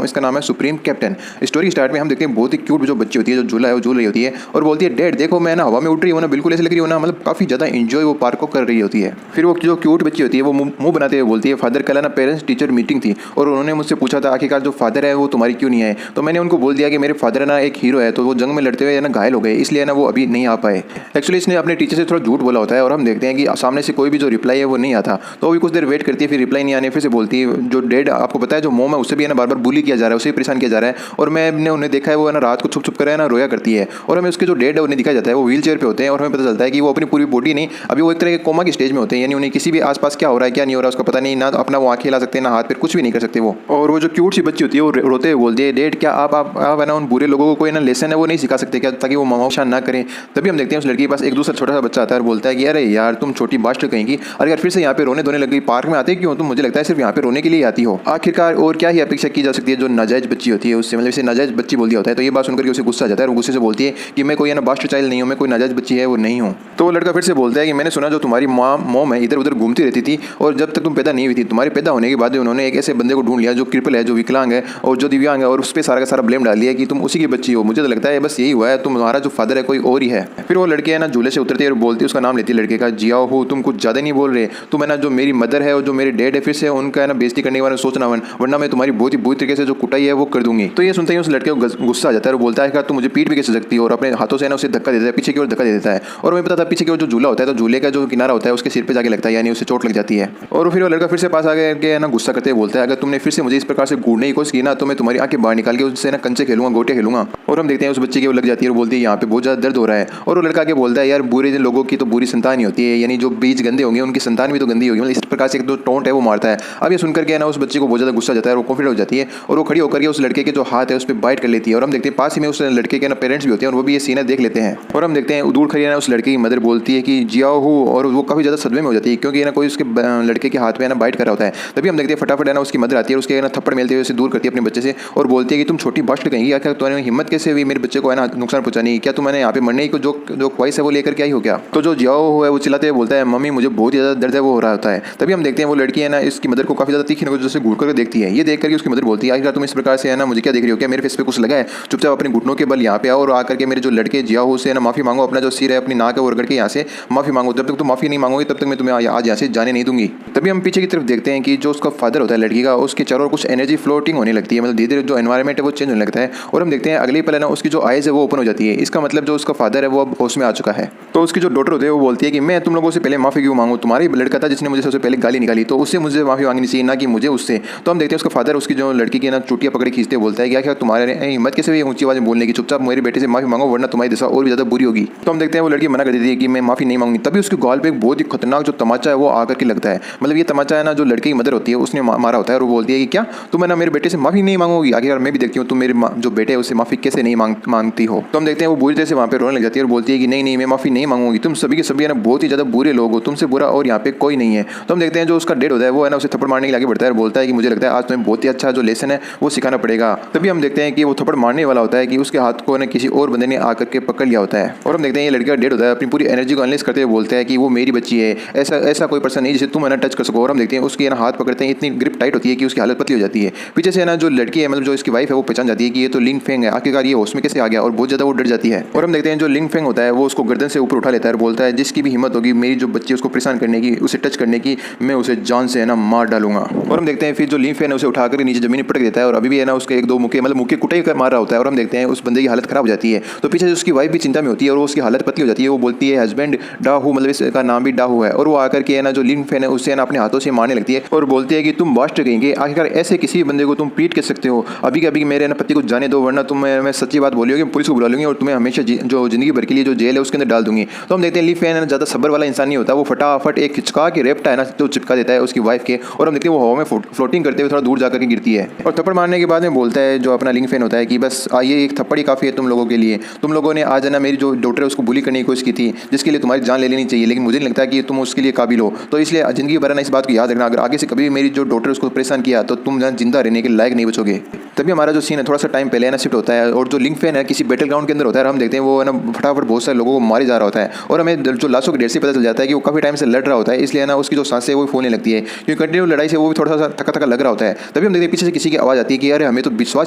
हूँ, इसका नाम है सुप्रीम कैप्टन। स्टोरी स्टार्ट में हम देखते हैं बहुत ही क्यूट जो बच्ची होती है, जो झूला है वो झूल रही होती है और बोलती है डैड देखो मैं ना हवा में उड़ रही हूँ ना, बिल्कुल ऐसे लग रही हो ना, मतलब काफ़ी ज़्यादा इंजॉय वो पार्क को कर रही होती है। फिर वो जो क्यूट बच्ची होती है वो मुंह बनाते हुए बोलती है फादर कल ना पेरेंट्स टीचर मीटिंग थी और उन्होंने मुझसे पूछा था आखिरकार जो फादर है वो तुम्हारी क्यों नहीं आए। तो मैंने उनको बोल दिया कि मेरे फादर ना एक हीरो है, तो वो जंग में लड़ते हुए ना घायल हो गए, इसलिए ना वो अभी नहीं आ पाए। एक्चुअली इसने अपने टीचर से थोड़ा झूठ बोला होता है और हम देखते हैं कि सामने से कोई भी जो रिप्लाई है वो नहीं आता, तो वो भी कुछ देर वेट करती है, फिर रिप्लाई नहीं आने फिर से बोलती है जो डैड आपको पता है जो मोम है उससे भी है ना बार बार बुली किया जा रहा है, उसे परेशान किया जा रहा है और मैंने उन्हें देखा है वो है ना रात को छुप छुप कर है ना रोया करती है। और हमें उसके जो डैड है उन्हें दिखाया जाता है वो व्हील चेयर पे होते हैं और हमें पता चलता है कि वो अपनी पूरी बॉडी नहीं, अभी वो एक तरह के कोमा की स्टेज में होते हैं, यानी उन्हें किसी भी आसपास क्या हो रहा है क्या नहीं हो रहा है उसका पता नहीं, ना अपना वो आँखें हिला सकते हैं ना हाथ पैर कुछ भी नहीं कर सकते वो। और वो जो क्यूट सी बच्ची होती है वो रोते हुए बोलती है डैड क्या आप है ना उन बुरे लोगों को कोई ना लेसन है वो नहीं सिखा सकते क्या, ताकि वो मामूशान ना करें। तभी हम देखते हैं उस लड़की के पास एक दूसरा छोटा सा बच्चा आता है और बोलता है कि अरे यार तुम छोटी बास्ट कहेंगी, अरे यार फिर से यहाँ पे रोने धोने लग गई, पार्क में आते क्यों तुम, मुझे लगता है सिर्फ यहाँ पे रोने के लिए आती हो। आखिरकार और क्या ही अपेक्षा की जा सकती है जो नाजायज बच्ची होती है उससे, मतलब इसे नाजायज बच्ची बोल दिया होता है। तो ये बात सुनकर उसे गुस्सा आ जाता है और गुस्से से बोलती है कि मैं कोई ना बास्ट चाइल्ड नहीं हूँ, मैं कोई नाजायज बच्ची है वो नहीं हूँ। तो वो लड़का फिर से बोलता है कि मैंने सुना जो तुम्हारी मॉम है इधर उधर घूमती रहती थी और जब तक तुम पैदा नहीं हुई थी, तुम्हारे पैदा होने के बाद उन्होंने एक ऐसे बंदे को ढूंढ लिया जो क्रिपल है, जो विकलांग है और जो दिव्यांग है, और उस पर सारा का सारा ब्लेम डाल दिया कि तुम उसी की बच्ची हो। मुझे तो लगता है बस यही हुआ है, तुम्हारा जो फादर है कोई और ही है। फिर वो लड़की है ना झूले से उतरती है और बोलती है, उसका नाम लेती है लड़के का, जियाओ हो तुम कुछ ज़्यादा नहीं बोल रहे, तुम है ना जो मेरी मदर है और जो मेरे डैड है फिर से उनका है ना बेइज्जती करने के बारे में सोचना, वरना मैं तुम्हारी बहुत ही बुरी तरीके से जो कुटाई है वो कर दूंगी। तो ये सुनते ही उस लड़के को गुस्सा आ जाता है और बोलता है कि तुम मुझे पीठ भी कैसे सकती हो, और अपने हाथों से ना उसे धक्का देता है, पीछे की ओर धक्का दे देता है। और हमें पता था पीछे की ओर जो झूला होता है तो झूले का जो किनारा होता है उसके सिर पे जाके लगता है, यानी उसे चोट लग जाती है। और फिर वो लड़का फिर से पास आ गया ना गुस्सा करते हुए बोलता है अगर तुमने फिर से मुझे इस प्रकार से घूरने की कोशिश की ना तो मैं तुम्हारी आंखें बाहर निकाल के उससे ना कंचे खेलूंगा, गोटे खेलूंगा। और हम देखते हैं उस बच्चे की वो लग जाती है और बोलती है यहाँ पे बहुत ज़्यादा दर्द हो रहा है। और वो लड़का के बोलता है यार बुरे लोगों की तो बुरी संतान ही होती है, यानी जो बीज गंदे होंगे उनकी संतान भी तो गंदी होगी, मतलब इस प्रकार से एक दो टोंट है वो मारता है। अब ये सुनकर के ना उस बच्चे को बहुत ज़्यादा गुस्सा जाता है और वो कॉन्फिडेंट हो जाती है और वो खड़ी होकर के उस लड़के के जो हाथ है उस पर बाइट कर लेती है। और हम देखते हैं पास ही में उस लड़के के ना पेरेंट्स भी होते हैं और वो भी ये सीन देख लेते हैं। और हम देखते हैं दूर खड़ी ना उस लड़के की मदर बोलती है कि जियाओ हो, और वो काफ़ी ज़्यादा सदमे में हो जाती है क्योंकि ना कोई उसके लड़के के हाथ में ना बाइट कर रहा होता है। तभी हम देखते हैं फटाफट है ना उसकी मदर आती है और उसके ना थप्पड़ मेलते हुए उसे दूर करती है अपने बच्चे से और बोलती है कि तुम छोटी बास्ट कहेंगी, क्या तुम्हारी हिम्मत कैसे हुई मेरे बच्चे को है ना नुकसान पहुंचानी, क्या तुम मैंने यहाँ पे मरने की जो ख्वाहिश है वो लेकर के आई हो क्या। तो जो जियाओ है वो चिल्लाते हुए बोलता है मम्मी मुझे बहुत ज़्यादा दर्द है वो हो रहा होता है। तभी हम देखते हैं वो लड़की है ना इसकी मदर को काफ़ी ज़्यादा तीखी नज़र से घूर करके देखती है। ये देख करके उसकी मदर बोलती है आखिर तुम इस प्रकार से है ना मुझे क्या देख रही हो, क्या मेरे फेस पे कुछ लगा है, चुपचाप अपने घुटनों के बल यहाँ पे आओ और आकर के मेरे जो लड़के जियाओ से ना माफ़ी मांगो, अपना जो सिर है अपनी नाक है वो रगड़ के यहाँ से माफ़ी मांगो, जब तक तुम माफ़ी नहीं मांगोगी तब तक मैं तुम्हें आज यहाँ से जाने नहीं दूंगी। तभी हम पीछे की तरफ देखते हैं कि जो उसका फादर होता है लड़की का, उसके चारों ओर कुछ एनर्जी फ्लोटिंग होने लगती है, मतलब धीरे धीरे जो एनवायरमेंट है वो चेंज होने लगता है। और हम देखते हैं अगले पल है ना उसकी जो आइज़ है वो ओपन हो जाती है, इसका मतलब जो उसका फादर है वो अब होश में आ चुका है। तो उसकी जो डॉटर होती है वो बोलती है कि मैं तुम लोगों से पहले माफ़ी क्यों मांगू, तुम्हारी लड़का था जिसने मुझे सबसे पहले गाली निकाली, तो उससे मुझे माफ़ी मांगनी चाहिए ना कि मुझे उससे। तो हम देखते हैं उसका फादर उसकी जो लड़की की ना चुटिया पकड़े खींचते बोलता है क्या क्या तुम्हारे हिम्मत कैसे हुई ऊंची आवाज़ में बोलने की, चुपचाप मेरे बेटे से माफ़ी मांगो वरना तुम्हारी दशा और भी ज़्यादा बुरी होगी। तो हम देखते हैं वो लड़की मना कर देती है कि मैं माफ़ी नहीं मांगूंगी। तभी उसके गाल पे एक बहुत ही खतरनाक जो तमाचा है वो आकर के लगता है, मतलब ये तमाचा है ना जो लड़की की मदर होती है उसने मारा होता है और वो बोलती है कि क्या तुम है ना मेरे बेटे से माफ़ी नहीं मांगोगी, आखिर मैं भी देखती हूँ तुम मेरे जो बेटे है उससे माफ़ी कैसे नहीं मांगती हो। तो हम देखते हैं वो बुरी तरह से वहाँ पे रोने लग जाती है और बोलती है कि नहीं नहीं मैं माफ़ी नहीं मांगूंगी, तुम सभी के सभी है ना बहुत ही ज़्यादा बुरे लोग हो, तुमसे बुरा और यहाँ पे कोई नहीं है। तो हम देखते हैं जो उसका डेड होता है वो है ना उसे थप्पड़ मारने के लिए आगे बढ़ता है और बोलता है कि मुझे लगता है आज तुम्हें बहुत ही अच्छा जो लेसन है वो सिखाना पड़ेगा। तभी हम देखते हैं कि वो थप्पड़ मारने वाला होता है कि उसके हाथ को ना किसी और बंदे ने आकर के पकड़ लिया होता है। और हम देखते हैं ये लड़का डेड होता है, अपनी पूरी एनर्जी को एनालाइज करते हुए बोलता है कि वो मेरी बच्ची है, ऐसा कोई पर्सन नहीं जिसे तुम है ना टच कर सको। और हम देखते हैं उसकी ना हाथ पकड़ते हैं, इतनी ग्रिप टाइट होती है कि उसकी हालत पतली हो जाती है। पीछे से ना जो लड़की है मतलब जो इसकी वाइफ है वो पहचान जाती है कि ये तो लिंग फेंग है, आखिरकार ये होश में कैसे आ गया, और बहुत ज़्यादा वो डर जाती है। और हम देखते हैं जो लिंग फेंग होता है वो उसको गर्दन से ऊपर उठा लेता है और बोलता है जिसकी भी हिम्मत होगी मेरी जो बच्ची उसको परेशान करने की, उसे टच करने की, मैं उसे जान से है ना मार डालूंगा। और हम देखते हैं फिर जो लिंग फेंग है उसे उठाकर नीचे जमीन पटक देता है और अभी भी है ना उसके एक दो मुक्के मतलब मुक्के कुटाई कर मार रहा होता है। और हम देखते हैं उस बंदे की हालत खराब हो जाती है। तो पीछे से उसकी वाइफ भी चिंता में होती है और उसकी हालत पतली हो जाती है। वो बोलती है हस्बैंड डाहू, मतलब इसका नाम भी डाहू है। और वो आकर के है ना जो लिंग फेंग है उससे ना अपने हाथों से मारने लगती है और बोलती है कि तुम बास्ट कहेंगे, आखिरकार ऐसे किसी बंदे को तुम पीट के सकते हो, अभी के अभी मेरे ना पति को जाने दो वरना तुम मैं सच्ची बात बोली होगी पुलिस को बुला लूंगी और तुम्हें हमेशा जो जिंदगी भर के लिए जो जेल है उसके अंदर डाल दूंगी। तो हम देखते हैं लिंग फेंग है ना ज़्यादा सब्र वाला इंसान नहीं होता, वो फटाफट एक खिंचका के रेपटा है ना तो चिपका देता है उसकी वाइफ के। और हम देखते हैं वो हवा में फ्लोटिंग करते हुए थोड़ा दूर जाकर के गिरती है। और थप्पड़ मारने के बाद में बोलता है जो अपना लिंग फेंग होता है कि बस ये एक थप्पड़ ही काफ़ी है तुम लोगों के लिए, तुम लोगों ने आज है ना मेरी जो डॉटर है उसको बुली करने की कोशिश की थी जिसके लिए तुम्हारी जान ले लेनी चाहिए, लेकिन मुझे नहीं लगता कि तुम उसके लिए काबिल हो। तो इसलिए जिंदगी भर ना इस बात को याद रखना, अगर आगे से कभी मेरी जो डॉटर उसको परेशान किया तो तुम जिंदा रहने के लायक नहीं बचोगे। तभी हमारा जो सीन है थोड़ा सा टाइम पहले ना शिफ्ट होता है और जो लिंग फेंग है किसी बैटल ग्राउंड के अंदर होता है। हम देखते हैं वो है ना फटाफट बहुत सारे लोगों को मारे जा रहा होता है और हमें जो लाशों के ढेर से पता चल जाता है कि वो काफ़ी टाइम से लड़ रहा होता है, इसलिए ना उसकी जो सांसें वो फूलने लगती है क्योंकि कंटिन्यू लड़ाई से वो भी थोड़ा सा थका थका लग रहा होता है। तभी हम देखते हैं पीछे से किसी की आवाज़ आती है कि यार हमें तो विश्वास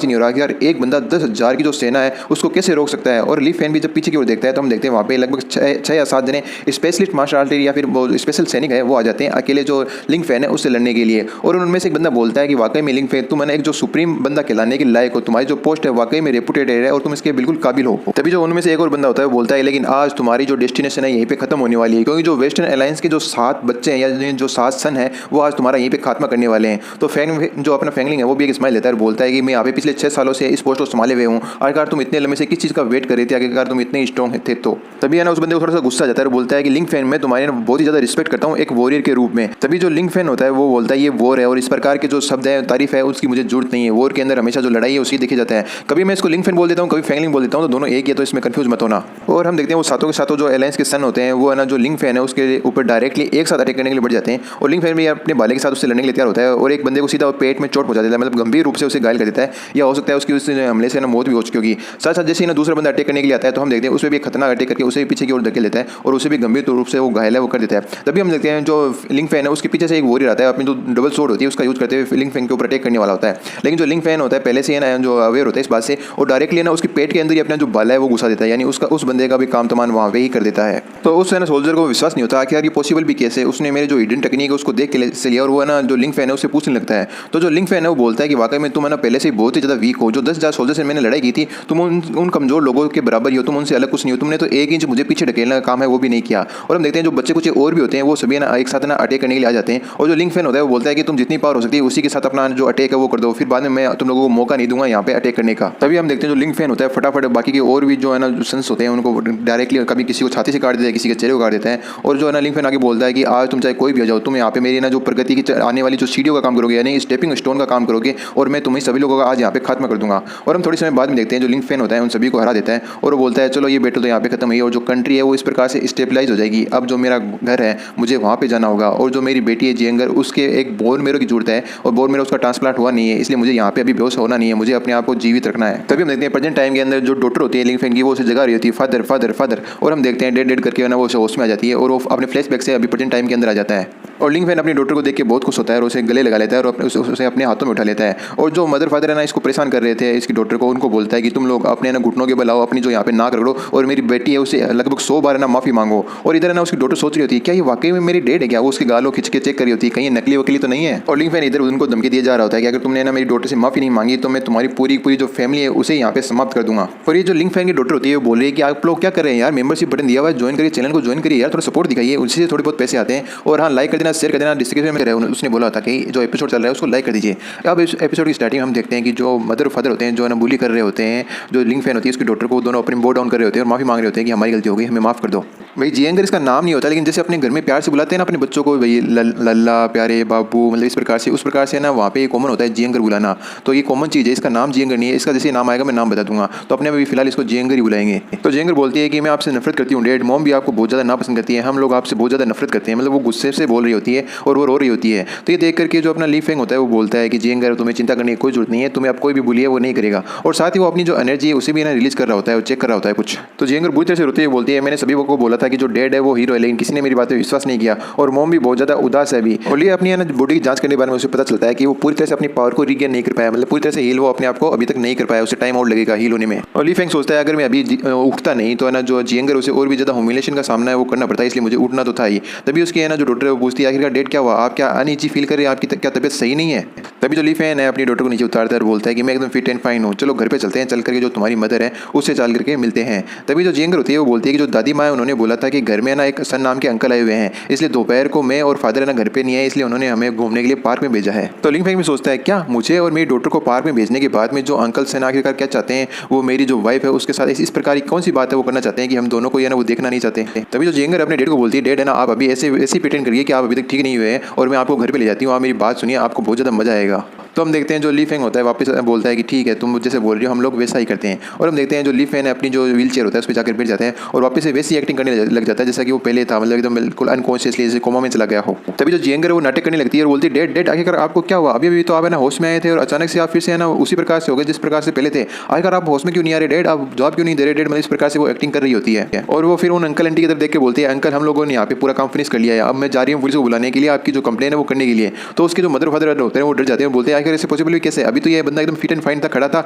ही नहीं हो रहा कि यार एक बंदा 10,000 की जो सेना है उसको कैसे रोक सकता है। और ली फैन भी जब पीछे की ओर देखता है तो हम देखते हैं वहाँ पे लगभग 6 या 7 जने स्पेशलिस्ट मार्शल आर्ट या फिर वो स्पेशल सैनिक है वो आ जाते हैं अकेले जो लिंग फैन है उससे लड़ने के लिए। और उनमें से एक बंदा बोलता है कि वाकई में लिंग फैन तुम एक जो सुप्रीम बंदा कहलाने के लायक हो, तुम्हारी जो पोस्ट है वाकई में रेपुटेड है और तुम इसके बिल्कुल काबिल हो। तभी जो उनमें से एक और बंदा होता है वो बोलता है लेकिन आज तुम्हारी जो डेस्टिनेशन है यहीं पे खत्म होने वाली है, क्योंकि जो वेस्टर्न अलायंस के जो 7 बच्चे हैं या जो 7 सन है वो आज तुम्हारा यहीं पे खात्मा करने वाले हैं। तो फैंग जो अपना फैंगलिंग है वो भी एक स्माइल लेता है और बोलता है कि मैं यहाँ पे पिछले 6 सालों से इस पोस्ट को संभाले हुए हूँ, आखिरकार तुम इतने लंबे से किस चीज़ का वेट कर रहे थे, आखिरकार तुम इतने स्ट्रॉन्ग थे। तो तभी है ना उस बंदे को थोड़ा सा गुस्सा जाता है और बोलता है कि लिंग फैन मैं तुम्हारे बहुत ही ज़्यादा रिस्पेक्ट करता हूँ एक वॉरियर के रूप में। तभी जो लिंग फैन होता है वो बोलता है ये वॉर है और इस प्रकार के जो शब्द है तारीफ है उसकी मुझे जरूरत नहीं है, वॉर के अंदर हमेशा जो लड़ाई है उसी देखी जाता है। कभी मैं इसको लिंग फैन बोल देता हूँ कभी फैंगलिंग बोल देता हूँ, तो दोनों एक ही है तो इसमें कंफ्यूज मत होना। और हम देखते हैं वो सातों के सातों जो अलायंस के सन होते हैं वो है ना जो लिंग फैन है उसके ऊपर डायरेक्टली एक साथ अटैक करने के लिए बढ़ जाते हैं। और लिंग फैन भी अपने भाले के साथ उससे लड़ने के लिए तैयार होता है और एक बंदे को सीधा पेट में चोट पहुंचा देता है, मतलब गंभीर रूप से उसे घायल कर देता है या हो सकता है उसकी उस हमले से ना मौत भी हो चुकी होगी। साथ साथ जैसे ना दूसरा बंदा अटैक करने के लिए आता है तो हम देखते हैं उसमें भी खतरनाक अटैक करके उसे भी पीछे की ओर धकेल लेता है और उसे भी गंभीर रूप से वो घायल है वो कर देता है। तभी हम देखते हैं जो लिंग फैन है उसके पीछे से एक वॉरियर आता है अपनी जो डबल सोर्ड होती है उसका यूज करते हुए लिंग फैन के ऊपर अटैक करने वाला होता है। लेकिन जो लिंग फैन होता है पहले से है ना जो अवेयर होता है इस बात से और डायरेक्टली ना उसके पेट के अंदर ही अपना जो भाला है वो घुसा देता है, यानी उसका उस बंदे का भी काम तमाम वहाँ पे ही कर देता है। तो उस है ना सोल्जर को विश्वास नहीं होता कि यार ये पॉसिबल भी कैसे, उसने मेरे जो हिडन टेक्निक है उसको देख के से लिया और वो है ना जो लिंग फैन है उससे पूछने लगता है। तो जो लिंग फैन है वो बोलता है कि वाकई में तुम है ना पहले से बहुत ही ज़्यादा वीक हो, जो 10,000 सोल्जर से मैंने लड़ाई की थी तुम उन कमजोर लोगों के बराबर ही हो, तुम उनसे अलग कुछ नहीं हो, तुमने तो 1 इंच मुझे पीछे ढकेलने का काम है वो भी नहीं किया। और हम देखते हैं जो बच्चे कुछ और भी होते हैं वो सभी ना एक साथ ना अटैक करने के लिए आ जाते हैं और जो लिंग फैन होता है वो बोलता है कि तुम जितनी पावर हो सकती है उसी के साथ अपना जो अटैक है वो कर दो, फिर बाद में मैं तुम लोगों को मौका नहीं दूंगा यहाँ पे अटैक करने का। तभी हम देखते हैं जो लिंग फैन होता है फटाफट बाकी के और भी जो है ना सन्स होते हैं उनको डायरेक्टली कभी किसी को छाती से काट देता है किसी के चेहरे को काट देता है और जो है ना लिंग फैन आगे बोलता है कि आज तुम चाहे कोई भी हो जाओ तुम यहाँ पे मेरी ना जो प्रगति की आने वाली जो सीढ़ियों का काम करोगे यानी स्टेपिंग स्टोन का काम करोगे और मैं तुम्हें सभी लोगों का आज यहाँ पे खात्मा कर दूंगा। और हम थोड़ी समय बाद में देखते हैं जो लिंग फैन होता है उन सभी को हरा देता है और वो बोलता है चलो ये बैटल तो यहाँ पे खत्म हुई और जो कंट्री है वो इस प्रकार से स्टेबलाइज हो जाएगी। अब जो मेरा घर है मुझे वहाँ पे जाना होगा और जो मेरी बेटी है जियंगर उसके एक बोन मेरो की जरूरत है और बोन मेरो उसका ट्रांसप्लांट हुआ नहीं है, इसलिए मुझे यहाँ पे अभी बेहोश होना नहीं है, मुझे अपने आप को जीवित रखना है। तभी हम देखते हैं प्रेजेंट टाइम के अंदर जो डॉटर होती है लिंग फैन की वो उसे जगा रही होती है फादर फादर फादर और हम देखते हैं डेड डेड करके ना वो होश में आ जाती है और वो अपने फ्लैशबैक से अभी प्रेजेंट टाइम के अंदर आ जाता है। और लिंग फैन अपनी डॉटर को देख के बहुत खुश होता है और उसे गले लगा लेता है और उसे अपने हाथों में उठा लेता है। और जो मदर फादर है ना इसको परेशान कर रहे थे इसकी डॉटर को, उनको बोलता है कि तुम लोग अपने ना घुटनों के बल आओ, अपनी जो यहाँ पे नाक रगड़ो और मेरी बेटी है उसे लगभग 100 बार ना माफ़ी मांगो। और इधर है ना उसकी डॉटर सोच रही होती है क्या ये वाकई में मेरी डेड है क्या, वो उसके गालों खिंच के चेक करी होती है कहीं नकली वकली तो नहीं है। और लिंग फैन इधर उनको धमकी दिया जा रहा होता है कि अगर तुमने ना मेरी डॉटर से माफ़ी नहीं मांगी तो मैं तुम्हारी पूरी पूरी जो फैमिली है उसे यहाँ पे समाप्त कर दूंगा। और ये जो लिंग फैन की डॉटर होती है वो बोल रही है कि आप लोग क्या कर रहे हैं यार, मेंबरशिप बटन दिया हुआ है, ज्वाइन करिए, चैनल को ज्वाइन करिए यार, थोड़ा सपोर्ट दिखाइए, उसी से थोड़े बहुत पैसे आते हैं। और हाँ लाइक कर देना, शेयर कर देना, डिस्क्रिप्शन में उसने बोला था कि जो एपिसोड चल रहा है उसको लाइक कर दीजिए। अब इस एपिसोड की स्टार्टिंग हम देखते हैं कि जो मदर फादर होते हैं जो ना बुली कर रहे होते हैं जो लिंग फैन होती है उसकी डॉटर को, दोनों अपनी बो डाउन कर रहे होते हैं और माफ़ी मांग रहे होते हैं कि हमारी गलती हो गई, हमें माफ़ कर दो। भाई जियंगर इसका नाम नहीं होता लेकिन जैसे अपने घर में प्यार से बुलाते हैं ना अपने बच्चों को, भाई लल्ला प्यारे बाबू, मतलब इस प्रकार से उस प्रकार से ना वहाँ पे कॉमन होता है जियंगर बुलाना। तो ये कॉमन चीज़ है, इसका नाम जियंगर नहीं है, इसका जैसे नाम आएगा मैं नाम बता दूंगा। तो अपने अभी फिलहाल इसको जियंगर ही बुलाएंगे। तो जियंगर बोलती है कि मैं आपसे नफरत करती हूँ डैड, मॉम भी आपको बहुत ज़्यादा नापसंद करती है, हम लोग आपसे बहुत ज़्यादा नफरत करते हैं, मतलब वो गुस्से से बोल रही होती है और वो रो रही होती है। तो ये देख करके जो अपना ली फेंग होता है वो बोलता है कि जियंगर तुम्हें चिंता करने की कोई जरूरत नहीं है, तुम्हें आप कोई भी बुलिए वो नहीं करेगा। और साथ ही वो अपनी जो एनर्जी है उसे भी ना रिलीज कर रहा होता है और चेक कर रहा होता है कुछ। तो जियंगर बुरी तरह से रोती हुई बोलती है मैंने सभी को बोला था कि जो डेड है वो हीरो है, लेकिन किसी ने मेरी बात पर विश्वास नहीं किया और मॉम भी बहुत ज़्यादा उदास है अभी। और ये अपनी बॉडी की जांच करने के बारे में उसे पता चलता है कि वो पूरी तरह से अपनी पावर को रिगेन नहीं कर पाया, मतलब पूरी तरह से हील वो अपने आप को अभी तक नहीं कर पाया, उसे टाइम और लगेगा हील होने में। और ली फेंग सोचता है अगर मैं अभी उठता नहीं तो है ना जो जियंगर उसे और भी ज़्यादा ह्यूमिलेशन का सामना है वो करना पड़ता है, इसलिए मुझे उठना तो था ही। तभी उसकी है ना जो डॉक्टर है वो पूछती है आखिरकार डेड क्या हुआ, आप क्या अनईजी फील कर रहे हैं, आपकी क्या तबीयत सही नहीं है। तभी जो ली फैन है अपनी डॉक्टर को नीचे उतारता है और बोलता है कि मैं एकदम फिट एंड फाइन हूँ, चलो घर पे चलते हैं, चल करके जो तुम्हारी मदर है उससे चल करके मिलते हैं। तभी जो जियंगर होती है वो बोलती है कि जो दादी माँ है उन्होंने बोला था कि घर में ना एक सन नाम के अंकल आए हुए हैं, इसलिए दोपहर को मैं और फादर है ना घर पे नहीं है, इसलिए उन्होंने हमें घूमने के लिए पार्क में भेजा है। तो लिंग फैंग भी सोचता है क्या मुझे और मेरी डॉटर को पार्क में भेजने के बाद में जो अंकल सन आखिरकार क्या चाहते हैं, वो मेरी जो वाइफ है उसके साथ इस प्रकार की कौन सी बात है वो करना चाहते हैं कि हम दोनों को ये ना वो देखना नहीं चाहते। तभी जो जियंगर अपने डेड को बोलती है डेड है ना आप अभी ऐसे प्रिटेंड करिए कि आप अभी तक ठीक नहीं हुए हैं और मैं आपको घर पे ले जाती हूँ, आप मेरी बात सुनिए, आपको बहुत ज़्यादा मजा आएगा। तो हम देखते हैं जो ली फेंग होता है वापस बोलता है कि ठीक है तुम जैसे बोल रही हो हम लोग वैसा ही करते हैं। और हम देखते हैं जो ली फैन है अपनी जो व्हील चेयर होता है उस पर जाकर बैठ जाते हैं और वापस से वैसी एक्टिंग करने लग जाता है जैसा कि वो पहले था, मतलब एकदम बिल्कुल अनकॉन्शियसली जैसे कोमा में चला गया हो। तभी जो जियंगर है वो नाटक करने लगती है और बोलती है डेड आखिरकार आपको क्या हुआ, अभी तो आप है ना होश में आए थे और अचानक से आप फिर से है ना उसी प्रकार से हो गए जिस प्रकार से पहले थे, आखिरकार आप होश में क्यों नहीं आ रहे डेड, आप जवाब क्यों नहीं दे रहे डेड, मतलब इस प्रकार से वो एक्टिंग कर रही होती है। और वो फिर उन अंकल आंटी की तरफ देख के बोलती है अंकल हम लोगों ने यहाँ पे पूरा काम फिनिश कर लिया है, अब मैं जा रही हूँ पुलिस को बुलाने के लिए आपकी जो कंप्लेन है वो करने के लिए। तो उसके जो मदर फादर होते हैं वो डर जाते हैं और बोलते हैं आखिर ऐसे पॉसिबल भी कैसे? अभी तो ये बंदा एकदम फिट एंड फाइन था, खड़ा था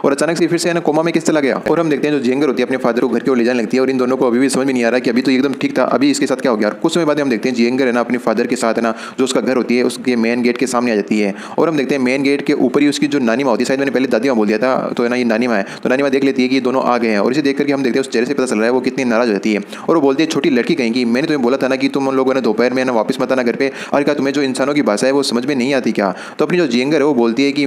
और अचानक से फिर से कोमा में किस चला गया? और हम देखते हैं जो जियंगर होती है अपने फादर को घर की ओर ले जाने लगती है और इन दोनों को अभी भी समझ में नहीं आ रहा कि अभी तो एकदम ठीक था, अभी इसके साथ क्या हो गया। और कुछ समय बाद हम देखते हैं जियंगर है ना अपने फादर के साथ है ना जो उसका घर होती है उसके मेन गेट के सामने आ जाती है और हम देखते हैं मेन गेट के ऊपर ही उसकी जो नानी माँ होती है, शायद मैंने पहले दादी माँ बोल दिया था, तो है ना ये नानी माँ है, तो नानी माँ देख लेती है कि ये दोनों आ गए हैं और इसे देख करके हम देखते हैं उस चेहरे से पता चल रहा है वो कितनी नाराज हो जाती है और वो बोलती है छोटी लड़की कहेंगी, मैंने तुम्हें बोला था ना कि तुम लोगों ने दोपहर में ना वापस मत आना घर पे, और क्या तुम्हें जो इंसानों की भाषा है वो समझ में नहीं आती क्या? तो अपनी जो जियंगर है वो बोलती है कि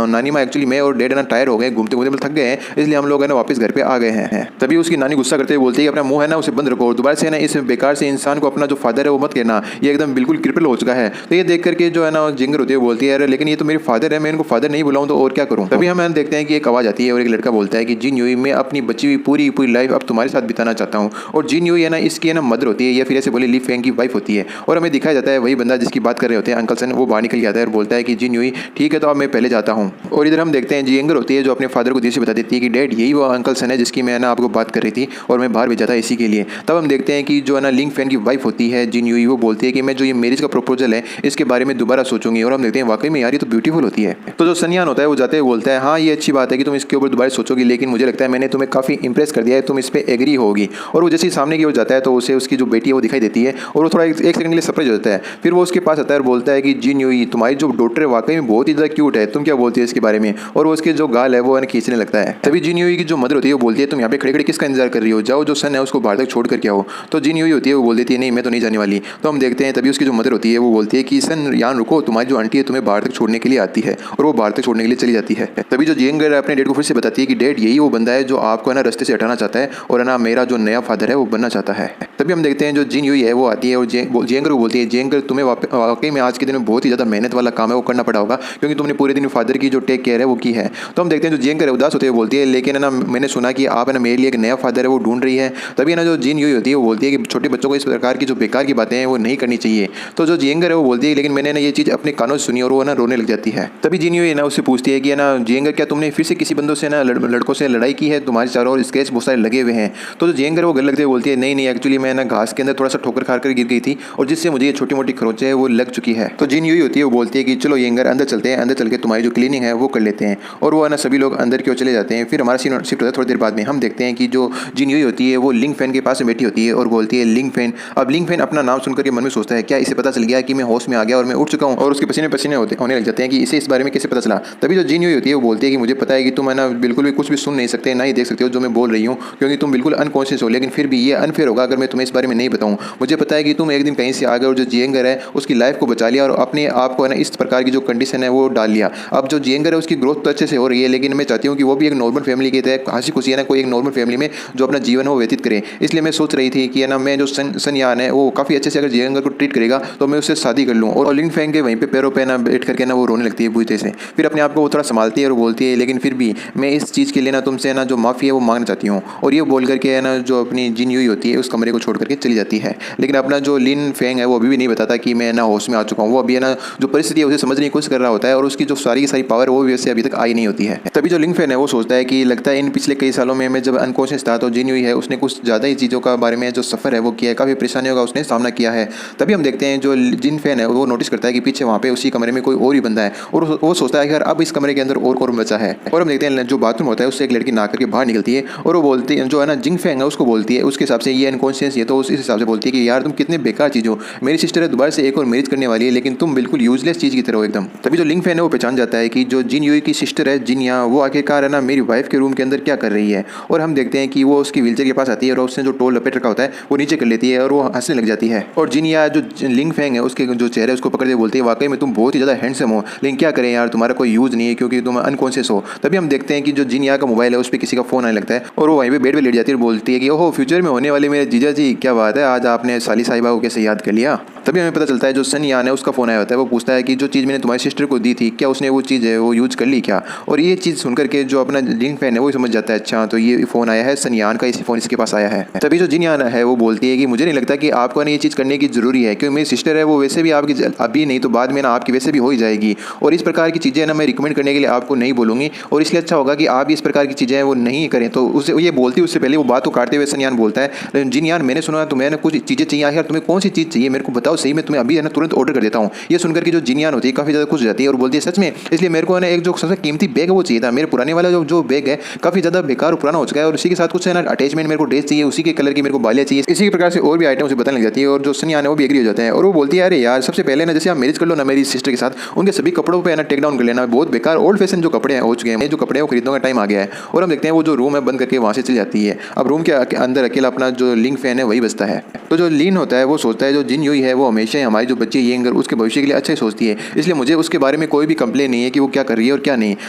नानी माँ एक्चुअली मैं और डैड ना टायर हो गए, घूमते घूमते थक गए हैं, इसलिए हम लोग है ना वापस घर पे आ गए हैं। तभी उसकी नानी गुस्सा करते हुए बोलती है कि अपना मुंह है ना उसे बंद रखो और दोबारा से ना इस बेकार से इंसान को अपना जो फादर है वो मत कहना, ये एकदम बिल्कुल क्रिपल हो चुका है। तो ये देख करके जो है ना जिंगर होती है बोलती है अरे लेकिन ये तो मेरे फादर है, मैं इनको फादर नहीं बुलाऊं तो और क्या करूं। तभी हम देखते हैं कि एक आवाज आती है और एक लड़का बोलता है कि जिन यूई मैं अपनी बची हुई पूरी पूरी लाइफ अब तुम्हारे साथ बिताना चाहता हूँ। और जिन यूई है ना इसकी है ना मदर होती है या फिर ऐसे बोले ली फेंग की वाइफ होती है और हमें दिखाया जाता है वही बंदा जिसकी बात कर रहे होते हैं अंकल सन, वो बाहर निकल जाता है और बोलता है कि जिन यूई ठीक है तो अब मैं पहले जाता हूँ। और इधर हम देखते हैं जियंगर होती है जो अपने फादर को धीरे से बता देती है कि डैड यही वो अंकल सन है जिसकी मैं ना आपको बात कर रही थी और मैं बाहर भेजा था इसी के लिए। तब हम देखते हैं कि जो है ना लिंग फैन की वाइफ होती है जिन यूई, वो बोलती है कि मैं जो ये मैरिज का प्रपोजल है इसके बारे में दोबारा सोचूंगी। और हम देखते हैं वाकई में यार ये तो ब्यूटीफुल होती है। तो जो सन्यान होता है वो जाते हुए बोलता है हाँ ये अच्छी बात है कि तुम इसके ऊपर दोबारा सोचोगी, लेकिन मुझे लगता है मैंने तुम्हें काफ़ी इंप्रेस कर दिया है, तुम इस पर एग्री होगी। और वो जैसे ही सामने की ओर जाता है तो उसे उसकी जो बेटी है वो दिखाई देती है और वो थोड़ा एक सेकंड के लिए सरप्राइज हो जाता है। फिर वो उसके पास आता है और बोलता है कि जिन यूई तुम्हारी जो डॉटर है वाकई में बहुत ही ज़्यादा क्यूट है, तुम क्या बोलती है इसके बारे में? और वो उसके जो गाल है वो खींचने लगता है। तभी जिन यूई की जो मदर होती है वो बोलती है तुम यहाँ पे खड़े खड़े किसका इंतजार कर रही हो, जाओ जो सन है उसको बाहर तक छोड़ करके आओ। तो जिन यूई होती है वो बोल देती है नहीं मैं तो नहीं जाने वाली। तो हम देखते हैं तभी उसकी जो मदर होती है वो बोलती है कि सन यहाँ रुको, तुम्हारी जो आंटी है तुम्हें बाहर तक छोड़ने के लिए आती है, और वो बाहर तक छोड़ने के लिए चली जाती है। तभी जो जियंगर अपने डैड को फिर से बताती है कि डैड यही वो बंदा है जो आपको है ना रास्ते से हटाना चाहता है और है ना मेरा जो नया फादर है वो बनना चाहता है। तभी हम देखते हैं जो जिन यूई है वो आती है और जियंगर को बोलती है जियंगर तुम्हें वाकई में आज के दिन में बहुत ही ज़्यादा मेहनत वाला काम है वो करना पड़ा होगा क्योंकि तुमने पूरे दिन फादर की जो टेक केयर है वो की है। तो हम देखते हैं जो जियंगर उदास होते हुए बोलती है लेकिन है ना मैंने सुना कि आप है ना मेरे लिए एक नया फादर है वो ढूंढ रही है। तभी है ना जो जिन यूई होती है वो बोलती है कि छोटे बच्चों को इस प्रकार की जो बेकार की बातें हैं वो नहीं करनी चाहिए। तो जो जियंगर है वो बोलती है लेकिन मैंने ना ये चीज़ अपने कानों से सुनी और वो ना रोने लग जाती है। तभी जिन यूई ना उससे पूछती है कि है ना जियंगर क्या तुमने फिर से किसी बंदों से ना लड़कों से लड़ाई की है, तुम्हारे चारों ओर स्केच बहुत सारे लगे हुए हैं। तो जो जियंगर वो गले लगते हुए बोलती है नहीं नहीं एक्चुअली मैं ना घास के अंदर थोड़ा सा ठोकर खाकर गिर गई थी और जिससे मुझे ये छोटी मोटी खरोंचें है वो लग चुकी है। तो जिन यूई होती है वो बोलती है कि चलो जियंगर अंदर चलते हैं, अंदर चल के तुम्हारी जो क्लीनिंग है वो कर लेते हैं। और वो है ना सभी लोग अंदर की ओर चले जाते हैं। फिर हमारा सीन शिफ्ट होता है थोड़ी देर बाद में हम देखते हैं कि जो जिन यूई होती है वो लिंग फैन के पास में बैठी होती है और बोलती है लिंग फैन। अब लिंग फैन अपना नाम सुनकर के मन में सोचता है क्या इसे पता चल गया कि मैं होश में आ गया और मैं उठ चुका हूँ, और उसके पसीने पसीने होने लग जाते हैं कि इसे इस बारे में कैसे पता चला। तभी जो जिन यूई होती है वो बोलती है कि मुझे पता है कि तुम है ना बिल्कुल भी कुछ भी सुन नहीं सकते ना ही देख सकते हो जो मैं बोल रही हूँ क्योंकि तुम बिल्कुल अनकॉन्शियस हो, लेकिन फिर भी ये अनफेयर होगा अगर मैं तुम्हें इस बारे में नहीं बताऊँ। मुझे पता है कि तुम एक दिन कहीं से आ गए और जो जियंगर है उसकी लाइफ को बचा लिया और अपने आप को है ना इस प्रकार की जो कंडीशन है वो डाल लिया। अब जो जियंगर है उसकी ग्रोथ तो अच्छे से हो रही है, लेकिन मैं चाहती हूँ कि वो भी एक नॉर्मल फैमिली के तहत हंसी खुशी है ना कोई एक नॉर्मल फैमिली में जो अपना जीवन है वो व्यतीत करे। इसलिए मैं सोच रही थी कि है ना मैं जो सनयान है वो काफ़ी अच्छे से अगर जियंगर को ट्रीट करेगा तो मैं उससे शादी कर लूँ। और लिंग फैंग के वहीं पे पैरों पे ना बैठ करके ना वो रोने लगती है बुरी तरह से। फिर अपने आप को वो थोड़ा संभालती है और बोलती है लेकिन फिर भी मैं इस चीज़ के लिए ना तुमसे ना जो माफ़ी है वो मांगना चाहती हूँ। और ये बोल करके है ना जो अपनी जिन यूई होती है उस कमरे को छोड़ करके चली जाती है। लेकिन अपना जो लिन फैंग है वो अभी भी नहीं बताता कि मैं ना होश में आ चुका हूँ। वो अभी है ना जो परिस्थिति है उसे समझने की कोशिश कर रहा होता है और उसकी जो सारी की सारी पावर वो वैसे अभी तक आई नहीं होती है। तभी जो लिंग फैन है वो सोचता है कि लगता है इन पिछले कई सालों में मैं जब अनकॉन्शियस था तो जिन यूई है उसने कुछ ज़्यादा ही चीज़ों का बारे में जो सफ़र है वो किया है, काफ़ी परेशानियों का उसने सामना किया है। तभी हम देखते हैं जो जिन फैन है वो नोटिस करता है कि पीछे वहाँ पे उसी कमरे में कोई और ही बंदा है और वो सोचता है कि यार अब इस कमरे के अंदर और कौन बचा है। और हम देखते हैं जो बाथरूम होता है उससे एक लड़की नहा करके बाहर निकलती है और वो बोलती है जो है ना जिंग फैंग है उसको बोलती है उसके हिसाब से ये अनकॉन्शियस है तो उस हिसाब से बोलती है कि यार तुम कितने बेकार चीज़ हो, मेरी सिस्टर है दोबारा से एक और मैरिज करने वाली है लेकिन तुम बिल्कुल यूजलेस चीज़ की तरह हो एकदम। तभी जो लिंग फैन है वो पहचान जाता है कि जो जिन यूई की सिस्टर है जिनिया वो आखिरकार है ना मेरी वाइफ के रूम के अंदर क्या कर रही है। और हम देखते हैं कि वो उसकी व्हीलचेयर के पास आती है और उसने जो टोल लपेट रखा होता है वो नीचे कर लेती है और वो हंसने लग जाती है। और जिनिया जो लिंग फैंग है उसके जो चेहरे उसको पकड़ के बोलती है वाकई में तुम बहुत ही ज़्यादा हैंडसम हो, लेकिन क्या करें यार तुम्हारा कोई यूज़ नहीं है क्योंकि तुम अनकॉन्शियस हो। तभी हम देखते हैं कि जो जिनिया का मोबाइल है उस पर किसी का फ़ोन आने लगता है और वो वहीं पे बेड पे लेट जाती है और बोलती है कि ओहो फ्यूचर में होने वाले मेरे जीजा जी, क्या बात है आज आपने साली साहिबा को कैसे याद कर लिया। तभी हमें पता चलता है जो सनयान है उसका फ़ोन आया होता है। वो पूछता है कि जो चीज़ मैंने तुम्हारी सिस्टर को दी थी क्या उसने वो चीज़ है वो यूज़ कर ली क्या। और ये चीज़ सुनकर के जो अपना लिंग फैन है वो समझ जाता है अच्छा तो ये फ़ोन आया है सनयान का, इसी फ़ोन इसके पास आया है। तभी जो जिनियान है वो बोलती है कि मुझे नहीं लगता कि आपको ना ये चीज़ करने की ज़रूरी है क्योंकि मेरी सिस्टर है वो वैसे भी आपकी अभी नहीं तो बाद में ना आपकी वैसे भी हो ही जाएगी और इस प्रकार की चीज़ें ना मैं रिकमेंड करने के लिए आपको नहीं बोलूँगी और इसलिए अच्छा होगा कि आप इस प्रकार की चीज़ें वो नहीं करें। तो उसे ये बोलती उससे पहले वो बात को काटते हुए सनयान बोलता है जिनियान मैंने सुना तुम्हें ना कुछ चीज़ें चाहिए, आखिर तुम्हें कौन सी चीज़ चाहिए मेरे को बताओ जाओ सही, मैं तुम्हें अभी है ना तुरंत ऑर्डर कर देता हूँ। ये सुनकर की जो जिनियान होती है काफ़ी ज़्यादा खुश हो जाती है और बोलती है सच में, इसलिए मेरे को है ना एक जो सबसे कीमती बैग है वो चाहिए था। मेरे पुराने वाला जो बैग है काफ़ी ज़्यादा बेकार और पुराना हो चुका है और इसी के साथ कुछ है ना अटैचमेंट मेरे को ड्रेस चाहिए, उसी के कलर की मेरे को बालियाँ चाहिए। इसी प्रकार से और भी आइटम उसे बताने लग जाती है और जो सनियान है वो भी एग्री हो जाते हैं और वो बोलती है अरे यार सबसे पहले ना जैसे आप मैरिज कर लो ना मेरी सिस्टर के साथ, उनके सभी कपड़ों पे है ना टेक डाउन कर लेना, बहुत बेकार ओल्ड फैशन जो कपड़े हैं हो चुके हैं, जो कपड़े वो खरीदने का टाइम आ गया है। और हम देखते हैं वो जो रूम है बंद करके वहाँ से चली जाती है। अब रूम के अंदर अकेला अपना जो लिंग फैन है वही बचता है। तो जो लीन होता है वो सोचता है जो जिन यूई है वो हमेशा ही हमारी जो बच्ची येंगर उसके भविष्य के लिए अच्छा ही सोचती है, इसलिए मुझे उसके बारे में कोई भी कंप्लेन नहीं है कि वो क्या कर रही है और क्या नहीं।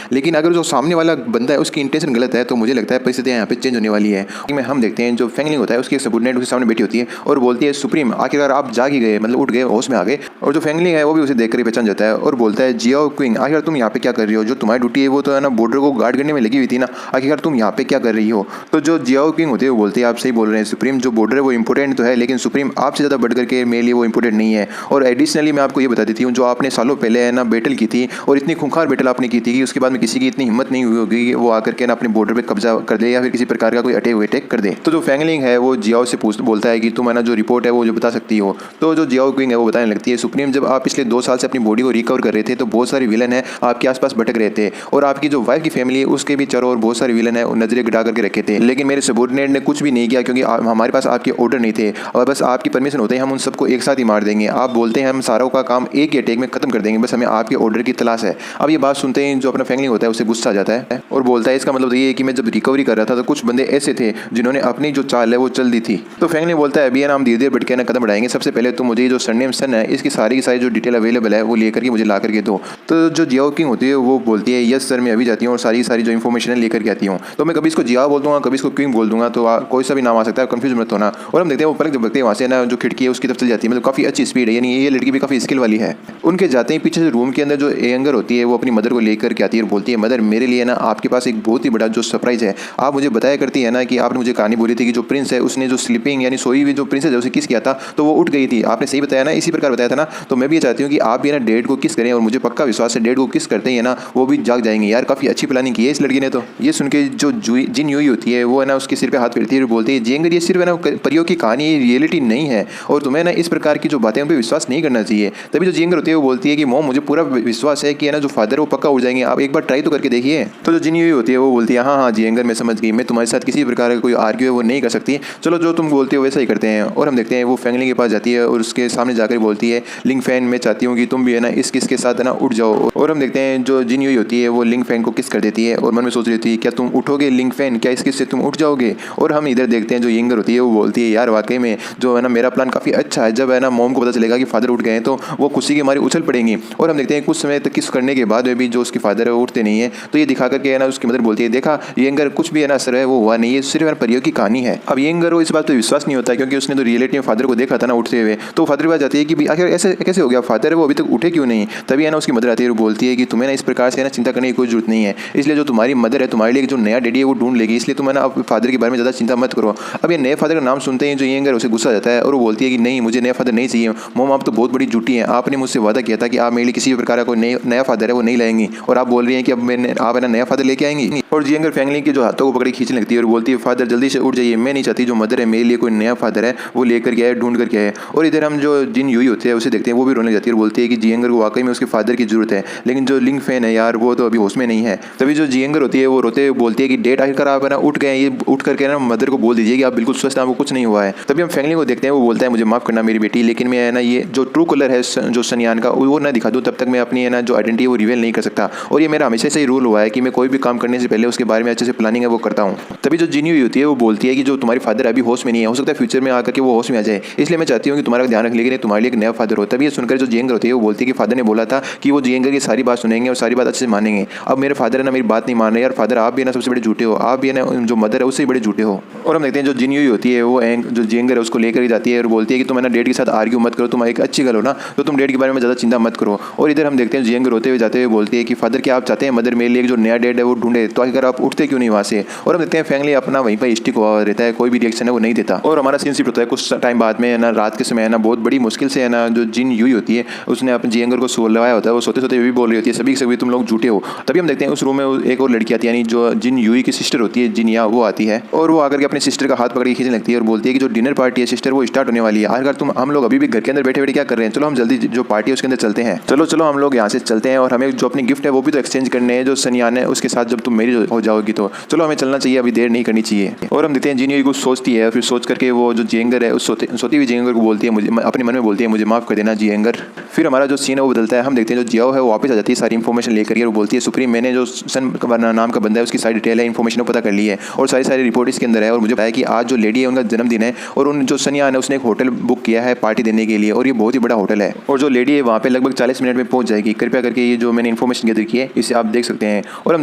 लेकिन अगर जो सामने वाला बंदा है उसकी इंटेंशन गलत है तो मुझे लगता है परिस्थितियाँ यहाँ पे चेंज होने वाली है। हम देखते हैं जो फेंगलिंग होता है उसकी सबॉर्डिनेट उसके सामने बैठी होती है और बोलती है सुप्रीम आखिरकार आप जाग ही गए, मतलब उठ गए, होश में आ गए। और जो फेंगलिंग है वो भी उसे देखकर ही पहचान जाता है और बोलता है जियाओ क्विंग आखिर तुम यहाँ पे क्या कर रही हो, जो तुम्हारी ड्यूटी है वो तो है ना बॉर्डर को गार्ड करने में लगी हुई थी ना, आखिरकार तुम यहाँ पे क्या कर रही हो। तो जो जियाओ क्विंग होती है वो बोलती है आप सही बोल रहे हैं सुप्रीम, जो बॉर्डर है वो इंपॉर्टेंट तो है लेकिन सुप्रीम आपसे ज़्यादा बढ़ करके मेरे लिए वो इंपॉर्टेंट नहीं है। और एडिशनली मैं आपको ये बता देती हूँ जो आपने सालों पहले है ना बैटल की थी और इतनी खूंखार बैटल आपने की थी कि उसके बाद में किसी की इतनी हिम्मत नहीं हुई होगी कि वो आकर के ना अपने बॉर्डर पे कब्जा कर दे या फिर किसी प्रकार का कोई अटैक कर दे। तो जो फेंगलिंग है वो जियाओ से बोलता है कि तुम है ना जो रिपोर्ट है वो जो बता सकती हो। तो जो जियाओ क्विंग है वो बताने लगती है सुप्रीम जब आप पिछले 2 साल से अपनी बॉडी को रिकवर कर रहे थे तो बहुत सारे विलन है आपके आसपास भटक रहे थे और आपकी जो वाइफ की फैमिली है उसके भी चारों ओर बहुत सारे विलन है नजरें गिरा करके रखे थे, लेकिन मेरे सबॉर्डिनेट ने कुछ भी नहीं किया क्योंकि हमारे पास आपके ऑर्डर नहीं थे और बस आपकी परमिशन होते ही हम उन सबको एक साथ ही मार देंगे। आप बोलते हैं हम सारों का काम एक ही अटैक में खत्म कर देंगे, बस हमें आपके ऑर्डर की तलाश है। अब ये बात सुनते ही जो अपना फेंगलिंग होता है उसे गुस्सा आ जाता है और बोलता है इसका मतलब ये है कि मैं जब रिकवरी कर रहा था तो कुछ बंदे ऐसे थे जिन्होंने अपनी जो चाल है वो चल दी थी। तो फेंगलिंग बोलता है अभी है ना हम धीरे धीरे बढ़ के ना कदम बढ़ाएंगे, सबसे पहले तो मुझे जो सरनेम सन है इसकी सारी की सारी जो डिटेल अवेलेबल है वो लेकर के मुझे ला करके दो। तो जो जियाओ किंग होती है वो बोलती है यस सर मैं अभी जाती हूँ और सारी सारी जो इन्फॉर्मेशन है लेकर के आती हूँ। तो मैं कभी इसको जियाओ बोल दूंगा कभी इसको किंग बोल दूंगा तो कोई सा भी नाम आ सकता है, कंफ्यूज मत होना। और हम देखते हैं वो पलक झपकते वहाँ से ना जो खिड़की है उसकी तरफ चली जाती है, मतलब काफ़ी अच्छी स्पीड है, यानी ये लड़की भी काफ़ी स्किल वाली है। उनके जाते ही पीछे से रूम के अंदर जो येंगर होती है वो अपनी मदर को लेकर के आती है और बोलती है मदर मेरे लिए ना आपके पास एक बहुत ही बड़ा जो सरप्राइज है। आप मुझे बताया करती है ना कि आपने मुझे कहानी बोली थी कि जो प्रिंस है उसने जो स्लीपिंग यानी सोई हुई जो प्रिंसेस है उसे किस किया था तो वो उठ गई थी, आपने सही बताया ना, इसी प्रकार बताया था ना। तो मैं भी ये चाहती हूँ कि आप भी ना डेड को किस करें और मुझे पक्का विश्वास है डेड को किस करते हैं ना वो भी जाग जाएंगे। यार काफ़ी अच्छी प्लानिंग की है इस लड़की ने। तो ये सुन के जो जिन यूई होती है वो है ना उसके सिर पे हाथ फेरती है और बोलती है जेंगर ये सिर्फ है ना परियों की कहानी रियलिटी नहीं है और तुम्हें ना इस प्रकार की जो बातें उन पर विश्वास नहीं करना चाहिए। तभी जो जेंगर होती है वो बोलती है कि मॉम मुझे पूरा विश्वास है कि है ना जो फादर वो पक्का उड़ जाएंगे, आप एक बार ट्राई तो करके देखिए। तो जो जिन यूई होती है वो बोलती है हाँ हाँ जेंगर मैं समझ गई, मैं तुम्हारे साथ किसी प्रकार का कोई आर्ग्यू है वो नहीं कर सकती, चलो जो तुम बोलते हो वैसा ही करते हैं। और हम देखते हैं वो फेंगलिंग के पास जाती है और उसके सामने जाकर बोलती है लिंग फैन मैं चाहती हूँ कि तुम भी है ना इस किस के साथ है ना उठ जाओ। और हम देखते हैं जो जिन यूई होती है वो लिंग फैन को किस कर देती है और मन में सोच रही होती है क्या तुम उठोगे लिंग फैन, क्या इस किस से तुम उठ जाओगे। और हम इधर देखते हैं जो येंगर होती है वो बोलती है यार वाकई में जो है ना मेरा प्लान काफ़ी अच्छा है, जब है ना मॉम को पता चलेगा कि फादर उठ गए हैं तो वो खुशी की हमारी उछल पड़ेंगी। और हम देखते हैं कुछ समय तक किस करने के बाद भी जो उसके फादर है वो उठते नहीं है, तो ये दिखा करके है ना उसकी मदर बोलती है देखा येंगर कुछ भी है ना असर है वो हुआ नहीं है, सिर्फ परियों की कहानी है। अब येंगर को इस बात पर विश्वास नहीं होता क्योंकि उसने तो रियलिटी में फादर को देखा था ना उठते हुए, तो फादर की बात जाती है कि आखिर ऐसे कैसे हो गया, फादर है वो अभी तक उठे क्यों नहीं। तभी है ना उसकी मदर आती है और बोलती है कि तुम्हें ना इस प्रकार से ना चिंता करने की कोई जरूरत नहीं है, इसलिए जो तुम्हारी मदर है तुम्हारे लिए जो नया डैडी है वो ढूंढ लेगी, इसलिए तुम है ना अब फादर के बारे में ज़्यादा चिंता मत करो। अब ये नए फादर का नाम सुनते हैं जो येंगर उसे गुस्सा आ जाता है और वो बोलती है कि नहीं मुझे नया फादर नहीं चाहिए मॉम, आप तो बहुत बड़ी झूठी है, आपने मुझसे वादा किया था कि आप मेरे लिए किसी भी प्रकार का कोई नया फादर है वो नहीं लाएंगी और आप बोल रही हैं कि अब आप है ना नया फादर लेके आएंगी। और येंगर फैंगलिंग के जो हाथों को पकड़ी खींचने लगती है और बोलती है फादर जल्दी से उठ जाइए, मैं नहीं चाहती जो मदर है मेरे लिए कोई नया फादर है वो लेकर के आए ढूंढ करके आए। और इधर हम जो जिन यूई होते हैं उसे देखते हैं वो भी रोने जाती है और बोलती है कि जियंगर को वाकई में उसके फादर की जरूरत है, लेकिन जो लिंग फैन है यार वो तो अभी होश में नहीं है। तभी जो जियंगर होती है वो रोते हुए बोलती है कि डेट आखिरकार आप है ना उठ गए, ये उठ करके ना मदर को बोल दीजिए कि आप बिल्कुल स्वस्थ, आपको कुछ नहीं हुआ है। तभी हम फैंगलिंग को देखते हैं वो बोलता है मुझे माफ करना मेरी बेटी, लेकिन मैं है ना ये जो ट्रू कलर है जो सनियान का वो ना दिखा दूँ तब तक मैं अपनी है ना जो आइडेंटिटी वो रिवील नहीं कर सकता। और ये मेरा हमेशा से ही रूल हुआ है कि मैं कोई भी काम करने से पहले उसके बारे में अच्छे से प्लानिंग है वो करता हूँ। तभी जो जिन यूई होती है वो बोलती है कि जो तुम्हारी फादर अभी होश में नहीं है, हो सकता है फ्यूचर में आकर के वो होश में आ जाए, इसलिए मैं चाहती हूँ कि तुम्हारा ध्यान रख, लेकिन तुम्हारे लिए एक नया फादर हो। तभी ये सुनकर जो जियंगर होती है वो बोलती है कि फादर ने बोला था कि वो जियंगर की सारी बात सुनेंगे और सारी बात अच्छे से मानेंगे। अब मेरे फादर है ना मेरी बात नहीं मान रहे यार, फादर आप भी ना सबसे बड़े झूठे हो, आप भी है ना जो मदर है उससे बड़े झूठे हो। और हम देखते हैं जो जिन यूई होती है वो जो जियंगर है उसको लेकर जाती है और बोलती है कि तुम है ना डेड के साथ आर्ग्यू मत करो, तुम एक अच्छी गर्ल हो ना तो तुम डेड के बारे में ज़्यादा चिंता मत करो। और इधर हम देखते हैं जियंगर होते हुए जाते हुए बोलती है कि फादर क्या आप चाहते हैं मदर मेरे लिए जो नया डेड है वो ढूंढे, तो अगर आप उठते क्यों नहीं वहाँ से। और हम देखते हैं फैंगली अपना वहीं पर स्टिक हुआ रहता है, कोई भी रिएक्शन है वो नहीं देता। और हमारा सीन शिफ्ट होता है कुछ टाइम बाद में है ना रात के समय है ना बहुत बड़ी मुश्किल से है ना जो जिन यूई होती है उसने अपने जियंगर को सो लगाया होता है, वो सोते सोते भी बोल रही होती है सभी के सभी तुम लोग झूठे हो। तभी हम देखते हैं उस रूम में एक और लड़की आती है, यानी जो जिन यूई की सिस्टर होती है जिनिया, वो आती है और वो आकर के अपने सिस्टर का हाथ पकड़ के खींचने लगती है और बोलती है कि जो डिनर पार्टी है सिस्टर वो स्टार्ट होने वाली है, आखिर तुम हम लोग अभी अभी भी घर के अंदर बैठे बैठे क्या कर रहे हैं, चलो हम जल्दी जो पार्टी है उसके अंदर चलते हैं। चलो चलो हम लोग यहाँ से चलते हैं और हमें जो अपनी गिफ्ट है वो भी तो एक्सचेंज करने हैं जो सनियान है उसके साथ, जब तुम मेरी हो जाओगी तो चलो हमें चलना चाहिए, अभी देर नहीं करनी चाहिए। और हम देखते हैं जिन कुछ सोचती है, फिर सोच करके वो जो जियंगर है उस सोती हुई जियंगर को बोलती है, मुझे अपने मन में बोलती है मुझे माफ कर देना जियंगर। फिर हमारा जो सीन है वो बदलता है, हम देखते हैं जो जियाओ है वो वापस आ जाती है सारी इन्फॉर्मेशन लेकर, और बोलती है सुप्रीम मैंने जो सन नाम का बंदा है उसकी सारी डिटेल है, इन्फॉर्मेशन पता कर ली है और सारी रिपोर्ट इसके अंदर है, और मुझे पता है कि आज जो लेडी है उनका जन्मदिन है और उन जो सनियान है उसने एक होटल बुक किया है पार्टी देने के लिए, और ये बहुत ही बड़ा होटल है और जो लेडी है वहाँ पे लगभग 40 मिनट में पहुंच जाएगी। कृपया करके ये जो मैंने इन्फॉर्मेशन गैदर की है इसे आप देख सकते हैं। और हम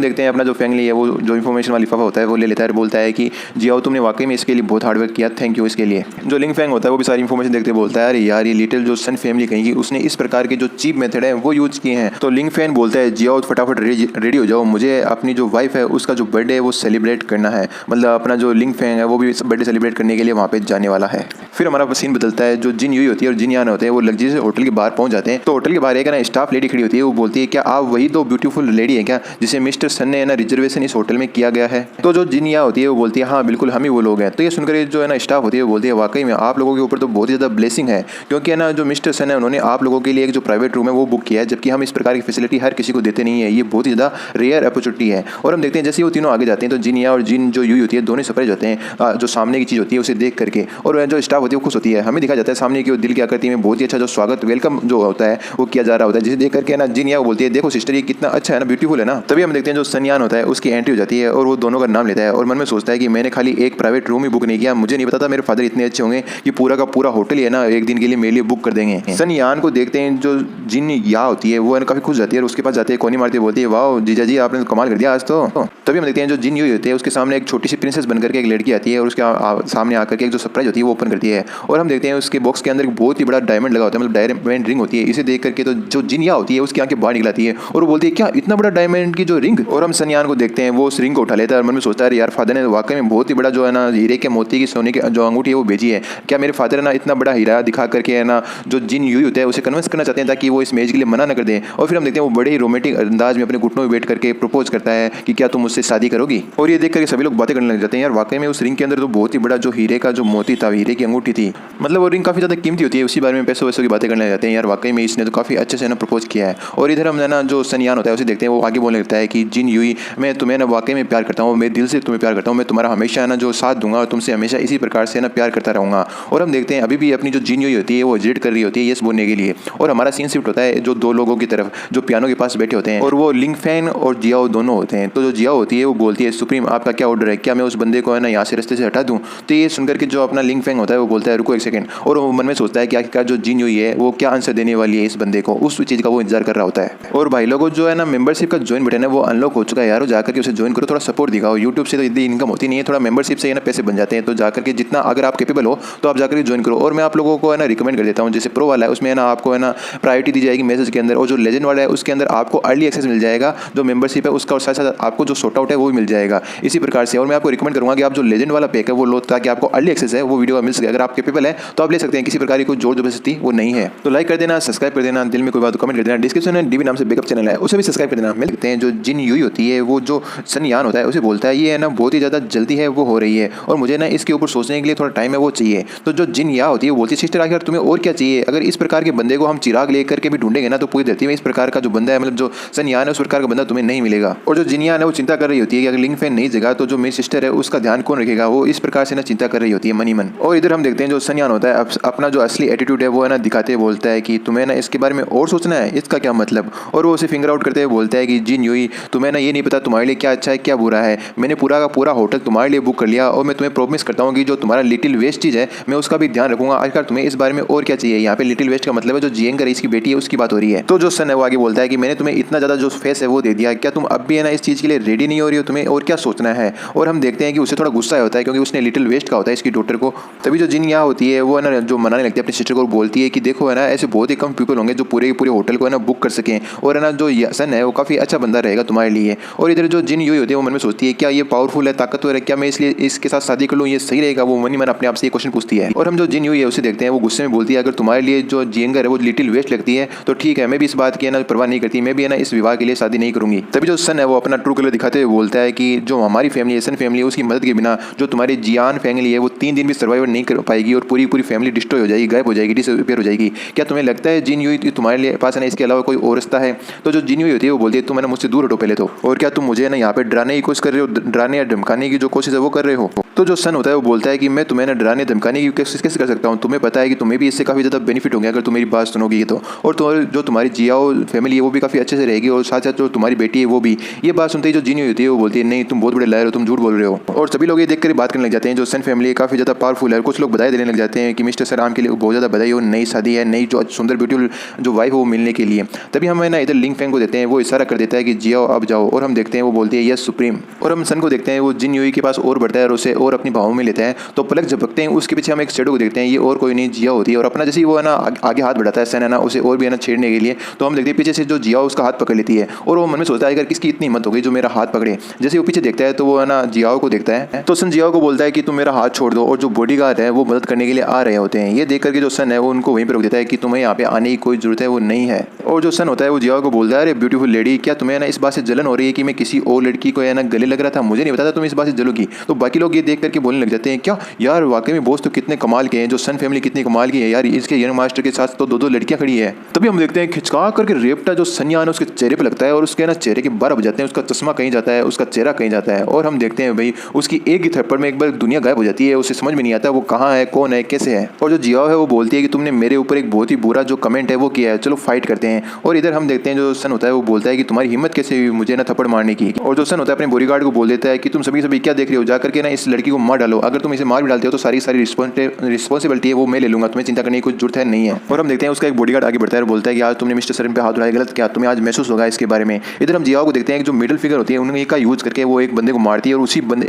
देखते हैं अपना जो फैमिली है वो जो इन्फॉर्मेशन वाला लिफाफा होता है वो ले लेता है और बोलता है कि जियाओ तुमने वाकई में इसके लिए बहुत हार्डवर्क किया, थैंक यू इसके लिए। जो लिंग फैंग होता है वो भी सारी इन्फॉर्मेशन देखते बोलता है अरे यार ये लिटिल जो सन फैमिली कहेंगी उसने इस प्रकार के जो चीप मेथड है वो यूज किए हैं। तो लिंग फैन बोलता है जियाओ फटाफट रेडी हो जाओ, मुझे अपनी जो वाइफ है उसका जो बर्थडे है वो सेलिब्रेट करना है, मतलब अपना जो लिंग फैंग है वो भी बर्थडे सेलिब्रेट करने के लिए वहाँ पे जाने वाला है। फिर हमारा सीन बदलता है, जो जिन यूई होती है और जिन यान होते हैं वो लग्जरी से होटल के बाहर पहुंच जाते हैं। तो होटल के बाहर एक ना स्टाफ लेडी खड़ी होती है, वो बोलती है क्या आप वही तो ब्यूटीफुल लेडी है क्या जिसे मिस्टर सन ने ना रिजर्वेशन इस होटल में किया गया है। तो जो जिन या होती है वो बोलती है हाँ बिल्कुल हम ही वो लोग हैं। तो ये सुनकर जो है ना स्टाफ होती है वो बोलती है वाकई में आप लोगों के ऊपर तो बहुत ही ज़्यादा ब्लेसिंग है, क्योंकि है ना जो मिस्टर सन है उन्होंने आप लोगों के लिए एक जो प्राइवेट रूम है वो बुक किया है, जबकि हम इस प्रकार की फैसिलिटी हर किसी को देते नहीं है, ये बहुत ही ज़्यादा रेयर अपॉर्चुनिटी है। और हम देखते हैं जैसे वो तीनों आगे जाते हैं तो जिन या और जिन जो यूई होती है दोनों सरप्राइज होते हैं जो सामने की चीज़ होती है उसे देख करके, और जो स्टाफ होती है वो खुश होती है। हमें दिखा जाता है सामने की दिल की आकृति में बहुत ही अच्छा जो स्वागत वेलकम जो होता है वो किया जा रहा होता है, जिसे देख करके ना जिन या बोलती है देखो सिस्टर ये कितना अच्छा है ना, ब्यूटीफुल है ना। तभी हम देखते हैं जो सनयान होता है उसकी एंट्री हो जाती है और वो दोनों का नाम लेता है और मन में सोचता है कि मैंने खाली एक प्राइवेट रूम ही बुक नहीं किया, मुझे नहीं पता था मेरे फादर इतने अच्छे होंगे कि पूरा का पूरा होटल ही है ना एक दिन के लिए मेरे लिए बुक कर देंगे। सनयान को देखते हैं जो जिन या होती है वो है काफी खुश जाती है और उसके पास जाते हैं कोनी मारती है, बोलती है वाह जीजा जी आपने कमाल कर दिया आज तो। तभी हम देखते हैं जो जिन यूई होते हैं उसके सामने एक छोटी सी प्रिंसेस बनकर के एक लड़की आती है और उसके सामने आकर के एक जो सरप्राइज होती है वो ओपन करती है और हम देखते हैं उसके बॉक्स के अंदर एक बहुत ही बड़ा डायमंड लगा होता है, मतलब डायमंड रिंग होती है। इसे देख करके तो जो जिनिया होती है उसकी आंखें बाहर निकलाती है और वो बोलती है क्या इतना बड़ा डायमंड की जो रिंग, और हम सनयान को देखते हैं वो उस रिंग को उठा लेता है और मन में सोचता है यार फादर ने वाकई में बहुत ही बड़ा जो है ना हीरे के मोती की सोने की जो अंगूठी है वो भेजी है, क्या मेरे फादर है ना इतना बड़ा हीरा दिखा करके है ना जो जिन यूई होता है उसे कन्विंस करना चाहते हैं ताकि वो इस मैच के लिए मना न कर दें। और फिर हम देखते हैं वो बड़े ही रोमांटिक अंदाज में अपने घुटनों में बैठ करके प्रपोज करता है कि क्या तुम मुझसे शादी करोगी। और ये देख करके सभी लोग बातें करने लग जाते हैं यार वाकई में उस रिंग के अंदर तो बहुत ही बड़ा जो हीरे का जो मोती था, हीरे की अंगूठी थी, मतलब वो रिंग काफी ज्यादा कीमती होती है, उसी बारे में पैसों वैसों की बातें करने लग जाते हैं यार वाकई में इसने तो काफी अच्छे से ना प्रपोज किया है। और इधर हम ना जो सनयान होता है उसे देखते हैं वो आगे बोलने लगता है कि जिन यूई मैं तुम्हें ना वाकई में प्यार करता हूँ, मैं दिल से तुम्हें प्यार करता हूँ, मैं तुम्हारा हमेशा ना जो साथ दूंगा और तुमसे हमेशा इसी प्रकार से ना प्यार करता रहूंगा। और हम देखते हैं अभी भी अपनी जो जिन यूई होती है वो जिद कर रही होती है यस बोलने के लिए, और हमारा सीन शिफ्ट होता है जो दो लोगों की तरफ जो पियानो के पास बैठे होते हैं और वो लिंग फैन और जियाओ दोनों होते हैं। तो जो जियाओ होती है वो बोलती है सुप्रीम आपका क्या ऑर्डर है, क्या मैं उस बंदे को है ना यहाँ से रास्ते से हटा दूँ। तो ये सुनकर के जो अपना लिंग फैंग होता है वो बोलता है रुको एक सेकंड, और वो मन में सोचता है कि आखिरकार जो जिन यूई है वो क्या आंसर देने वाली है इस बंदे को, उस चीज़ का वो इंतजार कर रहा होता है। और भाई लोगों जो है ना मेंबरशिप का ज्वाइन बटन है वो अनलॉक हो चुका है यार, जाकर के उसे ज्वाइन करो, थोड़ा सपोर्ट दिखाओ, यूट्यूब से तो इतनी इनकम होती नहीं है, थोड़ा मेंबरशिप से ना पैसे बन जाते हैं, तो जाकर के जितना अगर आप कैपेबल हो तो आप जाकर के ज्वाइन करो। और मैं आप लोगों को है ना रिकमेंड कर देता हूँ जैसे प्रो वाला है उसमें है ना आपको है ना प्रायोरिटी दी जाएगी मैसेज के अंदर, और जो लेजेंड वाला है उसके अंदर आपको अर्ली एक्सेस मिल जाएगा जो मेंबरशिप है उसका, और साथ साथ आपको जो शॉर्ट आउट है वो भी मिल जाएगा इसी प्रकार से। और मैं आपको रिकमेंड करूँगा कि आप जो लेजेंड वाला पैक है वो लो ताकि आपको अर्ली एक्सेस है वो वीडियो मिल सके, अगर आप कैपेबल है तो आप ले सकते हैं, किसी प्रकार की कोई जोर जबरदस्ती वो नहीं है। तो लाइक कर देना, सब्सक्राइब कर देना, दिल में कोई बात कमेंट कर देना, डिस्क्रिप्शन में डीबी नाम से बैकअप चैनल है उसे भी सब्सक्राइब कर देना। मिल सकते हैं जो जिन यूई होती है वो जो सनयान होता है उसे बोलता है ये है ना बहुत ही ज़्यादा जल्दी है वो हो रही है और मुझे ना इसके ऊपर सोचने के लिए थोड़ा टाइम है वो चाहिए। तो जो जिन या होती है वो बोलती है सिस्टर आखिर तुम्हें और क्या चाहिए, अगर इस प्रकार के बंदे को हम चिराग लेकर के भी ढूंढेंगे ना तो पूरी धरती में इस प्रकार का जो बंदा है मतलब जो सनयान है उस प्रकार का बंदा तुम्हें नहीं मिलेगा। और जो जिनियान है वो चिंता कर रही होती है कि अगर लिंग फैन नहीं जगा तो जो मेरी सिस्टर है उसका ध्यान कौन रखेगा, वो इस प्रकार से ना चिंता कर रही होती है मनी मन। और इधर हम देखते हैं जो सनयान होता है अपना जो असली एटीट्यूड है वो है ना दिखाते बोलता है कि तुम्हें ना इसके बारे में और सोचना है, इसका क्या मतलब। और वो उसे फिंगर आउट करते हुए बोलता है कि जिन यूई तुम्हें ना ये नहीं पता तुम्हारे लिए क्या अच्छा है क्या बुरा है, मैंने पूरा का पूरा होटल तुम्हारे लिए बुक कर लिया और मैं तुम्हें प्रॉमिस करता हूँ कि जो तुम्हारा लिटिल वेस्ट चीज़ है मैं उसका भी ध्यान रखूंगा। आखिर तुम्हें इस बारे में और क्या चाहिए, यहाँ पे लिटिल वेस्ट का मतलब है जो जियंग रईस की बेटी है उसकी बात हो रही है। तो जो सन है वो आगे बोलता है कि मैंने तुम्हें इतना ज़्यादा जो फेस है वो दे दिया, क्या तुम अब भी है ना इस चीज़ के लिए रेडी नहीं हो रही हो, तुम्हें और क्या सोचना है। और हम देखते हैं कि उसे थोड़ा गुस्सा होता है क्योंकि उसने लिटिल वेस्ट का होता है इसकी डॉटर को। तभी जो जिन यहाँ होती है वो है ना जो मनाने लगती है अपनी सिस्टर को, बोलती है कि देखो है ना ऐसे बहुत ही कम पीपल होंगे जो पूरे होटल को है ना बुक कर सकें, और है ना जो सन है वो काफ़ी अच्छा बंदा रहेगा तुम्हारे लिए। और इधर जो जिन यूई होती है वो मन में सोचती है क्या ये पावरफुल है ताकतवर है, क्या मैं इसलिए इसके साथ शादी कर लूँ ये सही रहेगा, वो मन अपने आप से ये क्वेश्चन पूछती है। और हम जो जिन यूई है उसे देखते हैं वो गुस्से में बोलती है अगर तुम्हारे लिए जो जियंगर है वो लिटिल वेस्ट लगती है तो ठीक है, मैं भी इस बात की ना परवाह नहीं करती, मैं भी है ना इस विवाह के लिए शादी नहीं करूंगी। तभी जो सन है वो अपना ट्रू कलर दिखाते हुए बोलता है कि जो हमारी फैमिली है सन फैमिली है उसकी मदद के बिना जो तुम्हारी जियान फैमिली है वो 3 दिन भी सर्वाइव नहीं कर पाएगी और पूरी पूरी फैमिली डिस्ट्रॉय हो जाएगी, गायब हो जाएगी, डिसअपीयर हो जाएगी। क्या तुम्हें लगता है जिन यूई तुम्हारे लिए पास है ना इसके अलावा कोई और रास्ता है? तो जो जिन यूई होती है वो बोलती है तुम है ना मुझसे दूर हटो पहले तो, और क्या तुम मुझे ना यहाँ पे डराने की कोशिश कर रहे हो, डराने या धमकाने की जो कोशिश है वो कर रहे हो? तो जो सन होता है वो बोलता है कि मैं तुम्हें ना डराने धमकाने की कोशिश कैसे कर सकता हूँ, तुम्हें पता है कि तुम्हें भी इससे काफ़ी ज़्यादा बेनिफिट होंगे अगर तुम मेरी बात सुनोगी तो, और जो तुम्हारी जियाओ फैमिली है वो भी काफ़ी अच्छे से रहेगी, और साथ साथ जो तुम्हारी बेटी है वो भी। ये बात सुनते ही जो जिन होती है वो बोलती है नहीं तुम बहुत बड़े लायर हो, तुम झूठ बोल रहे हो। और सभी लोग ये देखकर बात करने लग जाते हैं जो सन फैमिली काफ़ी ज़्यादा पावरफुल है। कुछ लोग बधाई देने लग जाते हैं कि मिस्टर सर आपके लिए बहुत ज़्यादा बधाई हो, नई शादी है, नई जो सुंदर ब्यूटीफुल जो वाइफ है वो मिलने के लिए। तभी हम ना इधर लिंग फैंग को देते हैं, वो इशारा कर देता है कि जियाओ अब जाओ, और हम देखते हैं वो बोलती है यस सुप्रीम। और हम सन को देखते हैं वो जिन यूई के पास और बढ़ता है और उसे और अपनी भावों में लेता है। तो पलक झपकते हैं उसके पीछे हम एक शेडो को देखते हैं, ये और कोई नहीं जिया होती है, और अपना जैसे वो है ना आगे हाथ बढ़ाता है सन है ना उसे और भी है ना छेड़ने के लिए, तो हम देखते हैं पीछे से जो जिया उसका हाथ पकड़ लेती है, और वो मन में सोचता है अगर किसकी इतनी हिम्मत हो गई जो मेरा हाथ पकड़े। जैसे वो पीछे देखता है तो वो है ना जियाओ को देखता है, तो सन जियाओ को बोलता है कि तुम मेरा हाथ छोड़ दो, और जो बॉडीगार्ड है वो मदद करने के लिए आ रहे होते हैं। ये देख करके जो सन है वो उनको वहीं पर रोक देता है कि तुम्हें यहाँ पे आने की कोई जरूरत है वो नहीं है। और जो सन होता है वो जियाओ को बोलता है अरे ब्यूटीफुल लेडी, क्या तुम्हें ना इस बात से जलन हो रही है कि मैं किसी और लड़की को है ना गले लग रहा था, मुझे नहीं पता था तुम इस बात से जलोगी। तो बाकी लोग ये देख करके बोलने लग जाते हैं क्या यार वाकई में बॉस तो कितने कमाल के हैं, जो सन फैमिली कितनी कमाल की है यार, इसके यंग मास्टर के साथ तो दो लड़कियां खड़ी है। तभी हम देखते हैं खिंचका करके रेपटा जो सन्यान है उसके चेहरे पे लगता है, और उसके ना चेहरे के 12 बज जाते हैं, उसका चश्मा कहीं जाता है, उसका चेहरा कहीं जाता है, और हम देखते हैं भाई उसकी एक ही थप्पड़ में एक बार दुनिया गायब हो जाती है, उसे समझ में नहीं आता वो कहाँ है, कौन है, कैसे है। और जो जियाओ है वो बोलती है कि तुमने मेरे ऊपर एक बहुत ही बुरा जो कमेंट है वो किया है, चलो फाइट करते हैं। और इधर हम देखते हैं जो सन होता है वो बोलता है कि तुम्हारी हिम्मत कैसे हुई मुझे ना थप्पड़ मारने की। और जो सन होता है अपने बॉडीगार्ड को बोल देता है कि तुम सभी क्या देख रहे हो, जाकर के ना इस लड़की को मार डालो, अगर तुम इसे मार भी डालते हो तो सारी रिस्पॉन्सिबिलिटी है वो मैं ले लूंगा, तुम्हें चिंता करने की कोई जरूरत है नहीं है। और हम देखते हैं उसका एक बॉडीगार्ड आगे बढ़ता है और बोलता है कि आज तुमने मिस्टर सर पे हाथ उठाया गलत किया, तुम्हें आज महसूस होगा इसके बारे में। इधर हम जियाओ को देखते हैं कि जो मिडिल फिंगर होती है उन्हें का यूज करके वो एक बंदे को मारती है, और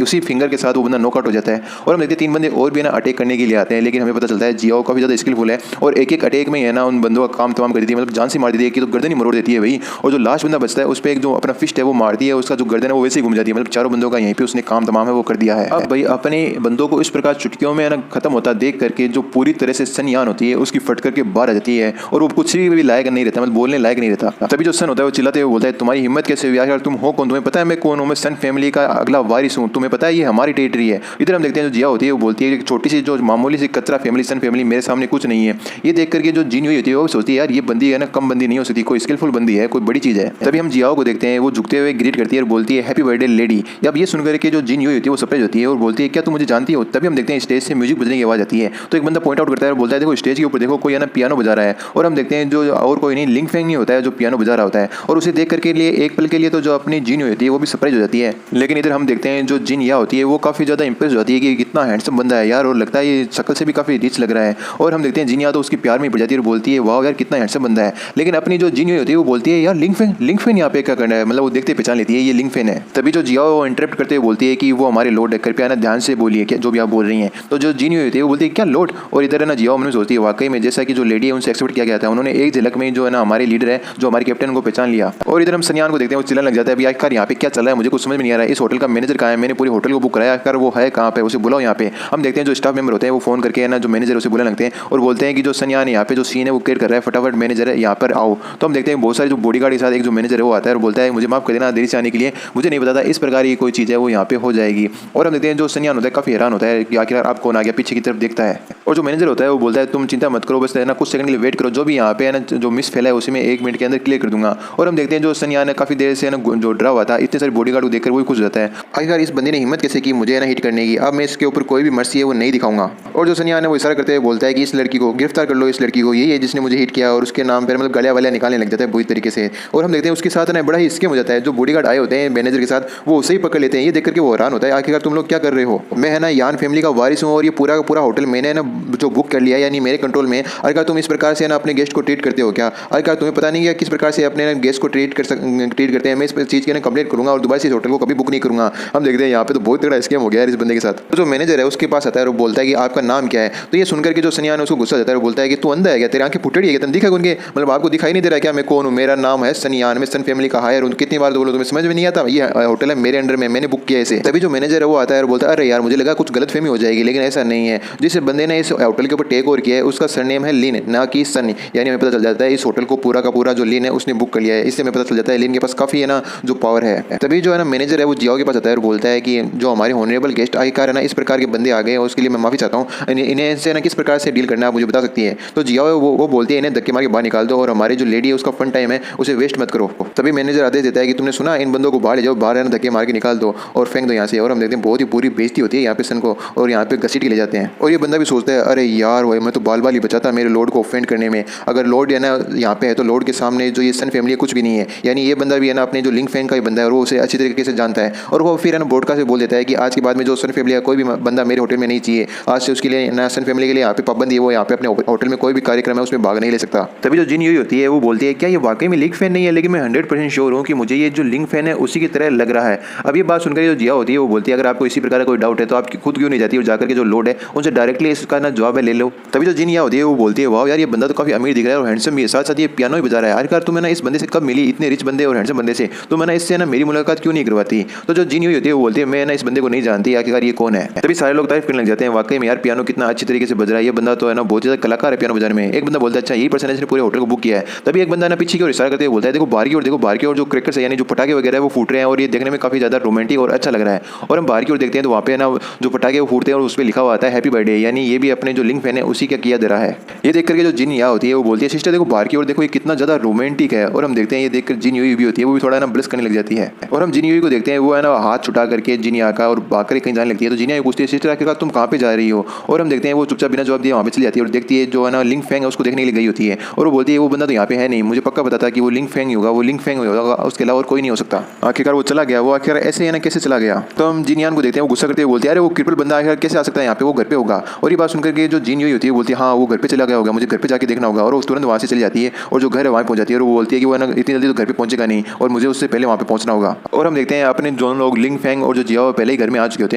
उसी फिंगर के साथ वो बंदा नॉकआउट हो जाता है। और हम देखते हैं 3 बंदे और भी ना अटैक करने के लिए आते हैं, लेकिन हमें पता चलता है जियाओ काफी ज्यादा स्किलफुल है, और एक अटैक में है ना उन बंदों का काम तमाम कर देती है, मतलब जान से मार देती है कि तो गर्दन ही मरोड़ देती है भाई। और जो लास्ट बंदा बचता है उस पर एक जो अपना फिस्ट है वो मारती है, उसका जो गर्दन है वो वैसे ही घूम जाती है, मतलब चारों बंदों का यहीं पे उसने काम तमाम है वो कर दिया है। अब भाई अपने बंदों को इस प्रकार चुटकियों में ना खत्म होता देख करके जो पूरी तरह से सनयान होती है उसकी फट करके बाहर आ जाती है, और वो कुछ भी लायक नहीं रहता, मतलब बोलने लायक नहीं रहता। तभी जो सन होता है वो चिल्लाते हुए बोलता है तुम्हारी हिम्मत कैसे हुई यार, तुम हो कौन, तुम्हें पता है मैं कौन हूँ, मैं सन फैमिली का अगला वारिस हूँ, तुम्हें पता है ये हमारी टेरिटरी है। इधर हम देखते हैं जो जिया होती है वो बोलती है छोटी सी जो मामूली सी कचरा फैमिली सन फैमिली मेरे सामने कुछ नहीं है। ये देख करके जो जिन हुई होती है वो सोचती है यार ये बंदी है ना कम बंदी नहीं हो सकती, कोई स्किलफुल बंदी है, कोई बड़ी चीज है। तभी हम जियाओ को देखते हैं वो झुकते हुए ग्रीट करती है और बोलती है हैप्पी बर्थडे लेडी। अब ये सुनकर के जो जिन हुई होती है वो सरप्राइज होती है और बोलती है क्या तुम मुझे जानती हो। तभी हम देखते हैं स्टेज से म्यूजिक बजने की आवाज आती है, तो एक बंदा पॉइंट आउट करता है और बोलता है देखो स्टेज के ऊपर देखो कोई है ना पियानो बजा रहा है, और हम देखते हैं जो और कोई नहीं लिंग फैंग नहीं होता है जो पियानो बजा रहा होता है, और उसे देख करके लिए एक पल के लिए तो जो अपनी जिन होती है वो भी सरप्राइज हो जाती है। लेकिन इधर हम देखते हैं जो जिन या होती है वो काफी ज्यादा इंप्रेस हो जाती है कि कितना हैंडसम बंदा है यार, और लगता है ये शक्ल से भी काफी रिच लग रहा है। और हम देखते हैं जिनिया तो उसकी प्यार में पड़ जाती है और बोलती है वाह यार कितना हैंडसम बंदा है। लेकिन अपनी जो जिन होती है वो बोलती है यार लिंग फैन यहाँ पे क्या करना है, मतलब वो देखते पहचान लेती है ये लिंग फैन है। तभी जो जियाओ इंटरप्ट करते हुए बोलती है कि वो हमारे लॉर्ड है, कृपया ना ध्यान से बोलिए क्या जो भी आप बोल रही हैं। तो जो जिन होती है वो बोलती है क्या लॉर्ड, और इधर है ना जियाओ मन में सोचती है वाकई में जैसा कि जो लेडी है उनसे एक्सपेक्ट किया गया था, उन्होंने एक झलक में जो है ना हमारे लीडर है जो हमारे कैप्टन को पहचान लिया। और इधर हम सन्यान को देखते हैं वो चिल्लाने लग जाता है यार यहाँ पे क्या चल रहा है, मुझे कुछ समझ में नहीं आ रहा है, इस होटल का मैनेजर कहाँ है, मैंने पूरी होटल को बुक कराया कर वो है कहाँ पे, उसे बुलाओ यहाँ पे। हम देखते हैं जो स्टाफ मेंबर होते हैं वो फोन करके है ना जो मैनेजर उसे बुलाने लगते हैं और बोलते हैं कि जो सन्यान यहाँ पे जो सीन है वो क्लियर कर रहा है, फटाफट मैनेजर है यहाँ पर आओ। तो हम देखते हैं बहुत सारे जो बॉडीगार्ड के साथ एक जो मैनेजर है वो आता है और बोलता है मुझे माफ कर देना देरी से आने के लिए, मुझे नहीं पता था इस प्रकार की कोई चीज़ है वो यहाँ पे हो जाएगी। और हम देखते हैं जो सन्यान होता है काफी हैरान होता है कि आखिर आप कौन आ गया, पीछे की तरफ देखता है और जो मैनेजर होता है वो बोलता है तुम चिंता मत करो, बस है ना कुछ सेकंड के लिए वेट करो, जो भी यहाँ पे है ना जो मिस फैला है उसी में 1 मिनट के अंदर क्लियर कर दूंगा। और हम देखते हैं जो सन्यान है काफी देर से ना जो डरा हुआ था इतने सारे बॉडीगार्ड को देखकर वो खुश हो जाता है, आखिरकार इस बंदे ने हिम्मत कैसे की मुझे ना हिट करने की, अब मैं इसके ऊपर कोई भी मर्सी है वो नहीं दिखाऊंगा। और जो सन्यान है वो इशारा करते हुए बोलता है कि इस लड़की को गिरफ्तार कर लो, इस लड़की को यही है जिसने मुझे हिट किया, और उसके नाम पर मतलब गलिया वालिया निकालने लग जाता है बुरी तरीके से। और हम देखते हैं उसके साथ ना बड़ा ही स्कीम हो जाता है, जो बॉडीगार्ड आए होते हैं मैनेजर के साथ वो उसे ही पकड़ लेते हैं। ये देख करके वो हैरान होता है आखिरकार तुम लोग क्या कर रहे हो, मैं है ना यान फैमिली का वारिस हूँ और ये पूरा का पूरा होटल मैंने ना जो बुक कर लिया यानी मेरे कंट्रोल में, आखिरकार तुम इस प्रकार से ना अपने गेस्ट को ट्रीट करते हो क्या, आखिरकार तुम्हें पता नहीं है किस प्रकार से अपने गेस्ट को ट्रीट करते हैं। मैं इस चीज़ की ना कंप्लेंट करूंगा और दोबारा से इस होटल को कभी बुक नहीं करूंगा। हम देखते हैं यहाँ पे तो बहुत तगड़ा स्कैम हो गया है इस बंदे के साथ। तो जो मैनेजर है उसके पास आता है और बोलता है कि आपका नाम क्या है। तो ये सुनकर के जो सन्यान है उसको गुस्सा जाता है और बोलता है कि तू अंधा है क्या, तेरी आंखें फुटड़ी है क्या, दिखा उनके मतलब आपको दिखाई नहीं दे रहा क्या मैं कौन हूँ, मेरा नाम है सन्यान, मैं सन फैमिली का हायर हूँ, कितनी बार बोलो तुम्हें समझ में नहीं आता, ये होटल है मेरे अंडर में, मैंने बुक किया इसे। तभी जो मैनेजर है वो आता है और बोलता बोलता है अरे यार मुझे लगा कुछ गलतफहमी हो जाएगी, लेकिन ऐसा नहीं है। जिस बंदे ने इस होटल के ऊपर टेक ओवर किया है उसका सरनेम है लिन, ना कि सनी। यानी हमें पता चल जाता है इस होटल को पूरा का पूरा जो लिन है उसने बुक कर लिया है। इससे हमें पता चल जाता है लिन के पास काफ़ी है ना जो पावर है। तभी जो है ना मैनेजर है वो जियाओ के पास आता है और बोलता है कि जो हमारे ऑनरेबल गेस्ट आखिरकार है ना इस प्रकार के बंदे आ गए और उसके लिए मैं माफ़ी चाहता हूँ, इन्हें इनसे ना किस प्रकार से डील करना है आप मुझे बता सकती है। तो जियाओ है वो बोलती है इन्हें धक्के मार के बाहर निकाल दो और हमारी जो लेडी है उसका फन टाइम है उसे वेस्ट मत करो। तभी मैनेजर आदेश देता है कि तुमने सुना, इन बंदों को बाहर ले जाओ, बाहर है ना धक्के मार के निकाल दो और फेंक दो यहाँ से। और हम देखते हैं बहुत ही बुरी बेइज्जती होती है यहाँ पे सन को और यहाँ पे घसीट के ले जाते हैं। और ये बंदा भी सोचता है अरे यार भाई मैं तो बाल बाल ही बचाता मेरे लॉर्ड को ऑफेंड करने में। अगर लॉर्ड है ना यहाँ पे है तो लॉर्ड के सामने जो ये सन फैमिली है कुछ भी नहीं है। यानी ये बंदा भी है ना अपने जो लिंक फैंग का ही बंदा है और वो उसे अच्छी तरीके से जानता है। और वो फिर है ना ब्रॉडकास्ट से बोल देता है कि आज के बाद में जो सन फैमिली है कोई भी बंदा मेरे होटल में नहीं चाहिए। आज से उसके लिए ना सन फैमिली के लिए यहाँ पे पाबंदी है, वो यहाँ पे अपने होटल में कोई भी कार्यक्रम है उसमें भाग नहीं ले सकता। तभी जो जिन यूई होती है वो बोलती है क्या ये वाकई में लिंक फैन नहीं है, लेकिन मैं 100% श्योर हूँ कि मुझे ये जो लिंक फैन है उसी की तरह लग रहा है। अब ये बात सुनकर जो जिया होती है वो बोलती है अगर आपको इसी प्रकार का कोई डाउट है तो आप खुद क्यों नहीं जाती और जाकर के जो लोड है उनसे डायरेक्टली इसका ना जवाब है ले लो। तभी जो जिन या होती है वो बोलती है वाह यार ये बंदा तो काफी अमीर दिख रहा है और हैंडसम भी है, साथ साथ ये पियानो भी बजा रहा है। आखिरकार तुम ना इस बंदे से कब मिली, इतने रिच बंदे और हैंडसम बंदे से, तो मैं ना इससे ना मेरी मुलाकात क्यों नहीं करवाती। तो जो जिन होती है वो बोलती है मैं ना इस बंदे को नहीं जानती, आखिरकार ये कौन है। तभी सारे लोग तारीफ करने लग जाते हैं वाकई में यार पियानो कितना अच्छी तरीके से बज रहा है, ये बंदा तो है ना बहुत ज़्यादा कलाकार है पियानो बजाने में। एक बंदा बोलता है अच्छा यही पर्सन है जिसने पूरे होटल को बुक किया है। तभी एक बंदा ना पीछे की ओर इशारा करते हुए बोलता है देखो बाहर की ओर, देखो बाहर की ओर जो क्रैकर्स है यानी जो पटाखे वगैरह है वो फूट रहे हैं और ये देखने में काफी ज्यादा रोमांटिक और अच्छा लग रहा है। और हम बाहर की ओर देखते हैं तो वहाँ पे ना जो पटाखे वो फूटते हैं और उस पर लिखा हुआ आता है हैप्पी बर्थडे, यानी ये भी अपने जो लिंक फैन है उसी का किया दे रहा है। ये देख करके जो जिन या होती है वो बोलती है सिस्टर देखो बाहर की ओर देखो ये कितना ज्यादा रोमांटिक है। और हम देखते हैं ये देखकर जिन यूई भी होती है वो भी थोड़ा ना ब्लश करने लग जाती है। और हम जिन यूई को देखते हैं वो है ना हाथ छुटा करके जिन या का और भाग कर कहीं जाने लगती है। तो जिन या पूछती है सिस्टर आखिरकार तुम कहाँ पे जा रही हो। और हम देखते हैं वो चुपचाप बिना जवाब दिए वहाँ पे चली जाती है और देखती है जो है ना लिंक फैंग है उसको देखने के लिए गई होती है। और वो बोलती है वो बंदा तो यहाँ पे है नहीं, मुझे पक्का पता था कि वो लिंक फैंग ही होगा, वो लिंक फैंग होगा, उसके अलावा और कोई नहीं हो सकता। आखिरकार वो चला गया, वो आखिर ऐसे है ना कैसे चला गया। तो हम जिनयान को देखते हैं वो गुस्सा करते हुए बोलते हैं अरे वो क्रिपल बंदा आखिर कैसे आ सकता है यहाँ पे, वो घर पे होगा। और ये बात सुनकर के जो जिन यूई होती है बोलती है हाँ वो घर पे चला गया होगा, मुझे घर पे जाके देखना होगा। और वो तुरंत वहाँ से चली जाती है और जो घर है वहाँ पहुँच जाती है और वो बोलती है कि वो ना इतनी जल्दी तो घर पे पहुंचेगा नहीं और मुझे उससे पहले वहाँ पे पहुंचना होगा। और हम देखते हैं अपने जो लोग लिंक फैंग और जो जियाओ पहले ही घर में आ चुके होते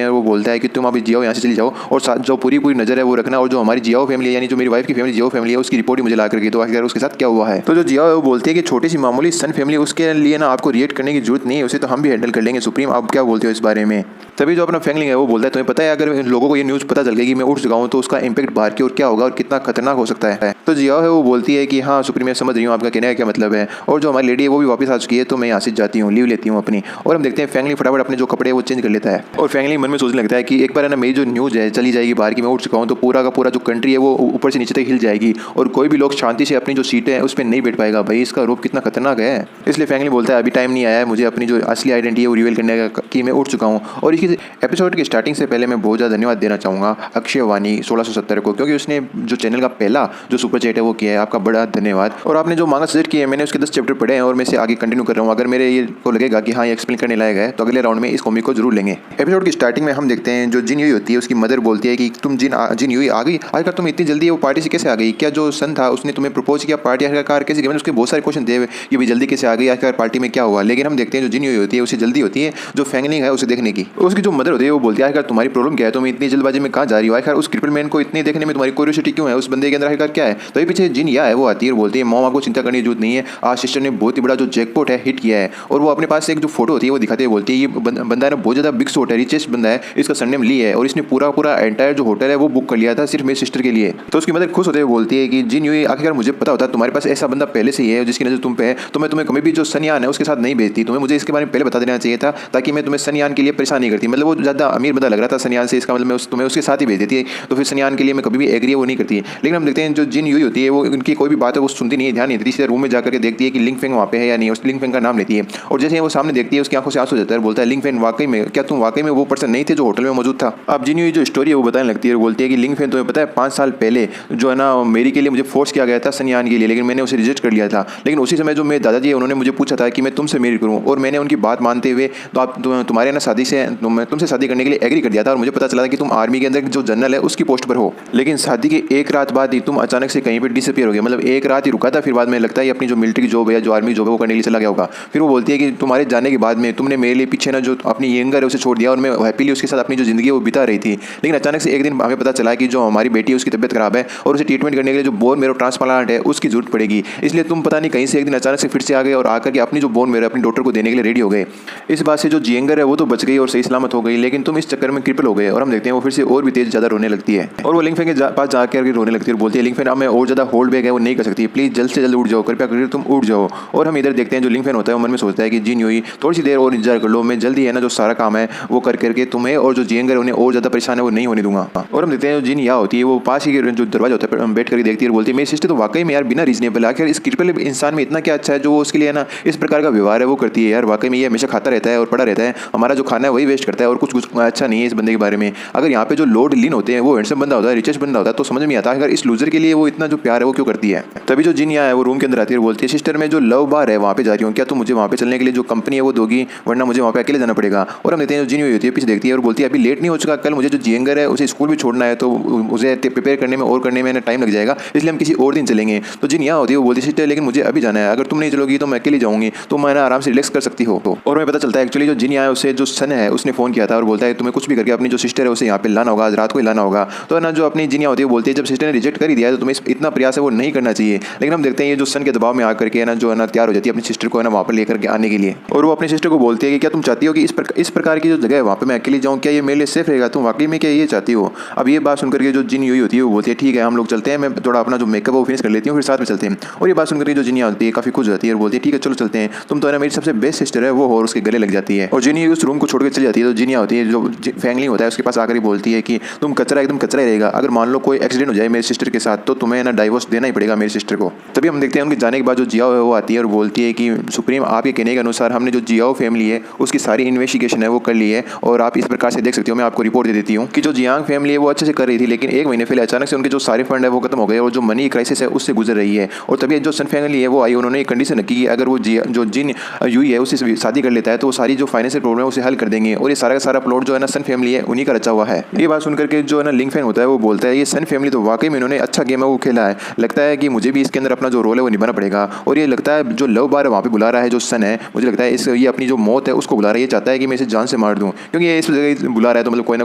हैं। वो बोलता है कि तुम अभी जियाओ यहाँ से चली जाओ और साथ जो पूरी नजर है वो रखना और जो हमारी जियाओ फैमिली यानी जो मेरी वाइफ की फैमिली जियाओ फैमिली है उसकी रिपोर्ट मुझे ला करके तो आखिर उसके साथ क्या हुआ है। तो जो जियाओ है वो बोलती है कि छोटी सी मामूली सन फैमिली उसके लिए ना आपको रिएक्ट करने की जरूरत नहीं है, उसे तो हम भी हैंडल कर लेंगे। सुप्रीम आप क्या बोलते हो इस बारे में। तभी जो अपना फैंगलिंग है वो बोलता है तुम्हें पता है अगर लोगों को ये न्यूज़ पता चल गई कि मैं उठ चुका हूँ तो उसका इंपैक्ट बाहर की ओर क्या होगा और कितना खतरनाक हो सकता है। तो जियाओ है वो बोलती है कि हाँ सुप्रीम मैं समझ रही हूँ आपका कहने का क्या मतलब है। और जो हमारी लेडी है वो भी वापस आ चुकी है तो मैं यहाँ से जाती हूँ, लीव लेती हूँ अपनी। और हम देखते हैं फैंगलिंग फटाफट अपने जो कपड़े वो चेंज कर लेता है और फैंगलिंग मन में सोचने लगता है कि एक बार है ना मेरी जो न्यूज़ है चली जाएगी बाहर की, मैं उठ चुका हूँ तो पूरा का पूरा जो कंट्री है वो ऊपर से नीचे तक हिल जाएगी और कोई भी लोग शांति से अपनी जो सीटें हैं उस पर नहीं बैठ पाएगा। भाई इसका रूप कितना खतरनाक है। इसलिए फैंगलिंग बोलता है अभी टाइम नहीं आया है मुझे अपनी जो असली आइडेंटिटी है वो रिवील करने का कि मैं उठ चुका हूँ। और इस एपिसोड की स्टार्टिंग से पहले मैं बहुत ज़्यादा धन्यवाद देना चाहूँगा अक्षय वानी 1670 को, क्योंकि उसने जो चैनल का पहला जो सुपर चैट है वो किया है। आपका बड़ा धन्यवाद। और आपने जो मांगा सजेस्ट किया है मैंने उसके 10 चैप्टर पढ़े हैं और मैं इसे आगे कंटिन्यू कर रहा हूँ। अगर मेरे ये को लगेगा कि हाँ ये एक्सप्लेन करने लायक है तो अगले राउंड में इस कॉमिक को जरूर लेंगे। एपिसोड की स्टार्टिंग में हम देखते हैं जो जिन यूई होती है उसकी मदर बोलती है कि तुम जिन यूई आ गई, आखिर तुम इतनी जल्दी वो पार्टी से कैसे आ गई, क्या जो सन था उसने तुम्हें प्रपोज किया पार्टी आखिरकार कैसे गई। उसके बहुत सारे क्वेश्चन थे कि भाई जल्दी कैसे आ गई, आखिर पार्टी में क्या हुआ। लेकिन हम देखते हैं जो जिन यूई होती है उसे जल्दी होती है जो फैंगलिंग है उसे देखने की। उसकी जो मदर होती है वो बोलती है आखिर तुम्हारी प्रॉब्लम क्या है, तुम इतनी जल्दबाजी में कहाँ जा रही हो, आखिर उस क्रिपल मैन को इतने देखने में तुम्हारी क्यूरियोसिटी क्यों है, उस बंदे के अंदर आखिर क्या है। तो ये पीछे जिन या है वो आती है और बोलती है मॉम आपको चिंता करने की जरूरत नहीं है, आज सिस्टर ने बहुत ही बड़ा जो जैकपॉट है हिट किया है। और वो अपने पास एक जो फोटो होती है वो दिखाते हुए बोलती है ये बंदा है बहुत ज़्यादा बिग शॉट है, रिचेस्ट बंदा है, इसका सरनेम ली है और इसने पूरा एंटायर जो होटल है वो बुक कर लिया था सिर्फ मेरी सिस्टर के लिए। तो उसकी मदर खुश होते हुए बोलती है कि जिन यूई आखिर मुझे पता होता तुम्हारे पास ऐसा बंदा पहले से ही है जिसकी नजर तुम पे है तो मैं तुम्हें कभी भी जो सनयान है उसके साथ नहीं भेजती, तुम्हें मुझे इसके बारे में पहले बता देना चाहिए था ताकि मैं तुम्हें सनयान के लिए परेशान नहीं करती। मतलब वो ज़्यादा अमीर बंदा लग रहा था सनयान से, इसका मतलब मैं तुम्हें उसके साथ ही भेज देती है तो फिर सनयान के लिए मैं कभी भी एग्री वो नहीं करती। लेकिन हम देखते हैं जो जिन यूई होती है वो उनकी कोई भी बात है वो सुनती नहीं है, ध्यान नहीं देती, सीधे रूम में जाकर के देखती है कि लिंक फैंग वहाँ पे है या नहीं, उस लिंक फैंग का नाम लेती है। और जैसे वो सामने देखती है उसकी आंखों से आंसू जाता है, बोलता है लिंक फैंग वाकई में क्या तुम वाकई में वो पर्सन नहीं थे जो होटल में मौजूद था। अब जिन यूई जो स्टोरी है वो बताने लगती है और बोलती है कि लिंक फैंग तुम्हें पता है 5 साल पहले जो है ना मेरी के लिए मुझे फोर्स किया गया था सनयान के लिए, लेकिन मैंने उसे रिजेक्ट कर लिया था। लेकिन उसी समय जो मेरे दादाजी है उन्होंने मुझे पूछा था कि मैं तुमसे मेरी करूँ और मैंने उनकी बात मानते हुए तो आप तुम्हारे ना शादी से मैं तुमसे शादी करने के लिए एग्री कर दिया था। और मुझे पता चला था कि तुम आर्मी के अंदर जो जनरल है उसकी पोस्ट पर हो, लेकिन शादी के एक रात बाद ही तुम अचानक से कहीं पर डिसअपियर हो गए। मतलब एक रात ही रुका था, फिर बाद में लगता है अपनी जो मिलिट्री की जॉब है जो आर्मी जॉब है वो करने के लिए चला गया होगा। फिर वो बोलती है कि तुम्हारे जाने के बाद में तुमने मेरे लिए पीछे ना जो अपनी यंगर है उसे छोड़ दिया और मैं हैप्पीली उसके साथ अपनी जो जिंदगी है वो बिता रही थी। लेकिन अचानक से एक दिन हमें पता चला कि जो हमारी बेटी है उसकी तबियत खराब है और उसे ट्रीटमेंट करने के लिए जो बोन मेरो ट्रांसप्लांट है उसकी जरूरत पड़ेगी, इसलिए तुम पता नहीं कहीं से एक दिन अचानक से फिर से आ गए और आकर के अपनी जो बोन मेरो अपनी डॉक्टर को देने के लिए रेडी हो गए। इस बात से जो जियंगर है वो तो बच गई और सही सलामत सलामत हो गई, लेकिन तुम इस चक्कर में क्रिपल हो गए। और हम देखते हैं वो फिर से और भी तेज ज़्यादा रोने लगती है और वो लिंगफेंग के पास जाकर रोने लगती है और बोलती है लिंगफेन अब मैं और ज़्यादा होल्ड बैक है वो नहीं कर सकती, प्लीज़ जल्द से जल्द उठ जाओ, कृपया करके तुम उठ जाओ। और हम इधर देखते हैं जो लिंगफेन होता है वो मन में सोचता है कि जिन यूई थोड़ी सी देर और इंतजार कर लो, मैं जल्दी है ना जो सारा काम है वो कर करके तुम्हें और जो जियंगर उन्हें और ज़्यादा परेशान है वो नहीं होने दूंगा। और हम देखते हैं जो जिन या होती है वो पास ही जो दरवाजा होता है बैठ करके देखती है और बोलती है मेरी सिस्टर तो वाकई में यार बिना रीजनेबल, आखिर इस क्रिपल इंसान में इतना क्या अच्छा है जो वो उसके लिए ना इस प्रकार का व्यवहार है वो करती है। यार वाकई में ये हमेशा खाता रहता है और पड़ा रहता है, हमारा जो खाना है वही वेस्ट करता है और कुछ अच्छा नहीं है इस बंदे के बारे में। अगर यहाँ पे जो लॉर्ड लिन होते हैं वो हैंडसम बंदा होता है, रिचेस्ट बंदा होता है, तो समझ में आता है अगर इस लूजर के लिए वो इतना जो प्यार है वो क्यों करती है। तभी जो जिन है वो रूम के अंदर आती है और बोलती है सिस्टर मैं जो लव बार है वहाँ पे जा रही हूँ, क्या तुम मुझे वहाँ पे चलने के लिए जो कंपनी है वो दोगी, वरना मुझे वहाँ पे अकेले जाना पड़ेगा। और हम देखते हैं जो जिन होती है पीछे देखती है और बोलती है अभी लेट नहीं हो चुका, कल मुझे जो जियंगर है उसे स्कूल भी छोड़ना है तो उसे प्रिपेयर करने में और करने में टाइम लग जाएगा, इसलिए हम किसी और दिन चलेंगे। तो जिन यहाँ होती है वो बोलती है सिस्टर लेकिन मुझे अभी जाना है, अगर तुम नहीं चलोगी तो मैं अकेली जाऊँगी, तो मैं आराम से रिलैक्स कर सकती हो। और हमें पता चलता है एक्चुअली जो जिन यहाँ उसे जो सन है उसने फ़ोन किया था और बोलता है तुम्हें कुछ भी करके अपनी जो सिस्टर है उसे यहाँ पे लाना होगा, आज रात को ही लाना होगा। तो ना जो अपनी जिन यहाँ होती है बोलती है जब सिस्टर ने रिजेक्ट कर ही दिया है तो तुम्हें इतना प्रयास है वो नहीं करना चाहिए। लेकिन हम देखते हैं ये जो सन के दबाव में आकर के ना जो है ना तैयार हो जाती है अपनी सिस्टर को है ना वहाँ पर लेकर के आने के लिए। और वो अपनी सिस्टर को बोलती है कि क्या तुम चाहती हो कि इस प्रकार की जो जगह है वहाँ पर मैं अकेली जाऊँ, क्या ये मेरे लिए सेफ रहेगा, तुम वाकई में क्या ये चाहती हो। अब ये बात सुनकर के जो जिन यूई होती है वो बोलती है ठीक है हम लोग चलते हैं, मैं थोड़ा अपना जो मेकअप वो फिनिश कर लेती हूँ फिर साथ में चलते हैं। और ये बात सुनकर जो जिनिया होती है काफ़ी खुश होती है और बोलती है ठीक है चलो चलते हैं, तुम तो है ना मेरी सबसे बेस्ट सिस्टर है वो, और उसके गले लग जाती है। और जिनी उस रूम को छोड़ के चली जाती है तो जिनिया होती है जो फैंगली होता है उसके पास आकर ही बोलती है कि तुम कचरा एकदम कचरा ही रहेगा, अगर मान लो कोई एक्सीडेंट हो जाए मेरी सिस्टर के साथ तो तुम्हें ना डाइवोर्स देना ही पड़ेगा मेरी सिस्टर को। तभी हम देखते हैं उनके जाने के बाद जो जियाओ है वो आती है और बोलती है कि सुप्रीम आपके कहने के अनुसार हमने जो जियाओ फैमिली है उसकी सारी इन्वेस्टिगेशन है वो कर ली है और आप इस प्रकार से देख सकते हो मैं आपको रिपोर्ट दे देती हूँ कि जो जियांग फैमिली है वो अच्छे से कर रही थी, लेकिन एक महीने पहले अचानक से उनके जो सारे फंड है वो खत्म हो गए और जो मनी क्राइसिस है उससे गुजर रही है। और तभी जो सन फैमिली है वो आई, उन्होंने एक कंडीशन रखी कि अगर वो जो जिन यूई है उससे शादी कर लेता है तो वो सारी जो फाइनेंशियल प्रॉब्लम है उसे हल कर देंगे। और ये सारा का सारा प्लॉट जो है ना सन फैमिली है उन्हीं का रचा हुआ है। ये बात सुनकर के जो है ना लिंग फैन होता है वो बोलता है ये सन फैमिली तो वाकई में इन्होंने अच्छा गेम है वो खेला है, लगता है कि मुझे भी इसके अंदर अपना जो रोल है वो निभाना पड़ेगा। और ये लगता है जो लव बार है वहाँ पे बुला रहा है जो सन है, मुझे लगता है इस ये अपनी जो मौत है उसको बुला रहा है, ये चाहता है कि मैं इसे जान से मार दूँ, क्योंकि ये इस जगह बुला रहा है तो मतलब कोई ना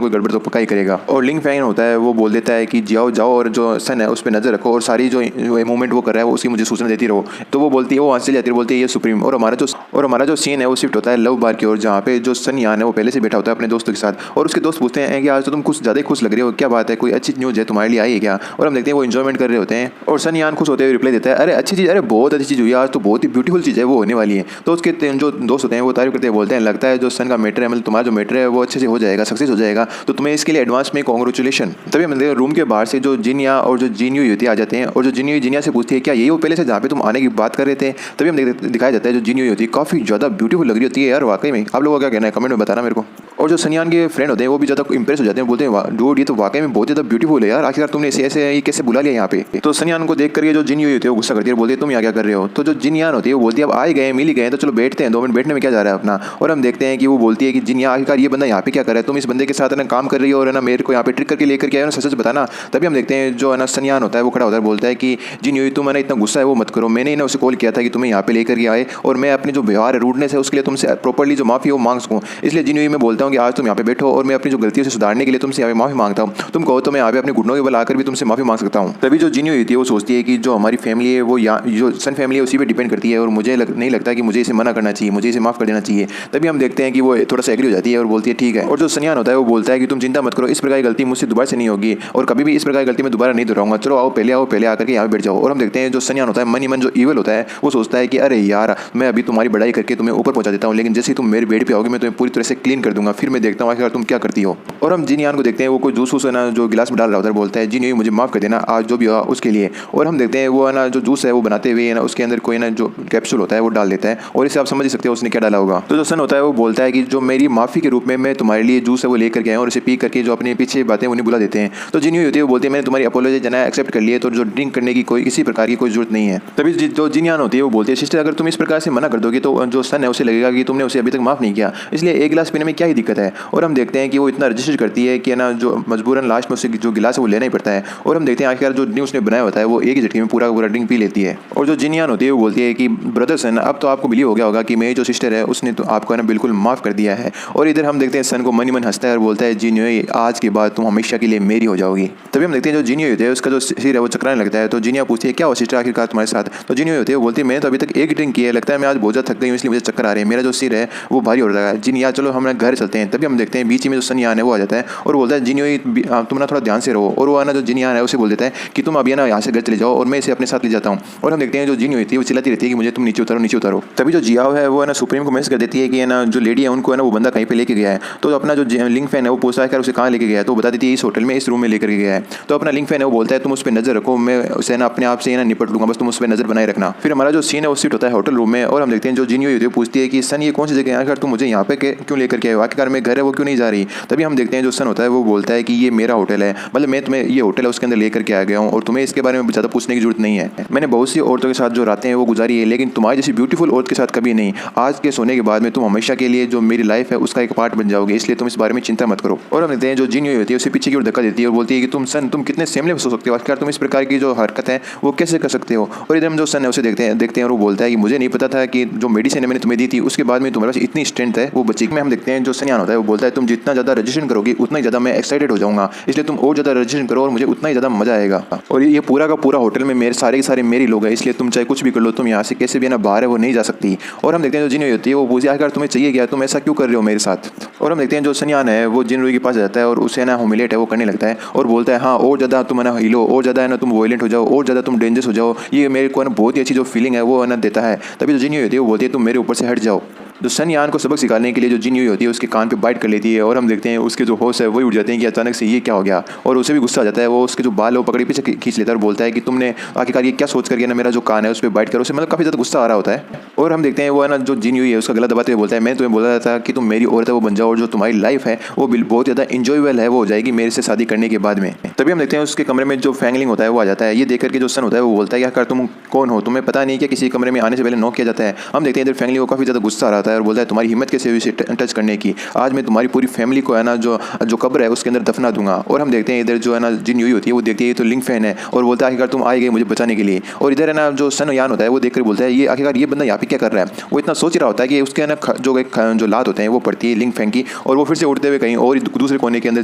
कोई गड़बड़ तो पक्का ही करेगा। और लिंग फैन होता है वो बोल देता है कि जाओ जाओ और जो सन है उस पर नजर रखो और सारी जो मूवमेंट वो कर रहा है उसकी मुझे सूचना देती रहो। तो वो बोलती है वो वहाँ से जाती है, बोलती है ये सुप्रीम। और हमारा जो सीन है वो शिफ्ट होता है लव बार की ओर, जहाँ पे जो सन यान है वो पहले से बैठा होता है अपने दोस्तों के साथ और उसके दोस्त पूछते हैं कि आज तो तुम कुछ ज़्यादा खुश लग रहे हो, क्या बात है, कोई अच्छी न्यूज़ है तुम्हारे लिए आई है क्या। और हम देखते हैं वो एंजॉयमेंट कर रहे होते हैं और सन यान खुश होते हुए रिप्लाई देता है अरे अच्छी चीज़, अरे बहुत अच्छी चीज़ हुई आज तो, बहुत ही ब्यूटीफुल चीज़ है वो होने वाली है। तो उसके जो दोस्त होते हैं वो तारीफ करते हैं, बोलते हैं लगता है जो सन का मैटर है मतलब तुम्हारा जो मैटर है वो अच्छे से हो जाएगा, सक्सेस हो जाएगा, तो तुम्हें इसके लिए एडवांस में कॉन्ग्रेचुलेशन। तभी हम देखते हैं रूम के बाहर से जो जिनिया और जो जिन्यू होती आ जाते हैं और जो जिन्यू जिनिया से पूछती है क्या यही वो पहले से जहाँ पे तुम आने की बात कर रहे थे। तभी हम दिखाया जाता है जो जिन्यू होती है काफ़ी ज़्यादा ब्यूटीफुल लग रही होती है यार वाकई में। आप लोगों का क्या कहना है कमेंट में बताना मेरे को। और जो सनयान के फ्रेंड होते हैं वो भी ज़्यादा इंप्रेस हो जाते हैं, बोलते हैं डूड ये तो वाकई में बहुत ज़्यादा ब्यूटीफुल है यार, आखिर तुमने ऐसे ये कैसे बुला लिया यहाँ पे। तो सनयान को देख करके जो जिन्यू होती है वो गुस्सा करती है, बोलती है तुम यहाँ क्या कर रहे हो। तो जो जिनयान होती है वो बोलती है अब आ ही गए मिल ही गए तो चलो बैठते हैं, 2 मिनट बैठने में क्या जा रहा है अपना। और हम देखते हैं कि वो बोलती है कि जिनिया आखिरकार ये बंदा यहाँ पे क्या कर रहा है, तुम इस बंदे के साथ ना काम कर रही हो और ना मेरे को यहाँ पे ट्रिक करके लेकर के आए ना, सच बताना। तभी हम देखते हैं जो है ना सनयान होता है वो खड़ा होता है, बोलता है कि जिन्यू तुम ना इतना गुस्सा है वो मत करो, मैंने ना उसे कॉल किया था कि तुम्हें यहाँ पे लेकर के आए और मैं अपने जो व्यवहार रूडनेस है उसके लिए तुमसे प्रॉपर्ली जो माफ़ी है वो मांग सकूँ, इसलिए जिन्यू मैं बोलता हूँ कि आज तुम यहाँ पे बैठो और मैं अपनी जो गलतियों से सुधारने के लिए तुमसे यहाँ पे माफ़ी मांगता हूँ, तुम कहो तो मैं यहाँ पे अपने घुटनों के बल आकर भी तुमसे माफ़ी मांग सकता हूँ। तभी जो जिन्यू होती है वो सोचती है कि जो हमारी फैमिली है वो जो सन फैमिली है उसी पर डिपेंड करती है और मुझे नहीं लगता कि मुझे इसे मना करना चाहिए, मुझे इसे माफ़ कर देना चाहिए। तभी हम देखते हैं कि वो थोड़ा सा एग्री हो जाती है और बोलती है ठीक है। और जो सनयान होता है वो बोलता है कि तुम चिंता मत करो, इस प्रकार की गलती मुझसे दोबारा से नहीं होगी और कभी भी इस प्रकार की गलती मैं दोबारा नहीं दोहराऊंगा, चलो आओ पहले आकर के यहाँ बैठ जाओ। और हम देखते हैं जो सनयान होता है मन ही मन जो ईवल होता है वो सोचता है कि अरे यार मैं अभी तुम्हारी बढ़ाई करके तुम्हें ऊपर पहुंचा देता हूँ, लेकिन जैसे ही तुम मेरे बेड पे आओगे मैं तुम्हें पूरी तरह से क्लीन कर दूंगा, फिर मैं देखता हूँ आखिर तुम क्या करती हो। और हम जिनयान को देखते हैं वो कोई जूस है ना जो गिलास में डाल रहा होता है, बोलता है जिन मुझे माफ़ कर देना आज जो भी हुआ उसके लिए। और हम देखते हैं वो है ना जो जूस है वो बनाते हुए ना उसके अंदर कोई ना जो कैप्सूल होता है वो डाल देता है और इसे आप समझ ही सकते हो उसने क्या डाला होगा। तो जो सन होता है वो बोलता है कि जो मेरी माफ़ी के रूप में मैं तुम्हारे लिए जूस है वो लेकर के आया और इसे पी करके जो अपने पीछे बातें उन्हें बुला देते हैं। तो जिन होती है वो बोलती है मैंने तुम्हारी अपोलॉजी जना एक्सेप्ट कर लिए, तो जो ड्रिंक करने की कोई किसी प्रकार की कोई जरूरत नहीं है। तभी जो जिनयान होती है वो बोलती है सिस्टर अगर तुम इस प्रकार से मना कर दोगे तो जो सन है उसे लगेगा कि तुमने उसे अभी तक माफ़ नहीं किया, इसलिए एक गिलास पीने में क्या ही दिक्कत है। और हम देखते हैं कि वो इतना रजिस्टर कोशिश करती है कि ना जो मजबूरन लास्ट में उसे जो गिलास है वो लेना ही पड़ता है। और हम देखते हैं आखिरकार जो ड्रिंक उसने बनाया होता है वो एक ही झटके में पूरा का पूरा ड्रिंक पी लेती है। और जो जिनियान होती है वो बोलती है कि ब्रदर सन, अब तो आपको बिलीव हो गया होगा कि मेरी जो सिस्टर है उसने तो आपको ना बिल्कुल माफ़ कर दिया है। और इधर हम देखते हैं सन को मन ही मन हंसता है और बोलता है जिनियो आज के बाद तुम हमेशा के लिए मेरी हो जाओगी। तभी हम देखते हैं जो जिनियो होते हैं उसका जो सिर है वो चकराने लगता है। तो जिनिया पूछती है क्या हो सिस्टर आखिरकार तुम्हारे साथ। तो जिनियो होती है वो बोलती है मैंने तो अभी तक एक ड्रिंक किया है, लगता है मैं आज बहुत ज़्यादा थक गई हूँ इसलिए मुझे चक्कर आ रहे हैं, मेरा जो सिर है वो भारी हो रहा है। जिनिया चलो हम घर चलते हैं। तभी हम देखते हैं बीच में जो सनयान है वो आ जाता है और बोलता है जिनियो तुम ना थोड़ा ध्यान से रहो। और वो ना जो जिनियान है उसे बोल देता है कि तुम अभी ना यहाँ से घर चले जाओ और मैं इसे अपने साथ ले जाता हूँ। और हम देखते हैं जो जिनियो होती है वो चिल्लाती रहती है कि मुझे तुम नीचे उतारो नीचे उतारो। तभी जो जियाओ है वो है ना सुप्रीम को मैसेज कर देती है कि है ना जो लेडी है उनको है ना वो बंदा कहीं पे लेके गया है। तो अपना जो लिंक फैन है वो पूछता है उसे कहाँ लेके गया है। तो वो बता देती है इस होटल में इस रूम में लेकर गया है। तो अपना लिंक फैन है वो बोलता है तुम उस पर नजर रखो, मैं उसे ना अपने आप से ना निपट लूंगा, बस तुम उस पर नजर बनाए रखना। फिर हमारा जो सीन है वो शिफ्ट होता है होटल रूम में। और हम देखते हैं जो जिनियो होती है पूछती है कि सन ये कौन सी जगह है, आखिर तुम मुझे यहाँ पे क्यों लेकर के आए हो, आखिरकार मेरे घर है वो क्यों नहीं जा रही। तभी हम देखते हैं जो सन होता है वो बोलता है कि ये मेरा होटल है, मतलब मैं तुम्हें ये होटल है उसके अंदर लेकर के आ गया हूँ और तुम्हें इसके बारे में ज़्यादा पूछने की जरूरत नहीं है। मैंने बहुत सी औरतों के साथ जो रातें हैं वो गुजारी है लेकिन तुम्हारी जैसी ब्यूटीफुल औरत के साथ कभी नहीं। आज के सोने के बाद में तुम हमेशा के लिए जो मेरी लाइफ है उसका एक पार्ट बन जाओगे, इसलिए तुम इस बारे में चिंता मत करो। और हम देखते हैं जो जिनियो होती है उसे पीछे की ओर धक्का देती है और बोलती है कि तुम सन तुम कितने सेमलेस हो सकते हो, आखिर तुम इस प्रकार की जो हरकत है वो कैसे कर सकते हो। और इधर हम जो सन है उसे देखते हैं और वो बोलता है कि मुझे नहीं पता था कि जो मेडिसिन है मैंने तुम्हें दी थी उसके बाद में तुम्हारे पास इतनी स्ट्रेंथ है वो बच्ची में। हम देखते हैं जो सन्यान होता है वो बोलता है तुम जितना ज़्यादा रजिस्ट्रेशन करोगे उतना ही ज़्यादा मैं एक्साइटेड हो जाऊंगा, इसलिए तुम और ज़्यादा रजिस्ट्रेशन करो और मुझे उतना ही ज़्यादा मजा आएगा। और ये पूरा का पूरा होटल में मेरे सारे के सारे मेरे लोग हैं, इसलिए तुम चाहे कुछ भी कर लो तुम यहाँ से कैसे भी ना बाहर है वो नहीं जा सकती। और हम देखते हैं जो जिनियो होती है वो पूछती है आखिर तुम्हें चाहिए क्या, तुम ऐसा क्यों कर रहे हो मेरे साथ। और हम देखते हैं जो सन्यान है वो जिनरुई के पास जाता है और उसे ना ह्यूमिलेट है वो करने लगता है और बोलता है हाँ और ज़्यादा तुम है ना हिलो, और ज़्यादा है ना तुम वॉयलेंट हो जाओ, और ज़्यादा तुम डेंजरस हो जाओ, ये मेरे को ना बहुत ही अच्छी जो फीलिंग है वो है ना देता है। तभी जो जिनियो होती है वो बोलती है तुम मेरे ऊपर से हट जाओ। जो सन्यान को सबक सिखाने के लिए जो जिनियो होती है उसके कान पे बाइट कर लेती है और हम देखते हैं उसके जो होश है वही उठ जाते हैं कि अचानक से ये क्या हो गया। और उसे भी गुस्सा आ जाता है, वो उसके जो बाल है वो पकड़े पीछे खींच लेता है और बोलता है कि तुमने आखिरकार ये क्या सोच करके ना मेरा जो कान है उस पर बाइट करो, उसे मतलब काफ़ी ज़्यादा गुस्सा आ रहा होता है। और हम देखते हैं वो है ना जो जिनियो है उसका गला दबाते हुए बोलता है मैं तुम्हें बोला था कि तुम मेरी औरत है वो बन जाओ और जो तुम्हारी लाइफ है वो बहुत ज़्यादा इंजॉयबल है वो हो जाएगी मेरे से शादी करने के बाद में। तभी हम देखते हैं उसके कमरे में जो फैंगलिंग होता है वो आ जाता है। ये देख करके जो सन होता है वो बोलता है यार तुम कौन हो, तुम्हें पता नहीं कि किसी कमरे में आने से पहले नॉक किया जाता है। हम देखते हैं इधर फैंगलिंग को काफ़ी ज़्यादा गुस्सा आ रहा है और बोलता है तुम्हारी हिम्मत कैसे हुई इसे टच करने की, आज मैं तुम्हारी पूरी फैमिली को है ना जो कब्र है उसके अंदर दफना दूंगा। और हम देखते हैं इधर जो है ना जिनियो होती है वो देखती है ये तो लिंक फैन है और बोलता है आखिरकार तुम आए गए मुझे बचाने के लिए। और इधर है ना जो सन यान होता है वो देखकर बोलता है ये आखिरकार ये बंदा यहाँ पे क्या कर रहा है। वो इतना सोच रहा होता है कि उसके है ना जो लात होते हैं वो पड़ती है लिंक फैन की और वो फिर से उड़ते हुए कहीं और दूसरे कोने के अंदर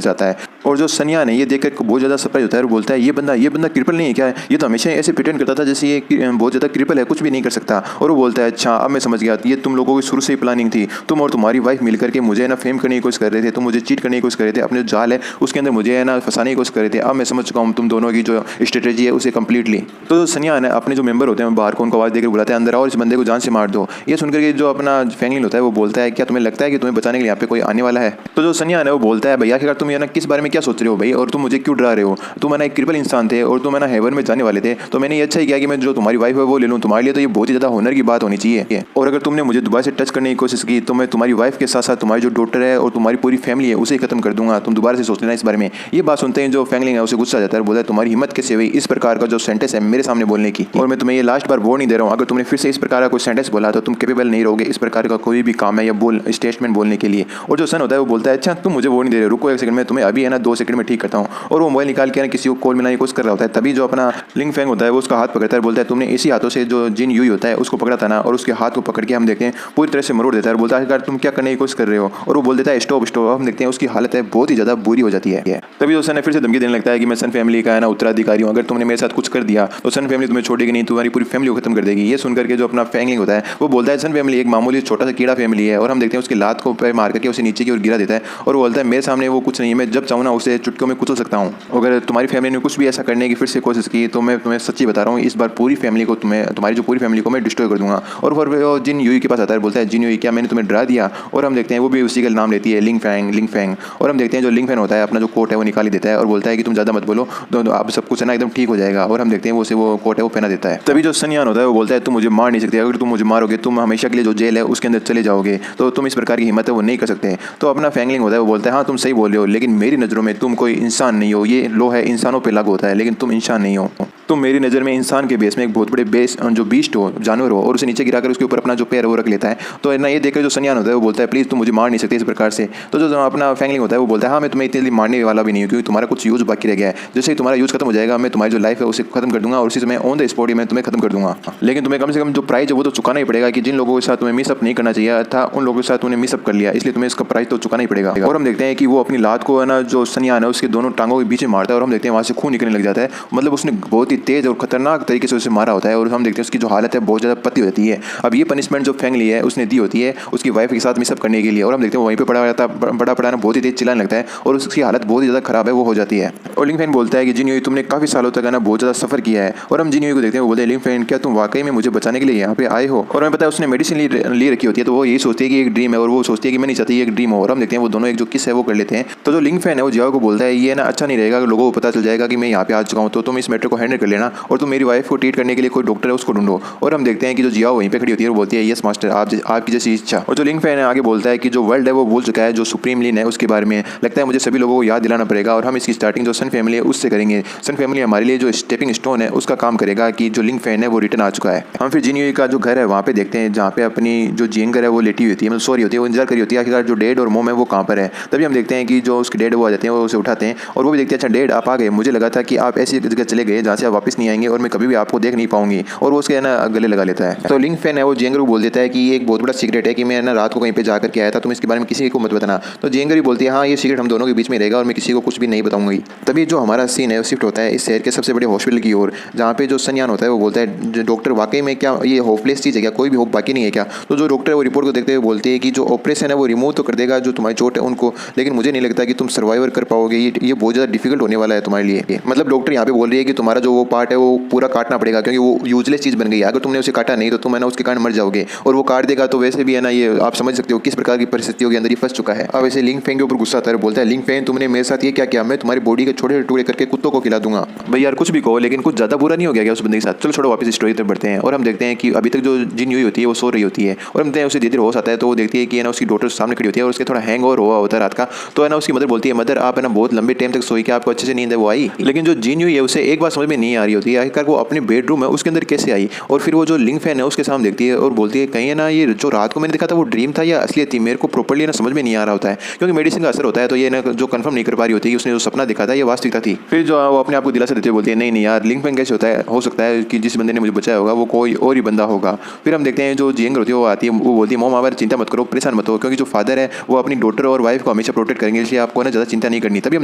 जाता है। और जो सन्यान है ये देखकर बहुत ज़्यादा सरप्राइज होता है और बोलता है ये बंदा क्रिपल नहीं है क्या, ये तो हमेशा ऐसे प्रिटेंड करता था जैसे ये बहुत ज़्यादा क्रिपल है कुछ भी नहीं कर सकता। और वो बोलता है अच्छा अब मैं समझ गया, ये तुम लोगों की शुरू से ही प्लानिंग थी, तुम और तुम्हारी वाइफ मिलकर के मुझे ना फेम करने की कोशिश कर रहे थे, तुम मुझे चीट करने की कोशिश कर रहे थे, अपने जो जाल है उसके अंदर मुझे है ना फंसाने की कोशिश कर रहे थे। अब मैं समझ चुका हूँ तुम दोनों की जो स्ट्रेटेजी है उसे कम्प्लीटली। तो जो सन्यान है अपने जो मेंबर होते हैं बाहर को उनको आवाज़ देकर बुलाते हैं अंदर और इस बंदे को जान से मार दो। ये सुनकर के जो अपना फैंगलिन होता है वो बोलता है क्या तुम्हें लगता है कि तुम्हें बचाने के लिए यहाँ पे कोई आने वाला है। तो जो सन्यान है वो बोलता है भैया आखिरकार तुम ये ना किस बारे में क्या सोच रहे हो भाई, और तुम मुझे क्यों डरा रहे हो, तुम है ना एक क्रिपल इंसान थे और तुम है ना हेवन में जाने वाले थे, तो मैंने ये अच्छा ही किया कि मैं जो तुम्हारी वाइफ है वो ले लूँ, तुम्हारे लिए तो ये बहुत ही ज़्यादा होनर की बात होनी चाहिए। और अगर तुमने मुझे दोबारा से टच करने की कोशिश की तो मैं तुम्हारी वाइफ के साथ साथ तुम्हारी जो डॉटर है और तुम्हारी पूरी फैमिली है उसे खत्म कर दूंगा, तुम दोबारा से सोच लेना इस बारे में। ये बात सुनते हैं जो फैंगलिंग है उसे गुस्सा आ जाता है, बोलता है तुम्हारी हिम्मत कैसे हुई इस प्रकार का जो सेंटेंस है मेरे सामने बोलने की, और मैं तुम्हें ये लास्ट बार वार्निंग दे रहा हूँ अगर तुमने फिर से इस प्रकार का कोई सेंटेंस बोला तो तुम कैपेबल नहीं रहोगे इस प्रकार का कोई भी काम है या स्टेटमेंट बोलने के लिए। और जो सन होता है वो बोलता है अच्छा तुम मुझे वार्निंग दे रहे हो, रुको एक सेकंड में तुम्हें अभी है ना 2 सेकंड में ठीक करता हूँ। और वो मोबाइल निकाल के ना किसी को कॉल मिलाने की कोशिश कर रहा होता है। तभी जो अपना लिंक फैंग होता है वो उसका हाथ पकड़ता है, बोलता है तुमने इसी हाथों से जो जिन यूई होता है उसको पकड़ा था ना, और उसके हाथ को पकड़ के हम देखते हैं पूरी तरह से मरोड़ देता है और बोलता है तुम क्या करने की कोशिश कर रहे हो, और वो बोल देता है स्टॉप स्टॉप। हम देखते हैं उसकी हालत है बहुत ही ज़्यादा बुरी हो जाती है। तभी जो सन है फिर से धमकी देने लगता है कि मैं सन फैमिली का है ना उत्तराधिकारी हूँ, अगर तुमने मेरे साथ कुछ कर दिया तो सन फैमिली तुम्हें छोड़ेगी नहीं, तुम्हारी पूरी फैमिली को खत्म कर देगी। ये सुनकर के जो अपना फैंगलिंग होता है वो बोलता है सन फैमिली एक मामूली छोटा सा कीड़ा फैमिली है, और हम देखते हैं उसकी लात को पैर मार करके उसे नीचे की ओर गिरा देता है और बोलता है मेरे सामने वो कुछ नहीं है, मैं जब चाहूँ ना उसे चुटकियों में कुचल सकता हूँ। अगर तुम्हारी फैमिली ने कुछ भी ऐसा करने की फिर से कोशिश की तो मैं तुम्हें सच्ची बता रहा हूँ इस बार पूरी फैमिली को तुम्हारी जो पूरी फैमिली को मैं डिस्ट्रॉय कर दूंगा। और फिर वो जिन यूई के पास आता है, बोलता है जिन यूई क्या मैंने तुम्हें डरा दिया। और हम देखते हैं वो भी उसी का नाम लेती है लिंक फैंग। और हम देखते हैं जो लिंक फैंग होता है अपना जो कोट है वो निकाल ही देता है और बोलता है कि तुम ज़्यादा मत बोलो तो अब सब कुछ है ना एकदम ठीक हो जाएगा। और हम देखते हैं वो कोट है वो पहना देता है। तभी जो सन्यान होता है वो बोलता है तुम मुझे मार नहीं सकते, अगर तुम मुझे मारोगे तुम हमेशा के लिए जो जेल है उसके अंदर चले जाओगे, तो तुम इस प्रकार की हिम्मत है वो नहीं कर सकते। तो अपना फैंगलिंग होता है वो बोलता है हाँ तुम सही बोल रहे हो, लेकिन मेरी नज़रों में तुम कोई इंसान नहीं हो, ये लो है इंसानों पर लागू होता है लेकिन तुम इंसान नहीं हो। तुम मेरी नज़र में इंसान के बेस में एक बहुत बड़े बेस जो बीस्ट हो, जानवर हो, और उसे नीचे गिराकर उसके ऊपर अपना जो पैर वो रख लेता है। तो ना ये देखकर जो सन्यान होता है वो बोलता है प्लीज़ तुम मुझे मार नहीं सकते इस प्रकार से। तो जो अपना फैंगलिंग होता है वो बोलता है हाँ मैं तुम्हें इतनी जल्दी मारने वाला भी नहीं हूँ, क्योंकि तुम्हारा कुछ यूज़ बाकी रह गया है। जैसे ही तुम्हारा यूज़ खत्म हो जाएगा मैं तुम्हारी जो लाइफ है उसे खत्म कर दूंगा, और उसी समय ऑन द स्पॉट ही मैं तुम्हें खत्म कर दूंगा। लेकिन तुम्हें कम से कम जो प्राइस है वो तो चुकाना ही पड़ेगा कि जिन लोगों के साथ तुम्हें मिसअप नहीं करना चाहिए था उन लोगों के साथ तुमने मिसअप कर लिया, इसलिए तुम्हें इसका प्राइस तो चुकाना ही पड़ेगा। और हम देखते हैं कि वो अपनी लात को है ना जो सन्यान है उसके दोनों टांगों के बीच में मारता है, और हम देखते हैं वहाँ से खून निकलने लग जाता है। मतलब उसने बहुत ही तेज और खतरनाक तरीके से उसे मारा होता है, और हम देखते हैं उसकी जो हालत है बहुत ज़्यादा पतली होती है। अब ये पनिशमेंट जो फैंगली है उसने दी होती है उसकी वाइफ के साथ मिसअप करने के लिए, और हम देखते हैं वहीं पे बड़ा पड़ा बहुत ही तेज चिल्लाने लगता है, और उसकी हालत बहुत ही ज़्यादा खराब है वो हो जाती है। और लिंग फैन बोलता है कि जिन यूई तुमने काफ़ी सालों तक है ना बहुत ज़्यादा सफ़र किया है। और हम जिन यूई को देखते हैं वो बोलते हैं लिंग फैन क्या तुम वाकई में मुझे बचाने के लिए यहाँ पे आए हो। और हमें पता है उसने मेडिसिन ली रखी होती है, तो वो यही सोचती है कि एक ड्रीम है, और वो सोचती है कि मैं नहीं चाहती एक ड्रीम हो। और हम देखते हैं वो दोनों एक जो किस है वो कर लेते हैं। तो जो लिंग फैन है वो जियाओ को बोलता है ये ना अच्छा नहीं रहेगा, लोगों को पता चल जाएगा कि मैं यहाँ पे आ चुका हूँ, तो तुम इस मैटर को हैंडल कर लेना, और तुम मेरी वाइफ को ट्रीट करने के लिए कोई डॉक्टर है उसको ढूंढो। और हम देखते हैं कि जो जियाओ वहीं पे खड़ी होती है और बोलती है यस मास्टर आपकी जैसी इच्छा। और जो लिंग फैन है आगे बोलता है कि जो वर्ल्ड है वो भूल चुका है जो सुप्रीम लीन है उसके बारे में, लगता है मुझे सभी लोगों को याद दिलाना पड़ेगा, और हम इसकी स्टार्टिंग जो सन फैमिली है उससे करेंगे। सन फैमिली हमारे लिए जो स्टेपिंग स्टोन है उसका काम करेगा कि जो लिंग फैन है वो रिटर्न आ चुका है। हम फिर जिन का जो घर है वहाँ पे देखते हैं जहाँ पे अपनी जो जियंगर है वो लेटी हुई होती है, मतलब सॉरी होती है, वो इंतजार करी होती है आखिरकार जो डैड और मोम है वो कहाँ पर है। तभी हम देखते हैं कि जो उसके डैड वो आ जाते हैं, वो उसे उठाते हैं, और वो भी देखते हैं अच्छा डैड आप आ गए, मुझे लगा था कि आप ऐसी जगह चले गए जहाँ से आप वापस नहीं आएंगे और मैं कभी भी आपको देख नहीं पाऊंगी। और वो उसके ना गले लगा लेता है। तो लिंग फैन है वो जियंगर को बोल देता है कि ये एक बहुत बड़ा सीक्रेट है कि मैं ना रात को कहीं पे जाकर के आया था, तुम इसके बारे में किसी को मत बताना। तो जियंगर भी बोलती है हाँ ये सीक्रेट हम दोनों के बीच में रहेगा और मैं किसी को कुछ भी नहीं बताऊंगी। तभी जो हमारा सीन है वो शिफ्ट होता है इस शहर के सबसे बड़े हॉस्पिटल की ओर, जहाँ पे जो सन्यान होता है वो बोलता है डॉक्टर वाकई में क्या ये होपलेस चीज़ है क्या, कोई भी होप बाकी नहीं है क्या। तो जो डॉक्टर है वो रिपोर्ट को देखते हुए बोलते हैं कि जो ऑपरेशन है वो रिमूव तो कर देगा जो तुम्हारी चोट है उनको, लेकिन मुझे नहीं लगता कि तुम सर्वाइवर कर पाओगे, ये बहुत ज़्यादा डिफिकल्ट होने वाला है तुम्हारे लिए। मतलब डॉक्टर यहाँ पे बोल रही है कि तुम्हारा जो वो पार्ट है वो पूरा काटना पड़ेगा, क्योंकि वो यूजलेस चीज़ बन गई है, अगर तुमने उसे काटा नहीं तो तुम है ना उसके कारण मर जाओगे, और वो काट देगा तो वैसे भी है ना ये आप समझ सकते हो किस प्रकार की परिस्थितियों के अंदर ये फंस चुका है। अब ऐसे लिंग फैन के ऊपर गुस्सा आता है, बोलता है लिंग फैन तुमने मेरे साथ ये क्या किया, मैं तुम्हारी बॉडी के छोटे टुकड़े करके कुत्तों को खिला दूंगा। भाई यार कुछ भी कहो लेकिन कुछ ज़्यादा बुरा नहीं हो गया उस बंदे के साथ। चलो छोड़ो वापस स्टोरी तक बढ़ते हैं, और हम देखते हैं कि अभी तक जो जिन यूई होती है वो सो रही होती है, और हम देखते हैं उसे धीरे धीरे होश आता है, तो वो देखती है कि है ना उसकी डॉटर सामने खड़ी होती है और उसके थोड़ा हैंग ओवर हुआ होता है रात का। तो है ना उसकी मदर बोलती है मदर आप है ना बहुत लंबे टाइम तक सोई, कि आपको अच्छे से नींद है वो आई। लेकिन जो जिन यूई है उसे एक बात समझ में नहीं आ रही होती है आखिरकार वो अपने बेडरूम है उसके अंदर कैसे आई। और फिर वो जो लिंग फैन है उसके सामने देखती है और बोलती है कहीं है ना ये जो रात को मैंने देखा था वो ड्रीम था या असलियत थी, मेरे को प्रॉपर्ली ना समझ में नहीं आ रहा होता है, क्योंकि मेडिसिन का असर होता है तो ये ना जो कंफर्म नहीं कर पा रही होती है कि उसने जो सपना देखा था ये वास्तविकता थी। फिर जो वो अपने आप को दिलासा देते हुए बोलती है नहीं यार लिंग फैन कैसे होता है, हो सकता है कि जिस बंदे ने मुझे बचाया होगा वो कोई और ही बंदा होगा। फिर हम देखते हैं जो जियंग होती है वो आती है, वो बोलती है मोम आप चिंता मत करो, परेशान मत हो, क्योंकि जो फादर है वो अपनी डॉटर और वाइफ को हमेशा प्रोटेक्ट करेंगे, इसलिए आपको ना ज़्यादा चिंता नहीं करनी। तभी हम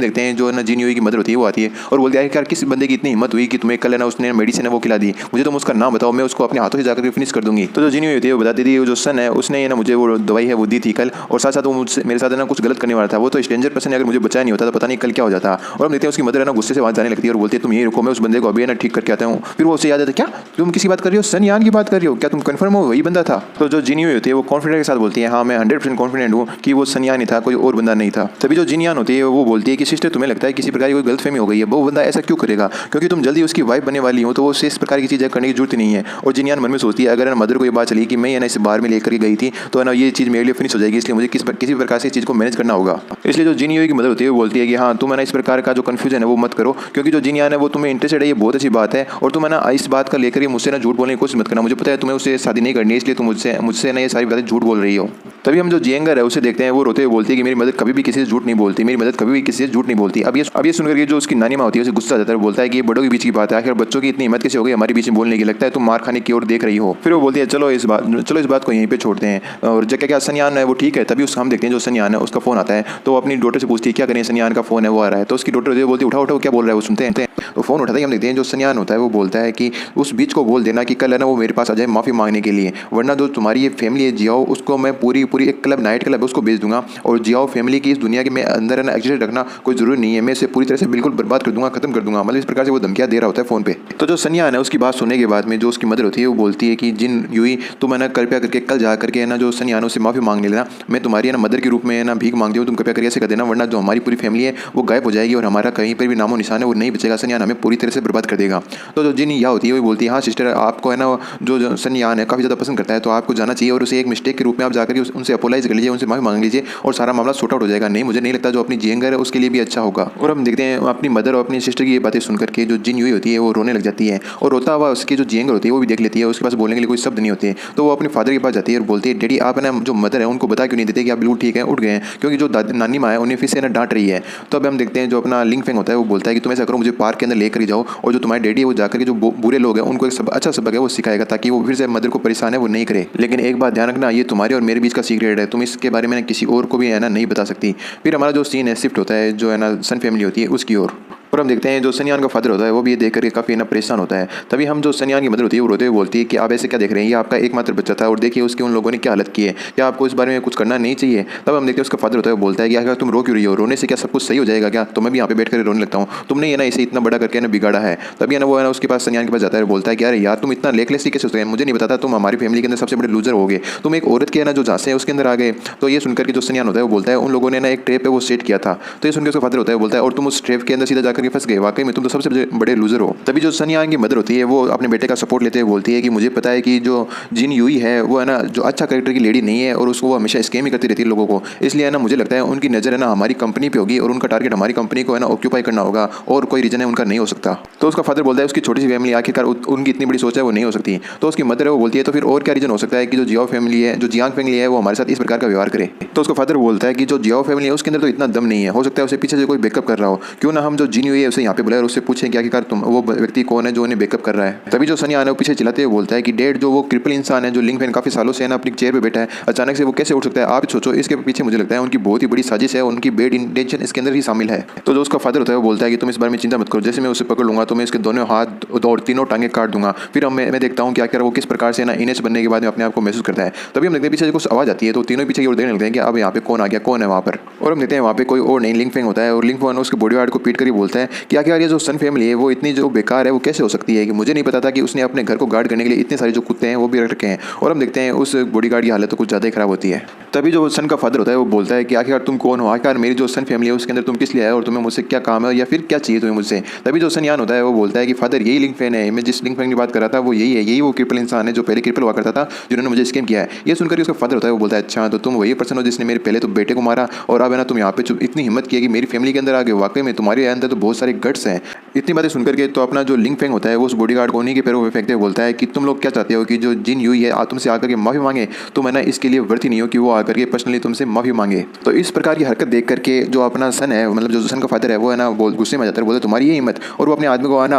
देखते हैं जो ना जिन यूई की मदर होती है वो आती है और बोलती है यार किस बंदे की इतनी हिम्मत हुई कि तुम्हें कल है ना उसने मेडिसिन है वो खिला दी, मुझे तुम उसका नाम बताओ, मैं उसको अपने हाथों से जाकर फिनिश कर दूंगी। तो जो जिन यूई होती है वो बताती थी जो सन है उसने ना मुझे वो दवाई है वो दी थी कल, और साथ साथ वो मुझसे मेरे साथ है ना कुछ गलत करने वाला था, वो तो स्ट्रेंजर पर्सन अगर मुझे बचाया नहीं होता तो पता नहीं कल क्या हो जाता। और हम देखते हैं उसकी मदर है ना गुस्से से वहाँ जाने लगती है और बोलती है तुम यही रुको, मैं उस बंदे को अभी है ना ठीक करके आता हूँ। फिर वो उसे याद आता है क्या तुम किसी बात कर रही हो, सनयान की बात कर रही हो, क्या तुम कंफर्म हो वही बंदा था। तो जो जिन यूई होती है वो कॉन्फिडेंट के साथ बोलती है हाँ मैं 100% कॉन्फिडेंट हूँ कि वो सनयान ही था, कोई और बंदा नहीं था। तभी जो जिनयान होती है वो बोलती है कि सिस्टर तुम्हें लगता है किसी प्रकार की कोई गलतफहमी हो गई है, वो बंदा ऐसा क्यों करेगा, क्योंकि तुम जल्दी उसकी वाइफ बनने वाली हो तो वो इस प्रकार की चीज़ें करने की जरूरत नहीं है। और जिनयान मन में सोचती है अगर मदर को ये बात चली कि मैं ना इस बार में लेकर गई थी तो है ना ये चीज़ मेरे लिए फिनिश हो जाएगी, इसलिए मुझे किसी प्रकार से इस चीज़ को मैनेज करना होगा। इसलिए जो जिन यूई की मदर होती है वो बोलती है कि हाँ तुम है ना इस प्रकार का जो कन्फ्यूजन है वो मत करो, क्योंकि जो जिनयान है वो तुम्हें इंटरेस्टेड है ये बहुत अच्छी बात है, और तुम है ना इस बात का लेकर मुझसे ना झूठ बोलने की कोशिश मत करना, मुझे पता है तुम्हें उससे शादी नहीं करनी है, इसलिए तुम मुझसे ना ये सारी बातें झूठ बोल रही हो। तभी हम जो जियंगर है उसे देखते हैं, वो रोते हुए बोलती है कि मेरी मदद कभी भी किसी से झूठ नहीं बोलती, मेरी मदद कभी भी किसी से झूठ नहीं बोलती। अब ये सुनकर के जो उसकी नानी माँ होती है उसे गुस्सा आ जाता है, बोलता है कि ये बड़ों के बीच की बात है, आखिर बच्चों की इतनी हिम्मत कैसे हो गई हमारे बीच में बोलने की, लगता है तुम मार खाने की ओर देख रही हो। फिर वो बोलती है चलो इस बात को यहीं पे छोड़ते हैं, और जो क्या सन्यान है वो ठीक है। तभी उसका हम देखते हैं जो सन्यान है उसका फोन आता है, तो वो अपनी डॉटर से पूछती है क्या करें, सन्यान का फोन है वो आ रहा है। तो उसकी डॉटर बोलती है उठाओ क्या बोल रहा है वो सुनते हैं। तो फोन उठाते ही हम देखते हैं जो सन्यान होता है वो बोलता है कि उस बीच को बोल देना कि कल है ना वो मेरे पास आ जाए माफ़ी मांगने के लिए, वरना जो तुम्हारी ये फैमिली है जियाओ उसको मैं पूरी एक क्लब नाइट क्लब है उसको बेच दूंगा, और जियाओ फैमिली की इस दुनिया के मैं अंदर है ना एग्जिस्ट रखना कोई जरूरी नहीं है, मैं इसे पूरी तरह से बिल्कुल बर्बाद कर दूंगा, खत्म कर दूंगा। मतलब इस प्रकार से वो धमकियां दे रहा होता है फोन पे। तो जो सन्यान है उसकी बात सुनने के बाद में जो उसकी मदर होती है वो बोलती है कि जिन यूई तुम है ना कृपया करके कल जा करके है ना जो सन्यानों से माफ़ी मांग लेना, मैं तुम्हारी है ना मदर के रूप में है ना भीख मांगती हूँ, तुम कृपया करके ऐसे कर देना, वरना जो हमारी पूरी फैमिली है वो गायब हो जाएगी और हमारा कहीं पर भी नामो निशान है वो नहीं बचेगा, सन्यान हमें पूरी तरह से बर्बाद कर देगा। तो जो जिन या होती है वो बोलती है हाँ सिस्टर आपको है ना जो सन्यान है काफ़ी ज़्यादा पसंद करता है, तो आपको जाना चाहिए और उसे एक मिस्टेक के रूप में आप जाकर उनसे अपोलाइज कर लीजिए, उनसे माफ़ी मांग लीजिए और सारा मामला सॉर्ट आउट हो जाएगा। नहीं मुझे नहीं लगता जो अपनी जियंगर है उसके लिए भी अच्छा होगा। और हम देखते हैं अपनी मदर और अपनी सिस्टर की ये बातें सुनकर के जो जिन यूई होती है वो रोने लग जाती है और रोता हुआ उसकी जो जियंग होती है वो भी देख लेती है। उसके पास बोलने के लिए कोई शब्द नहीं होते, तो वो अपने फादर के पास जाती है और बोलती है डैडी आप ना जो मदर है उनको बता क्यों नहीं देते कि आप बिल्कुल ठीक है, उठ गए हैं, क्योंकि जो नानी माँ है उन्हें फिर से ना डांट रही है। तो अब हम देखते हैं जो अपना लिंग फेंग होता है वो बोलता है कि तुम ऐसा करो मुझे पार्क के अंदर लेकर ही जाओ और जो तुम्हारे डैडी है वो जाकर के जो बुरे लोग हैं उनको एक अच्छा सबक है वो सिखाएगा ताकि वो फिर से मदर को परेशान है वो नहीं करे। लेकिन एक बात ध्यान रखना, ये तुम्हारे और मेरे बीच का सीक्रेट है, तुम इसके बारे में किसी और को भी है ना नहीं बता सकती। फिर हमारा जो सीन है शिफ्ट होता है जो है ना सन फैमिली होती है उसकी ओर, और हम देखते हैं जो सनयान का फादर होता है वो भी ये देख करके काफ़ी ना परेशान होता है। तभी हम जो सनयान की मदर होती है वो रोते हुए बोलती है कि आप ऐसे क्या देख रहे हैं, ये आपका एकमात्र बच्चा था और देखिए उसकी उन लोगों ने क्या हालत की है, क्या आपको इस बारे में कुछ करना नहीं चाहिए। तब हम देखते हैं उसका फादर होता है वो बोलता है कि अगर तुम रो क्यों रही हो, रोने से क्या सब कुछ सही हो जाएगा क्या, तो मैं भी यहाँ पे बैठ कर रोने लगता हूँ, तुमने ये ना इसे इतना बड़ा करके ना बिगाड़ा है। तभी है ना वो है ना उसके पास सनयान के पास जाता है और बोलता है कि अरे यार तुम इतना लेकलेसली कैसे होते हैं, मुझे नहीं बताता, तुम हमारी फैमिली के अंदर सबसे बड़े लूजर हो गए, तुम एक औरत के ना जो झांसे है उसके अंदर आ गए। तो ये सुनकर के जो सनयान होता है वो बोलता है उन लोगों ने ना एक ट्रैप है वो सेट किया था। तो ये सुनकर उसका फादर होता है बोलता है और तुम उस ट्रैप के अंदर सीधा जाकर के फंस गए, वाकई में तुम तो सबसे बड़े लूजर हो। तभी जो सनयान की मदर होती है वो अपने बेटे का सपोर्ट लेते हुए बोलती है कि मुझे पता है कि जो जिन यूई है वो है ना जो अच्छा कैरेक्टर की लेडी नहीं है और उसको वो हमेशा स्कैम ही करती रहती है लोगों को, इसलिए है ना मुझे लगता है उनकी नज़र है ना हमारी कंपनी पे होगी और उनका टारगेट हमारी कंपनी को है ना ऑक्यूपाई करना होगा और कोई रीजन है उनका नहीं हो सकता। तो उसका फादर बोलता है उसकी छोटी सी फैमिली आखिरकार उनकी इतनी बड़ी सोच है वो नहीं हो सकती। तो उसकी मदर है वो बोलती है तो फिर और क्या रीजन हो सकता है कि जो जियाओ फैमिली है जो जियांग फैमिली है वो हमारे साथ इस प्रकार का व्यवहार करे। तो उसका फादर बोलता है कि जो जियाओ फैमिली है उसके अंदर तो इतना दम नहीं है, हो सकता है उसे पीछे से कोई बैकअप कर रहा हो, क्यों ना हम जो जिन यूई है उसे यहाँ पे बुलाए और उससे पूछें कि आखिरकार तुम वो व्यक्ति कौन है जो उन्हें बैकअप कर रहा है। तभी जो सनी आना पीछे चिल्लाते हुए बोलता है कि डेड जो वो क्रिपल इंसान है जो लिंग फैन काफी सालों से है ना अपनी चेयर पे बैठा है, अचानक से वो कैसे उठ सकता है, आप सोचो। इसके पीछे मुझे लगता है उनकी बहुत ही बड़ी साजिश है, उनकी बेड इंटेंशन इसके अंदर ही शामिल है। तो जो उसका फादर होता है वो बोलता है कि तुम इस बारे में चिंता मत करो, जैसे मैं उसे पकड़ लूंगा तो मैं इसके दोनों हाथ और तीनों टांगे काट दूंगा, फिर मैं देखता हूँ क्या क्या वो किस प्रकार से ना इनेस बनने के बाद में अपने आप को महसूस करता है। तभी हम देखते हैं पीछे कुछ आवाज आती है तो तीनों पीछे की ओर देखने लगते हैं कि अब यहाँ पे कौन आ गया, कौन है वहाँ पर। और हम देखते हैं वहाँ पे कोई और नहीं लिंग फैंग होता है और लिंग फैंग उसके बॉडीगार्ड को पीट कर ही बोलता है कि आखिर ये जो सन फैमिली है वो इतनी जो बेकार है वो कैसे हो सकती है, कि मुझे नहीं पता था कि उसने अपने घर को गार्ड करने के लिए इतने सारे जो कुत्ते हैं वो भी रख रखे हैं। और हम देखते हैं उस बॉडीगार्ड की हालत तो कुछ ज़्यादा ही खराब होती है। तभी जो सन का फादर होता है वो बोलता है कि आखिर तुम कौन हो, आखिर मेरी जो सन फैमिली है उसके अंदर तुम किस लिए आए और तुम्हें मुझसे क्या काम है या फिर क्या चाहिए तुम्हें मुझसे। तभी जो सनयान होता है वो बोलता है कि फादर यही लिंग फैन है, मैं जिस लिंग फैन की बात कर रहा था वो यही है, यही वो क्रिपल इंसान है जो पहले क्रिपल हुआ करता था जिन्होंने मुझे स्कैम किया है। ये सुनकर उसका फादर होता है वो बोलता है अच्छा तो तुम वही पर्सन हो जिसने मेरे पहले तो बेटे को मारा और अब है ना तुम यहाँ पे इतनी हिम्मत की कि मेरी फैमिली के अंदर आ गए, वाकई में तुम्हारे अंदर तो बहुत सारे गट्स हैं। इतनी बातें सुनकर के तो अपना जो लिंग फैंग होता है वो उस बॉडीगार्ड को उन्हीं के पैरों में फेंकते हुए बोलता है कि तुम लोग क्या चाहते हो कि जो जिन यूई है तुमसे आकर के माफी मांगे, तो मैं ना इसके लिए वर्ती नहीं हो कि वो आकर के पर्सनली तुमसे माफी मांगे। तो इस प्रकार की हरकत देख करके जो अपना सन है मतलब जो सन का फादर है वो है ना गुस्से में जाता है, बोलता है तुम्हारी ये हिम्मत, और वो अपने आदमी को आना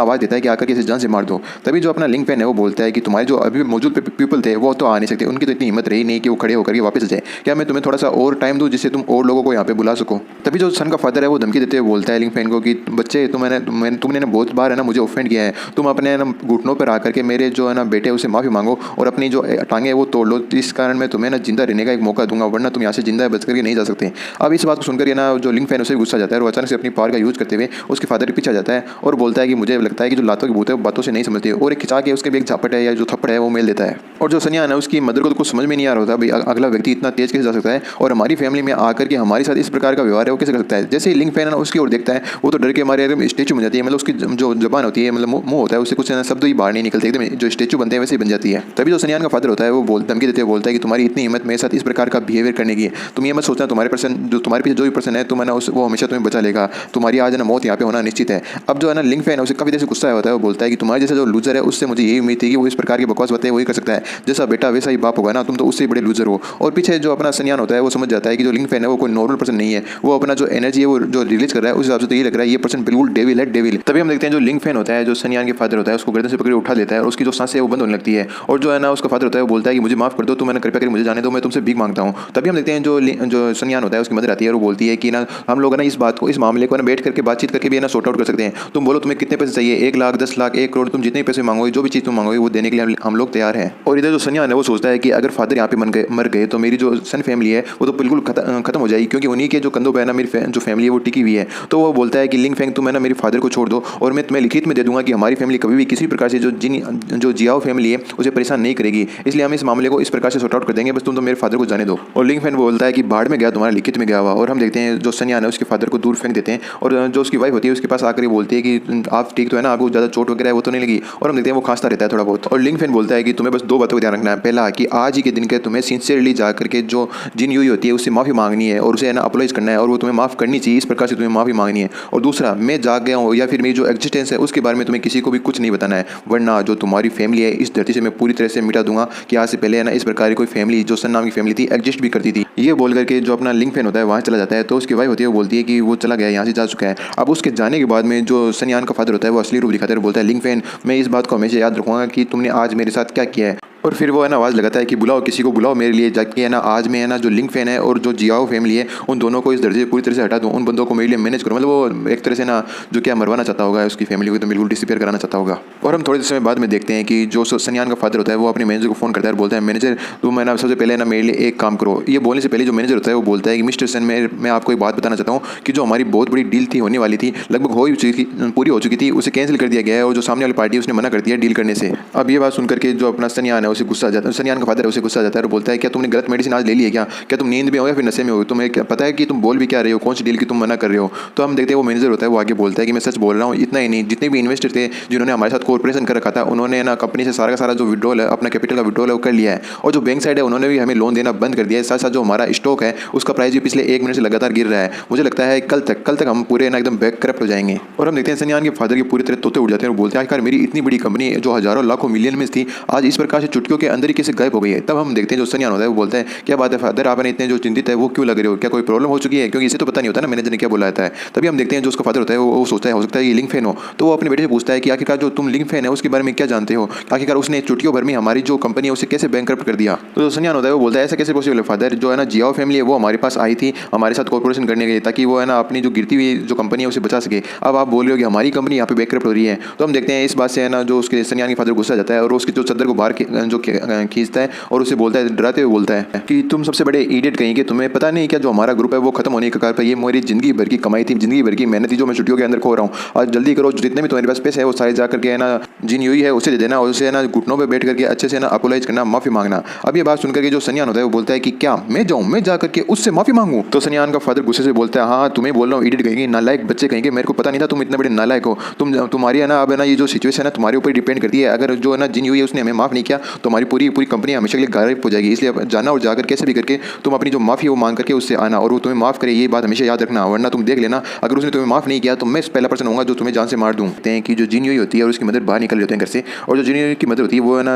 आवाज़ देता है कि आकर के इसे जान से मार दो। तभी जो अपना लिंग फैन है वो बोलता है कि तुम्हारे जो अभी मौजूद पीपल थे वो तो आ नहीं सकते, उनकी तो इतनी हिम्मत रही नहीं कि वो खड़े होकर के वापस जाए, क्या मैं तुम्हें थोड़ा सा और टाइम दूं जिससे तुम और लोगों को यहाँ पे बुला सको। तभी जो सन का फादर है वो धमकी देते हुए बोलता है लिंग फैन को कि बच्चे तुमने बहुत बार है ना मुझे ऑफेंड किया है, तुम अपने ना घुटनों पर आकर के मेरे जो है ना बेटे उसे माफी मांगो और अपनी जो टांगे वो तोड़ लो, इस कारण मैं तुम्हें ना जिंदा रहने का एक मौका दूंगा, वरना तुम यहाँ से जिंदा बच करके नहीं जा सकते। अब इस बात को सुनकर ना जो लिंग फैन उसे गुस्सा जाता है और अचानक से अपनी पावर का यूज करते हुए उसके फादर के पीछे जाता है और बोलता है कि मुझे लगता है कि जो लातों की भूत है वो बातों से नहीं समझती, और एक खिंचा के उसके भी एक झापट है या जो थप्पड़ है वो मेल देता है। और जो सनियान है उसकी मदर को तो कुछ समझ में नहीं आ रहा होता भाई अगला व्यक्ति इतना तेज कैसे जा सकता है और हमारी फैमिली में आकर के हमारे साथ इस प्रकार का व्यवहार है वो कैसे कर सकता है। जैसे ही लिंग फैन है उसकी ओर देखता है वो तो डर के मारे एकदम स्टेचू बन जाती है, मतलब उसकी जो जबान होती है मतलब मुंह होता है उससे कुछ शब्द ही बाहर नहीं निकलते, एकदम जो स्टेचू बनते हैं वैसे ही बन जाती है। तभी जो सनियान का फादर होता है वो धमकी देते हुए बोलता है कि तुम्हारी इतनी हिम्मत मेरे साथ इस प्रकार का बिहेवियर करने की है, तुम ये मत सोचना तुम्हारे पीछे जो भी पर्सन है तुम है ना वो हमेशा तुम्हें बचा लेगा, तुम्हारी आज ना मौत यहाँ पे होना निश्चित है। अब जो है ना लिंग फैन है उसे काफी देर से गुस्सा होता है, वो बोलता है कि तुम्हारे जैसा जो लूजर है उससे मुझे यही उम्मीद थी कि वो इस प्रकार की बकवास बातें वही कर सकता है, जैसा बेटा वैसा ही बाप होगा ना, तुम तो उससे बड़े लूजर हो। और पीछे जो अपना सनियान होता है वो समझ जाता है कि जो लिंग फैन है वो कोई नॉर्मल पर्सन नहीं है, वो अपना जो एनर्जी है वो जो रिलीज कर रहा है उस हिसाब से तो ये लग रहा है ये पर्सन बिल्कुल डेविल है, डेविल। तभी हम देखते हैं जो लिंग फैन होता है जो सनियान के फादर होता है उसको गर्दन से पकड़ उठा लेता है और उसकी जो सांसें है वो बंद होने लगती है, और जो है ना उसका फादर होता है वो बोलता है कि मुझे माफ कर दो, तुम मैंने कृपया करके मुझे जाने दो, मैं तुमसे भीख मांगता हूँ। तभी हम देखते हैं जो सनियान होता है उसकी मदर आती है और वो बोलती है कि ना हम लोग ना इस बात को इस मामले को ना बैठ करके बातचीत करके भी ना सॉर्ट आउट कर सकते हैं, तुम बोलो तुम्हें कितने पैसे चाहिए, 1 लाख 10 लाख 1 करोड़, तुम जितने पैसे मांगोगे जो भी चीज़ तुम मांगोगे वो देने के लिए हम लोग तैयार हैं। और इधर जो सनियान है वो सोचता है कि अगर फादर यहाँ पे मर गए तो मेरी जो सन फैमिली है वो तो बिल्कुल खत्म हो जाएगी, क्योंकि उन्हीं के जो कंधों पर है ना मेरी जो फैमिली है वो टिकी हुई है। तो वो बोलता है कि लिंग फैंग तुम है ना मेरे फादर को छोड़ दो और मैं तुम्हें लिखित में दे दूंगा कि हमारी फैमिली कभी भी किसी प्रकार से जो जियाओ फैमिली है उसे परेशान नहीं करेगी, इसलिए हम इस मामले को इस प्रकार से सॉर्ट आउट कर देंगे, बस तुम तो मेरे फादर को जाने दो। और लिंग फैंग बोलता है कि बाहर में गया तुम्हारा लिखित में गया हुआ। और हम देखते हैं जो सनियान है उसके फादर को दूर फेंक देते हैं और जो उसकी वाइफ होती है उसके पास आकर बोलती है कि आप ठीक तो है ना, आपको ज़्यादा चोट वगैरह है वो तो नहीं लगी। और हम देखते हैं वो खांसता रहता है थोड़ा बहुत। और लिंग फैन बोलता है कि तुम्हें बस 2 बातों का ध्यान रखना है, पहला कि आज ही के दिन के तुम्हें सिंसियरली जा करके जो जिन यूई होती है उससे माफ़ी मांगनी है और उसे है ना अपोलाइज करना है और वो तुम्हें माफ़ करनी चाहिए, इस प्रकार से तुम्हें माफ़ी मांगनी है। और दूसरा बोला मैं जाग गया हूँ या फिर मेरी जो एग्जिस्टेंस है उसके बारे में तुम्हें किसी को भी कुछ नहीं बताना है, वरना जो तुम्हारी फैमिली है इस धरती से मैं पूरी तरह से मिटा दूंगा कि आज से पहले है ना इस प्रकार की कोई फैमिली जो सन नाम की फैमिली थी एग्जिस्ट भी करती थी। ये बोल करके जो अपना लिंक फैन होता है वहाँ चला जाता है। तो उसकी वाइफ होती है वो बोलती है कि वो चला गया, यहाँ से जा चुका है। अब उसके जाने के बाद में जो सनयान का फादर होता है वो असली रूप दिखाता है और बोलता है लिंक फैन मैं इस बात को हमेशा याद रखूंगा कि तुमने आज मेरे साथ क्या किया है। और फिर वो है ना आवाज़ लगाता है कि बुलाओ किसी को बुलाओ मेरे लिए जाके है ना आज मैं है ना जो लिंक फैन है और जो जियाओ फैमिली है उन दोनों को इस धरती से पूरी तरह से हटा दूँ, उन बंदों को मेरे लिए मैनेज करो। मतलब वो एक तरह से ना जो क्या मरवाना चाहता होगा उसकी फैमिली को तो बिल्कुल डिसअपीयर कराना चाहता होगा। और हम थोड़े समय बाद में देखते हैं कि जो सनयान का फादर होता है वो अपने मैनेजर को फ़ोन करता है और बोलता है मैनेजर तुम है ना सबसे पहले ना मेरे लिए एक काम करो। ये बोलने से पहले जो मैनेजर होता है वो बोलता है कि मिस्टर सन मैं आपको एक बात बताना चाहता हूँ कि जो हमारी बहुत बड़ी डील थी होने वाली थी लगभग हो ही चुकी थी, पूरी हो चुकी थी, उसे कैंसिल कर दिया गया है और जो सामने वाली पार्टी उसने मना कर दिया डील करने से। अब ये बात सुनकर के जो अपना सनयान है उसे गुस्सा आ जाता है, सनयान का फादर है उसे गुस्सा आ जाता है और बोलता है क्या तुमने गलत मेडिसिन आज ले ली है क्या तुम नींद में हो या फिर नशे में हो, तुम्हें क्या पता है कि तुम बोल भी क्या रहे हो, कौन सी डील की तुम मना कर रहे हो। तो हम देखते हैं वो मैनेजर होता है वो आगे बोलता है कि मैं सच बोल रहा हूँ, इतना ही नहीं जितने भी इन्वेस्टर थे जिन्होंने हमारे साथ कॉर्पोरेशन कर रखा था उन्होंने ना कंपनी से सारा का सारा जो विड्रॉल है अपना कैपिटल का विड्रॉल है वो कर लिया है और जो बैंक साइड है उन्होंने भी हमें लोन देना बंद कर दिया है। साथ साथ जो हमारा स्टॉक है उसका प्राइस भी पिछले 1 महीने से लगातार गिर रहा है। मुझे लगता है कल तक हम पूरे ना एकदम बैक करप्ट हो जाएंगे। और हम देखते हैं सनयान के फादर की पूरी तरह तोते उड़ जाते हैं और बोलते हैं आखिर मेरी इतनी बड़ी कंपनी जो हजारों लाखों मिलियन में थी आज इस प्रकार से चुटकियों के अंदर ही कैसे गायब हो गई है। तब हम देखते हैं जो सनयान होता है वो बोलता है क्या बात है फादर आपने इतने जो चिंतित है वो क्यों लग रहे हो, क्या कोई प्रॉब्लम हो चुकी है, क्योंकि इसे तो पता नहीं होता ना मैनेजर ने क्या बुलाया था। तभी हम देखते हैं जो उसका फादर होता है वो सोचता है हो सकता है ये लिंक फैन हो। तो वो अपने बेटे से पूछता है कि आखिरकार जो तुम लिंक फैन है उसके बारे में क्या जानते हो, आखिरकार उसने चुटकियों भर में हमारी जो कंपनी है उसे कैसे बैंकरप्ट कर दिया। तो जो सनयान होता है वो बोलता है ऐसा कैसे पॉसिबल है फादर, जो है ना जियाओ फैमिली है वो हमारे पास आई थी हमारे साथ कॉर्पोरेशन करने के लिए ताकि वो है ना अपनी जो गिरती हुई जो कंपनी है उसे बचा सके। अब आप बोल रहे हो कि हमारी कंपनी यहाँ पे बैंकरप्ट हो रही है। तो हम देखते हैं इस बात से है ना जो उसके सनयान के फादर गुस्सा जाता है और उसकी जो चद्दर को बाहर जो खींचता है और उसे बोलता है डराते हुए बोलता है कि तुम सबसे बड़े इडियट कहीं कि तुम्हें पता नहीं क्या जो हमारा ग्रुप है वो खत्म होने के कगार पर, ये मेरी जिंदगी भर की कमाई थी, जिंदगी भर की मेहनत थी जो मैं छुट्टियों के अंदर खो रहा हूँ। आज जल्दी करो जितने भी तुम्हारे पास पैसे है वो सारे जा करके है ना जिन यूई है उसे दे देना और उसे है ना घुटनों पर बैठ करके अच्छे से ना अपोलाइज करना, माफी मांगना। अब ये बात सुनकर के जो सनयान होता है वो बोलता है कि क्या मैं जाऊँ मैं जा करके उससे माफी मांगूँ। तो सनयान का फादर गुस्से से बोलता है हाँ तुम्हें बोल रहा हूँ इडियट कहेंगे, नालायक बच्चे कहेंगे, मेरे को पता नहीं था तुम इतने बड़े नालायक हो। तुम्हारी है ना अब है ना ये जो सिचुएशन है तुम्हारे ऊपर डिपेंड करती है। अगर जो है ना जिन यूई है उसने हमें माफ नहीं किया तो हमारी पूरी कंपनी हमेशा के लिए गायब हो जाएगी। इसलिए जाना और जाकर कैसे भी करके तुम अपनी जो माफी है वो मांग करके उससे आना और वो तुम्हें माफ करे, ये बात हमेशा याद रखना, वरना तुम देख लेना अगर उसने तुम्हें माफ नहीं किया तो मैं पहला पर्सन होऊंगा जो तुम्हें जान से मार दूं। कहते हैं कि जो जिन यूई होती है और उसकी मदर बाहर निकल जाते हैं घर से और जो जिन यूई की मदर होती है वो है ना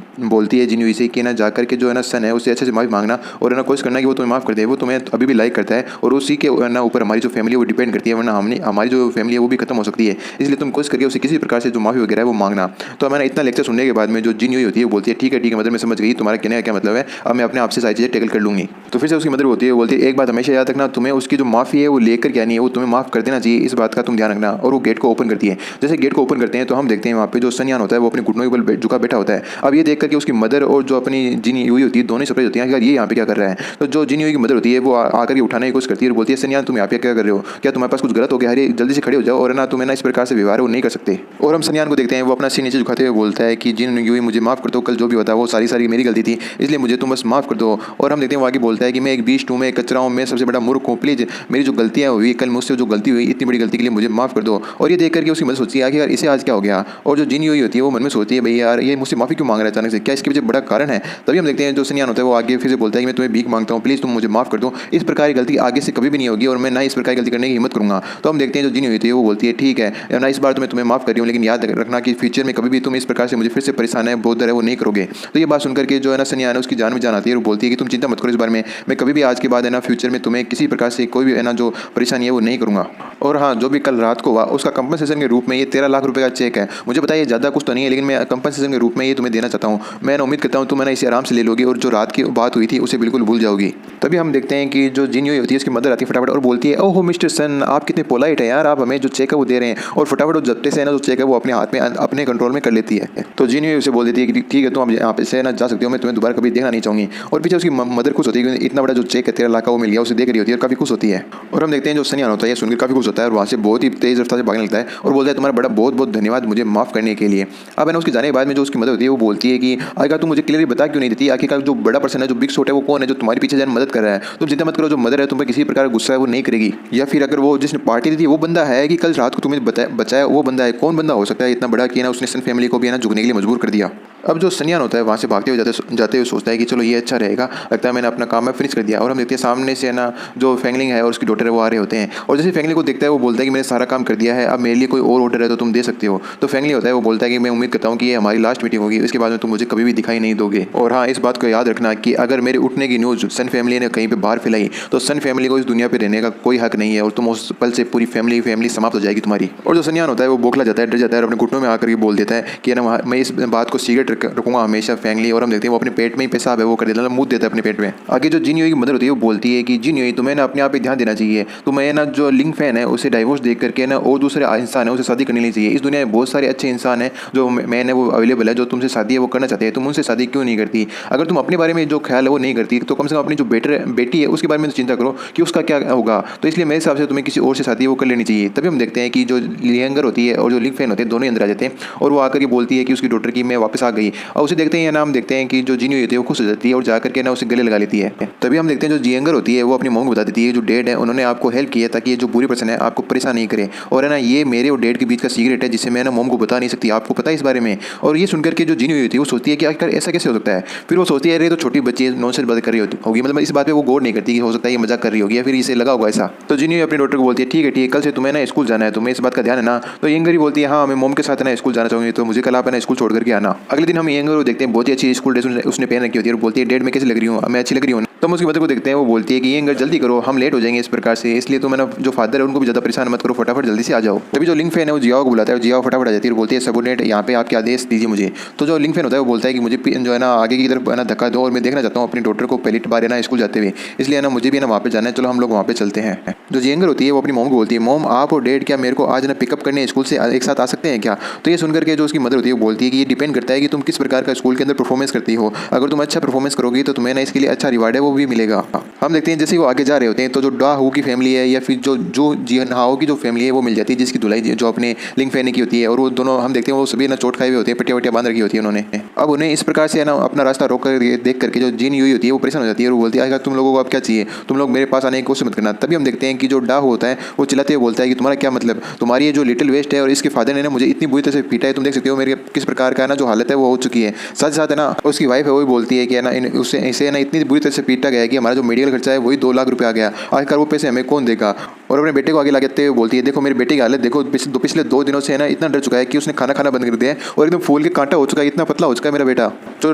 बोलती है जिन यूई से कि ना जाकर के जो है ना सन है उससे अच्छे से माफी मांगना और है ना कोशिश करना कि वो तुम्हें माफ कर दे, वो तुम्हें अभी भी लाइक करता है और उसी के ना ऊपर हमारी जो फैमिली है वो डिपेंड करती है, वरना हमारी जो फैमिली है वो भी खत्म हो सकती है। इसलिए तुम कोशिश करके उसे किसी प्रकार से जो माफी वगैरह है वो मांगना। तो हमारा इतना लेक्चर सुनने के बाद में जो जिन यूई होती है वो बोलती है ठीक है मदर मैं समझ गई तुम्हारा कहने का क्या मतलब है, अब मैं अपने आप से सारी चीज़ें टैकल कर लूँगी। तो फिर से उसकी मदर होती है बोलती है एक बात हमेशा याद रखना, तुम्हें उसकी जो माफ़ी है वो लेकर क्या नहीं है वो तुम्हें माफ़ कर देना चाहिए, इस बात का तुम ध्यान रखना। और वो गेट को ओपन करती है। जैसे गेट को ओपन करते हैं तो हम देखते हैं वहाँ पे जो सनयान होता है वो अपने घुटनों के बल झुका बैठा होता है। अब ये देख करके उसकी मदर और जो अपनी जिन यूई होती है दोनों सरप्राइज होती है कि यार ये यहाँ पे क्या कर रहा है। तो जो जिन यूई की मदर होती है वो आकर के उठाने की कोशिश करती है और बोलती है सनयान तुम यहाँ पे क्या कर रहे हो, क्या तुम्हारे पास कुछ गलत हो गया, अरे जल्दी से खड़े हो जाओ और ना तुम्हें ना इस प्रकार से व्यवहार वो नहीं कर सकते। और हम सनयान को देखते हैं वो अपना सिर नीचे झुकाते हुए बोलता है कि जिन यूई मुझे माफ़ कर दो, कल जो भी होता है वो सारी मेरी गलती थी, इसलिए मुझे तुम बस माफ़ कर दो। और हम देखते हैं वो आगे बोलता है कि मैं एक बीच में कचरा हूँ, मैं सबसे बड़ा मूर्ख हूँ, प्लीज़ मेरी जो गलतियाँ हुई कल मुझसे जो गलती हुई इतनी बड़ी गलती के लिए मुझे माफ़ कर दो। और ये देख करके उसकी मदद सोचती है कि यार इसे आज क्या हो गया। और जो जिन यूई होती है वो मन में सोचती है भैया यार ये मुझसे माफ़ी क्यों मांग रहा है अचानक से, क्या इसके पीछे बड़ा कारण है। तभी हम देखते हैं जो सनयान होता है वो आगे फिर से बोलता है कि मैं तुम्हें भीख मांगता हूँ, प्लीज़ तुम मुझे माफ़ कर दो, इस प्रकार की गलती आगे से कभी भी नहीं होगी और मैं ना इस प्रकार की गलती करने की हिम्मत करूँगा। तो हम देखते हैं जो जिन होती है वो बोलती है ठीक है ना इस बार तो मैं तुम्हें माफ़ कर रही हूँ, लेकिन याद रखना कि फ्यूचर में कभी भी तुम इस प्रकार से मुझे फिर से परेशान है बहुत है वो नहीं करोगे। तो ये बात सुनकर के जो है ना सनयान है उसकी जान में जान आती है और बोलती है कि तुम चिंता मत करो इस बारे में, मैं कभी भी आज के बाद है ना फ्यूचर में तुम्हें किसी प्रकार से कोई भी है ना जो परेशानी है वो नहीं करूँगा। और हाँ जो भी कल रात को हुआ उसका कंपनसेशन के रूप में ये 13 लाख रुपए का चेक है। मुझे बताइए ज़्यादा कुछ तो नहीं है लेकिन मैं कंपनसेशन के रूप में ये तुम्हें देना चाहता हूँ। मैं उम्मीद करता हूँ तुम इसे आराम से ले लोगी और जो रात की बात हुई थी उसे बिल्कुल भूल जाओगी। तभी हम देखते हैं कि जो जिन यूई होती है उसकी मदर आती है फटाफट और बोलती है ओहो मिस्टर सन आप कितने पोलाइट है यार, आप हमें जो चेक है वो दे रहे हैं। और फटाफट वो जब्ते से है ना जो चेक है वो अपने हाथ में अपने कंट्रोल में कर लेती है। तो जिन यूई उसे बोल देती है कि ठीक है तुम अब यहाँ पे से ना जा सकते हो, मैं तुम्हें दोबारा कभी देखना नहीं चाहूँगी। और पीछे उसकी मदर खुश होती है कि इतना बड़ा जो चेक है 13 लाख का वो मिल गया, उसे देख रही होती है और काफ़ी खुश होती है। और हम देखते हैं जो सनयान होता है सुनकर काफ़ी खुश होता है और वहाँ से बहुत ही तेज़ रफ्तार से भागने लगता है और बोलता है तुम्हारा बड़ा बहुत धन्यवाद मुझे माफ़ करने के लिए। अब है ना उसके जाने के बाद में जो उसकी मदर होती है वो बोलती है कि आखिर तुम मुझे क्लियरली बता क्यों नहीं देती, आखिरकार जो बड़ा पर्सन है जो बिग शॉट है वो कौन है जो तुम्हारे पीछे जाने मदद कर रहा है। तुम चिंता मत करो, जो मदर है तुम पे किसी प्रकार का गुस्सा है वो नहीं करेगी। या फिर अगर वो जिसने पार्टी दी थी वो बंदा है कि कल रात को तुम्हें बचाया वो बंदा है, कौन बंदा हो सकता है इतना बड़ा कि ना उसने सन फैमिली को भी है ना झुकने के लिए मजबूर कर दिया। अब जो सन्यान होता है वहाँ से भागते हुए जाते हुए सोचता है कि चलो ये अच्छा रहेगा, लगता है मैंने अपना काम है फिनिश कर दिया। और हम देखते हैं सामने से है ना जो फेंगलिंग है और उसकी डॉटर है वो आ रहे होते हैं, और जैसे फेंगलिंग को देखता है वो बोलता है कि मैंने सारा काम कर दिया है, अब मेरे लिए कोई और ऑर्डर है तो तुम दे सकते हो। तो फेंगलिंग होता है वो बोलता है कि मैं उम्मीद करता हूँ कि ये हमारी लास्ट मीटिंग होगी, इसके बाद में तुम मुझे कभी भी दिखाई नहीं दोगे। और हाँ, इस बात को याद रखना कि अगर मेरे उठने की न्यूज़ सन फैमिली ने कहीं पर बाहर फैलाई तो सन फैमिली को इस दुनिया पर रहने का कोई हक नहीं है, और तुम उस पल से पूरी फैमिली समाप्त हो जाएगी तुम्हारी। और जो सन्यान होता है वो बौखला जाता है, डर जाता है और अपने घुटनों में आकर ये बोल देता है कि ना मैं इस बात को सीक्रेट रखूंगा हमेशा फैमिली। और हम देखते हैं वो अपने पेट में ही पेशाब है वो कर देता है, मुँह देता है अपने पेट में। आगे जो जिन यूई की मदर होती है वो बोलती है कि जिन यूई तुम्हें ना अपने आप पे ध्यान देना चाहिए, तुम्हें ना जो लिंग फैन है उसे डाइवोर्स देख करके ना और दूसरे इंसान है उसे शादी करनी नहीं चाहिए। इस दुनिया में बहुत सारे अच्छे इंसान हैं जो मैन है वो अवेलेबल है, जो तुमसे शादी है वो करना चाहते हैं, तुम उनसे शादी क्यों नहीं करती? अगर तुम अपने बारे में जो ख्याल है वो नहीं करती तो कम से कम अपनी जो बेटी है उसके बारे में तो चिंता करो कि उसका क्या होगा। तो इसलिए मेरे हिसाब से तुम्हें किसी और से शादी वो कर लेनी चाहिए। तभी हम देखते हैं कि जो लियंगर होती है और जो लिंग फैन होते हैं दोनों अंदर आ जाते हैं, और वो आकर ये बोलती है कि उसकी डॉटर की मैं वापस आ गई। और उसे देखते हैं ना हम देखते हैं कि जो जिन होती है वो खुश हो जाती है और जाकर के ना उसे गले लगा लेती है। तभी हम देखते हैं जो जियंगर होती है वो अपनी मॉम को बता देती है जो डेड है उन्होंने आपको हेल्प की है ताकि ये जो बुरी पर्सन है आपको परेशान नहीं करे, और है ना ये मेरे और डेड के बीच का सीक्रेट है जिसे मैं ना मॉम को बता नहीं सकती, आपको पता है इस बारे में। और ये सुनकर के जो जिन होती है वो सोचती है कि आखिर ऐसा कैसे हो सकता है। फिर वो सोचती है अरे तो छोटी बच्ची नॉनसेंस बात कर रही होगी, मतलब इस बात पे वो गौर नहीं करती कि हो सकता है ये मजाक कर रही होगी या फिर इसे लगा होगा ऐसा। तो जिन अपनी डॉक्टर को बोलती है ठीक है कल से तुम्हें ना स्कूल जाना है, तुम्हें इस बात का ध्यान है ना। तो यंगर ही बोलती है हाँ मैं मॉम के साथ ना स्कूल जाना चाहूंगी, तो मुझे कल आप है ना स्कूल छोड़ करके आना। अगले दिन हम यंगर को देखते हैं बहुत ही अच्छी स्कूल ड्रेस उसने पहन रखी होती है और बोलती है डेड में कैसी लग रही हूँ, मैं अच्छी लग रही हूँ। तो हम उसकी मदर को देखते हैं वो बोलती है कि यंगर जल्दी करो हम लेट हो जाएंगे इस प्रकार से, इसलिए तो मैंने जो फादर है उनको भी ज़्यादा परेशान मत करो, फटाफट जल्दी से आ जाओ। तभी जो लिंग फैन है वो जियाओ को बुलाता है, जियाओ फटाफट आ जाती है और बोलती है सबोर्डिनेट यहाँ पे आपके आदेश दीजिए मुझे। तो जो लिंग फैन होता है वो बोलता है कि मुझे जो है ना आगे की तरफ ना धक्का दो और मैं देखना चाहता हूँ अपनी डॉटर को पहली बार है ना स्कूल जाते हुए, इसलिए ना मुझे भी ना वहाँ पे जाना है, चलो हम लोग वहाँ पे चलते हैं। जो जियंगर होती है वो अपनी मॉम को बोलती है मॉम आप और डैड क्या मेरे को आज ना पिकअप करने स्कूल से एक साथ आ सकते हैं क्या? तो ये सुनकर के जो उसकी मदर होती है वो बोलती है कि ये डिपेंड करता है कि तुम किस प्रकार का स्कूल के अंदर परफॉर्मेंस करती हो, अगर तुम अच्छा परफॉर्मेंस करोगी तो तुम्हें ना इसके लिए अच्छा रिवार्ड है वो भी मिलेगा। हम देखते हैं जैसे वो आगे जा रहे होते हैं तो जो डा हु की फैमिली है या फिर जो जियन हाओ की जो फैमिली है वो मिल जाती है जिसकी धुलाई जो अपने लिंग फैन की होती है, और वो दोनों हम देखते हैं वो सभी ना चोट खाए हुए होते हैं, पट्टियाँ वट्टियाँ बांध रखी होती है उन्होंने। अब उन्हें इस प्रकार से ना अपना रास्ता रोक कर देख करके जो जिन यूई होती है वो परेशान हो जाती है और वो बोलती है तुम लोगों को अब क्या चाहिए, तुम लोग मेरे पास आने की कोशिश मत करना। तभी हम देखते हैं कि जो डा होता है वो चिल्लाते हुए बोलता है कि तुम्हारा क्या मतलब, तुम्हारी ये जो लिटिल वेस्ट है और इसके फादर ने ना मुझे इतनी बुरी तरह से पीटा है, तुम देख सकते हो मेरे किस प्रकार का ना जो हालत है वो हो चुकी है। साथ साथ है ना उसकी वाइफ है वो भी बोलती है कि ना उससे इसे ना इतनी बुरी तरह से पीटा गया है कि हमारा जो मेडिकल खर्चा है वही 2 लाख रुपये आ गया, आखिरकार वो पैसे हमें कौन देगा। और अपने बेटे को आगे लगाते हुए बोलती है देखो मेरे बेटे की हालत देखो, पिछले 2 दिनों से है ना इतना डर चुका है कि उसने खाना बंद कर दिया है और एकदम फूल के कांटा हो चुका है, इतना पतला हो चुका है मेरा बेटा। जो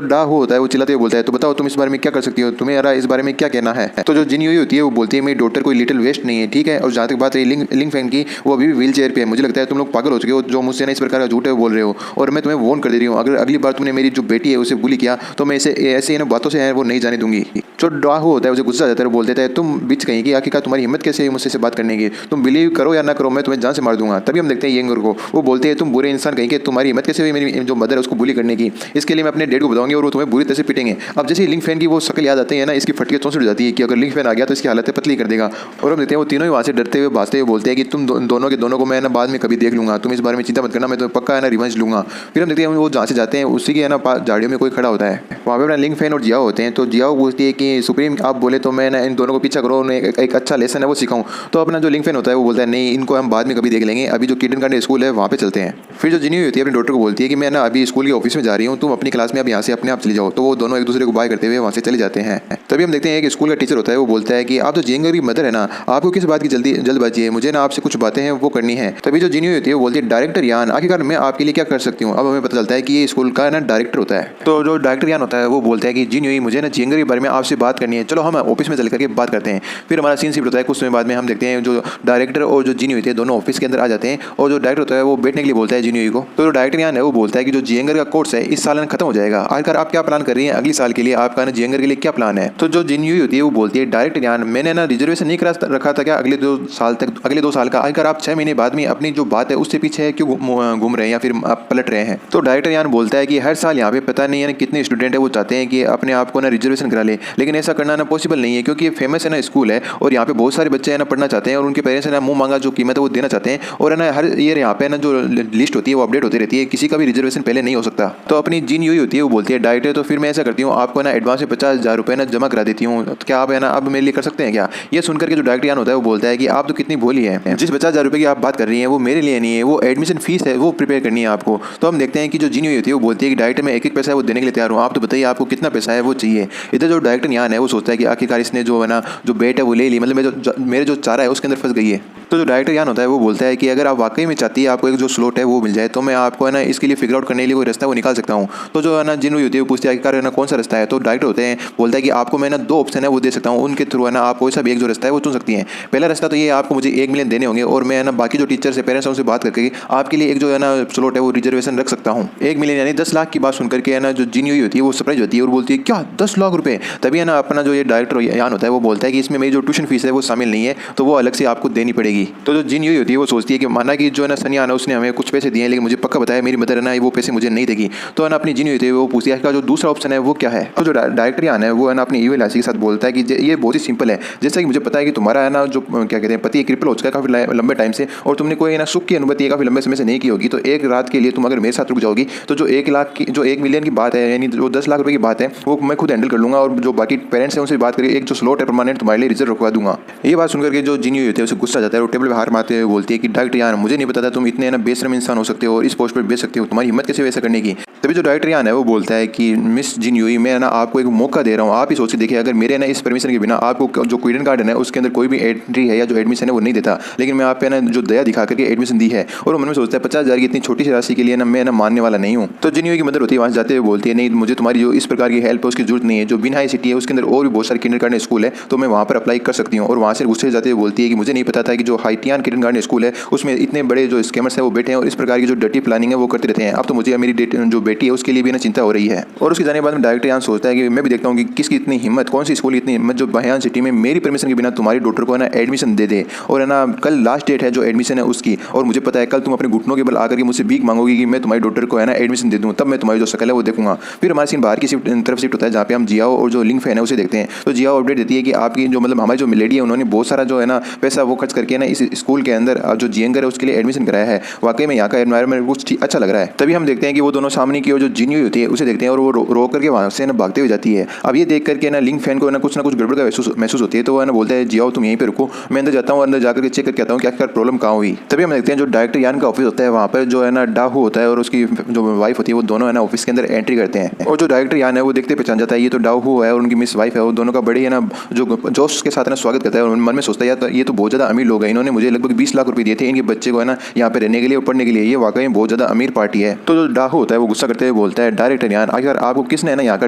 डा होता है वो चिल्लाते हुए बोलता है तो बताओ तुम इस बारे में क्या कर सकती हो, तुम्हें यार इस बारे में क्या कहना है। तो जो जिन यूई होती है वो बोलती है मेरी डॉटर कोई लिटिल वेस्ट नहीं है, ठीक है। और जहाँ तक बात रही लिंग फैन की वो अभी भी व्हील चेयर पे है, मुझे लगता है तुम लोग पागल हो चुके हो जो मुझसे ना इस प्रकार का झूठ है बोल रहे हो, और मैं तुम्हें वार्न कर दे रही हूँ अगर अगली बार तुमने मेरी जो बेटी है उसे बुली किया तो मैं इसे ऐसे बातों से है वो नहीं जाने दूंगी। जो डाहू होता है उसे गुस्सा आ जाता है, बोल देता है तुम बीच कहीं की आखिरकार तुम्हारी हिम्मत कैसे है मुझसे बात करने की, तुम बिलीव करो या ना करो मैं तुम्हें जान से मार दूंगा। तभी हम देखते हैं यंगर को वो बोलते हैं तुम बुरे इंसान कहीं के, तुम्हारी हिम्मत कैसे हुई मेरी जो मदर है उसको बुली करने की, इसके लिए मैं अपने डैड को बताऊंगी और वो तुम्हें बुरी तरह से पिटेंगे। अब जैसे लिंग फैन की वो शक्ल याद आती है ना इसकी फटके चौंसठ हो जाती है कि अगर लिंग फैन आ गया तो इसकी हालत पतली कर देगा। और हम देखते हैं वो तीनों ही वहाँ से डरते हुए भागते हुए बोलते हैं कि तुम दोनों के दोनों को मैं ना बाद में कभी देख लूंगा, तुम इस बारे में चिंता मत करना, मैं तुम्हें पक्का है ना रिवेंज लूंगा। फिर हम देखते हैं वो जहाँ से जाते हैं उसी के है ना झाड़ियों में कोई खड़ा होता है, वहाँ पे अपना लिंग फैन और जियाओ होते हैं। तो जियाओ पूछती है कि सुप्रीम आप बोले तो मैं ना इन दोनों को पीछा करो, उन्हें एक अच्छा लेसन है वो सिखाऊं। तो अपना जो लिंग फैन होता है वो बोलता है नहीं इनको हम बाद में कभी देख लेंगे, अभी जो किंडरगार्टन स्कूल है वहाँ पे चलते हैं। फिर जो जिनी होती है अपनी डॉक्टर को बोलती है कि मैं ना अभी स्कूल के ऑफिस में जा रही हूँ, तुम अपनी क्लास में अब यहाँ से अपने आप चली जाओ। तो वो दोनों एक दूसरे को बाय करते हुए वहाँ से चले जाते हैं। तभी हम देखते हैं कि स्कूल का टीचर होता है वो बोलता है कि आप जो जियंगर की मदर है ना आपको किस बात की जल्दबाजी है, मुझे ना आपसे कुछ बातें हैं वो करनी है। तभी जो जिनी होती है वो बोलती है डायरेक्टर यान आखिरकार मैं आपके लिए क्या कर सकती हूँ। अब हमें पता चलता है कि ये स्कूल का ना डायरेक्टर होता है। तो जो डायरेक्टर यान होता है वो बोलता है कि जिनी मुझे ना जियंगर के बारे में आपसे बात करनी है, चलो हम ऑफिस में चल करके बात करते हैं। फिर हमारा सीन शिफ्ट होता है, कुछ समय बाद में हम देखते हैं जो डायरेक्टर और जो जिनी होती है दोनों ऑफिस के अंदर आ जाते हैं और जो डायरेक्टर होता है वो बैठने के लिए बोलता है जिनी को। तो जो डायरेक्टर यान है वो बोलता है कि जो जियंगर का कोर्स है इस साल खत्म हो जाएगा, आखिरकार आप क्या प्लान कर रही हैं अगले साल के लिए, आपका ना जियंगर के लिए क्या प्लान है। तो जो जिनी होती है वो बोलती है डायरेक्टर यान मैंने ना रिजर्वेशन नहीं करा रखा था क्या अगले 2 साल का, आखिरकार आप 6 महीने बाद में अपनी जो बात है उससे पीछे क्यों घूम रहे हैं या फिर आप पलट रहे हैं। तो डायरेक्टर यान बोलता है कि हर साल यहाँ पे पता नहीं है कितने स्टूडेंट है वो चाहते हैं कि अपने आप को ना रिजर्वेशन करा ले, लेकिन ऐसा करना ना पॉसिबल नहीं है क्योंकि ये फेमस है ना स्कूल है और यहाँ पे बहुत सारे बच्चे है ना पढ़ना चाहते हैं और उनके पेरेंट्स है ना मुंह मांगा जो कीमत है वो देना चाहते हैं, और है ना हर ईयर यहाँ पे ना जो लिस्ट होती है वो अपडेट होती रहती है, किसी का भी रिजर्वेशन पहले नहीं हो सकता। तो अपनी जिन यूई होती है वो बोलती बोलती है डायरेक्टर तो फिर मैं ऐसा करती हूँ, आपको ना एडवांस में 50,000 रुपये ना जमा करा देती हूँ, तो क्या आप है ना अब मेरे लिए कर सकते हैं क्या। ये सुनकर के जो डायरेक्टर यान होता है वो बोलता है कि आप तो कितनी भोली है, जिस 50,000 रुपये की आप बात कर रही हैं वो मेरे लिए नहीं है, वो एडमिशन फीस है, वो प्रिपेयर करनी है आपको। तो हम देखते हैं कि जो जीनी होती है वो बोलती है कि डायरेक्टर मैं एक पैसा है वो देने के लिए तैयार हूँ, आप तो बताइए आपको कितना पैसा है वो चाहिए। इधर जो डायरेक्टर यान है वो सोचता है कि आखिरकार इसने जो है ना जो बेट है वो ले ली, मतलब मेरे जो चारा है उसके अंदर फंस गई है। तो जो डायरेक्टर यान होता है वो बोलता है कि अगर आप वाकई में चाहती है आपको एक जो स्लॉट है वो मिल जाए, तो मैं आपको है ना इसके लिए फिगर आउट करने के लिए कोई रास्ता वो निकाल सकता हूँ। तो जो है ना जिन होती है वो पूछती है आखिरकार है ना कौन सा रास्ता है। तो डायरेक्टर होते हैं बोलता है कि आपको मैं ना 2 ऑप्शन है वो दे सकता हूँ, उनके थ्रू है ना आप कोई सा भी एक जो रास्ता है वो चुन सकती हैं। पहला रास्ता तो ये आपको मुझे 1 मिलियन देने होंगे और मैं है ना बाकी जो टीचर्स है पेरेंट्स हैं उनसे बात करके आपके लिए एक जो है ना स्लॉट है वो रिजर्वेशन रख सकता हूँ। 1 मिलियन यानी 10 लाख की बात सुनकर के है ना जो जीनी हुई होती है वो सरप्राइज होती है और बोलती है क्या 10 लाख रुपए। तभी है ना अपना जो ये डायरेक्टर यान होता है वो बोलता है कि इसमें मेरी जो ट्यूशन फीस है वो शामिल नहीं है, तो वो अलग से आपको देनी पड़ेगी। तो जो जीनी हुई होती है वो सोचती है कि माना कि जो है ना सनिया है ना उसने हमें कुछ पैसे दिए लेकिन मुझे पक्का बताया मेरी मदर है ना वो पैसे मुझे नहीं देगी। तो है ना अपनी जीनी होती है वो पूछती है जो दूसरा ऑप्शन है वो क्या है। तो जो डायरेक्टर यान है वो है ना अपनी ईविल राशि के साथ बोलता है कि ये बहुत ही सिंपल है, जैसा कि मुझे पता है कि तुम्हारा है ना जो क्या कहते हैं पति क्रिपल हो चुका है काफ़ी लंबे टाइम से और तुमने कोई ना सुख की अनुभूति काफ़ी लंबे समय से नहीं की होगी। तो एक रात के लिए तुम अगर मेरे साथ रुक जाओगी तो जो 1 मिलियन की बात है यानी जो 10 लाख रुपए की बात है वो मैं खुद हैंडल कर लूँगा और जो बाकी पेरेंट्स हैं उनसे बात करके एक जो स्लॉट है परमानेंट तुम्हारे लिए रिजर्व रखवा दूंगा। ये बात सुनकर के जो जीनी होती है उसे गुस्सा जाता है और टेबल पर हार मारते हुए बोलती है कि डायरेक्टर यार मुझे नहीं पता था तुम इतने ना बेशरम इंसान हो सकते हो और इस पोस्ट पर बेच सकते हो, तुम्हारी हिम्मत कैसे वैसा करने की। तभी जो डायरेक्टर यान है वो बोलता है कि मिस जिन्यूई मैं ना आपको एक मौका दे रहा हूँ, आप ही सोच के देखिए अगर मेरे ना इस परमिशन के बिना आपको जो क्वीडन गार्डन है उसके अंदर कोई भी एंट्री है या जो एडमिशन है वो नहीं देता, लेकिन मैं आप पे ना जो दया दिखा करके एडमिशन दी है और वो मन में सोचता है 50,000 की इतनी छोटी सी राशि के लिए ना मैं ना मानने वाला नहीं हूँ। तो जिन्यूई की मदर होती है वहाँ जाते हुए बोलती है नहीं मुझे तुम्हारी जो इस प्रकार की हेल्प है उसकी जरूरत नहीं है, जो बिनहाई सिटी है उसके अंदर और भी बहुत सारे किंडरगार्टन स्कूल है तो मैं वहाँ पर अप्लाई कर सकती हूँ। और वहाँ से गुस्से जाते हुए बोलती है कि मुझे नहीं पता था कि जो हाइटियान किंडरगार्टन स्कूल है उसमें इतने बड़े जो स्कैमर्स है वो बैठे हैं और इस प्रकार की जो डर्टी प्लानिंग है वो करते रहते हैं। अब तो मुझे मेरी जो बेटी है उसके लिए भी ना चिंता हो रही है। और उसके जाने के बाद में डायरेक्टर यहाँ सोचता है कि मैं भी देखता हूँ कि किसकी इतनी हिम्मत, कौन सी स्कूल इतनी हिम्मत जो बयान सिटी में मेरी परमिशन के बिना तुम्हारी डॉटर को है ना एडमिशन दे दे। और है ना कल लास्ट डेट है जो एडमिशन है उसकी, और मुझे पता है कल तुम अपने घुटनों के बल आकर के मुझसे भीख मांगोगी कि मैं तुम्हारी डॉटर को है ना एडमिशन दे दूँ, तब मैं तुम्हारी जो शक्ल है वो देखूंगा। फिर हमारे सीन बाहर की तरफ शिफ्ट होता है जहाँ पे हम जियाओ और जो लिंक फैन है उसे देखते हैं। तो जियाओ अपडेट देती है कि आपकी जो मतलब हमारी जो मिलेडी है उन्होंने बहुत सारा जो है ना पैसा वो खर्च करके ना इस स्कूल के अंदर जो जियंगर है उसके लिए एडमिशन कराया है, वाकई में यहाँ का एनवायरमेंट कुछ अच्छा लग रहा है। तभी हम देखते हैं कि वो दोनों सामने की ओर जो जिनी होती है उसे देखते हैं और वो रो करके वहाँ से ना भागते हुए जाती है। अब ये देख करके ना लिंक फैन को ना कुछ गड़बड़ का महसूस होती है, तो वो ना बोलता है जियाओ तुम यहीं पे रुको, मैं अंदर जाता हूँ, अंदर जाकर के चेक करके आता हूँ क्या क्या प्रॉब्लम कहाँ हुई। तभी हम देखते हैं जो डायरेक्टर यान का ऑफिस होता है वहाँ पर जो है ना डाहू होता है और उसकी जो वाइफ होती है वो दोनों है ना ऑफिस के अंदर एंट्री करते हैं। और जो डायरेक्टर यान है वो देखते पहचान जाता है ये तो डाहू है और उनकी मिस वाइफ है, वो दोनों का बड़ी है ना जो जोश के साथ ना स्वागत करता है और मन में सोचता है यार ये तो बहुत ज़्यादा अमीर लोग हैं, इन्होंने मुझे लगभग 20 लाख रुपए दिए थे इनके बच्चे को है ना यहाँ पे रहने के लिए और पढ़ने के लिए, ये वाकई में बहुत ज़्यादा अमीर पार्टी है। तो जो डाहू होता है वो गुस्सा करते हुए बोलता है डायरेक्टर यान आखिर आपको किसने ना यहाँ का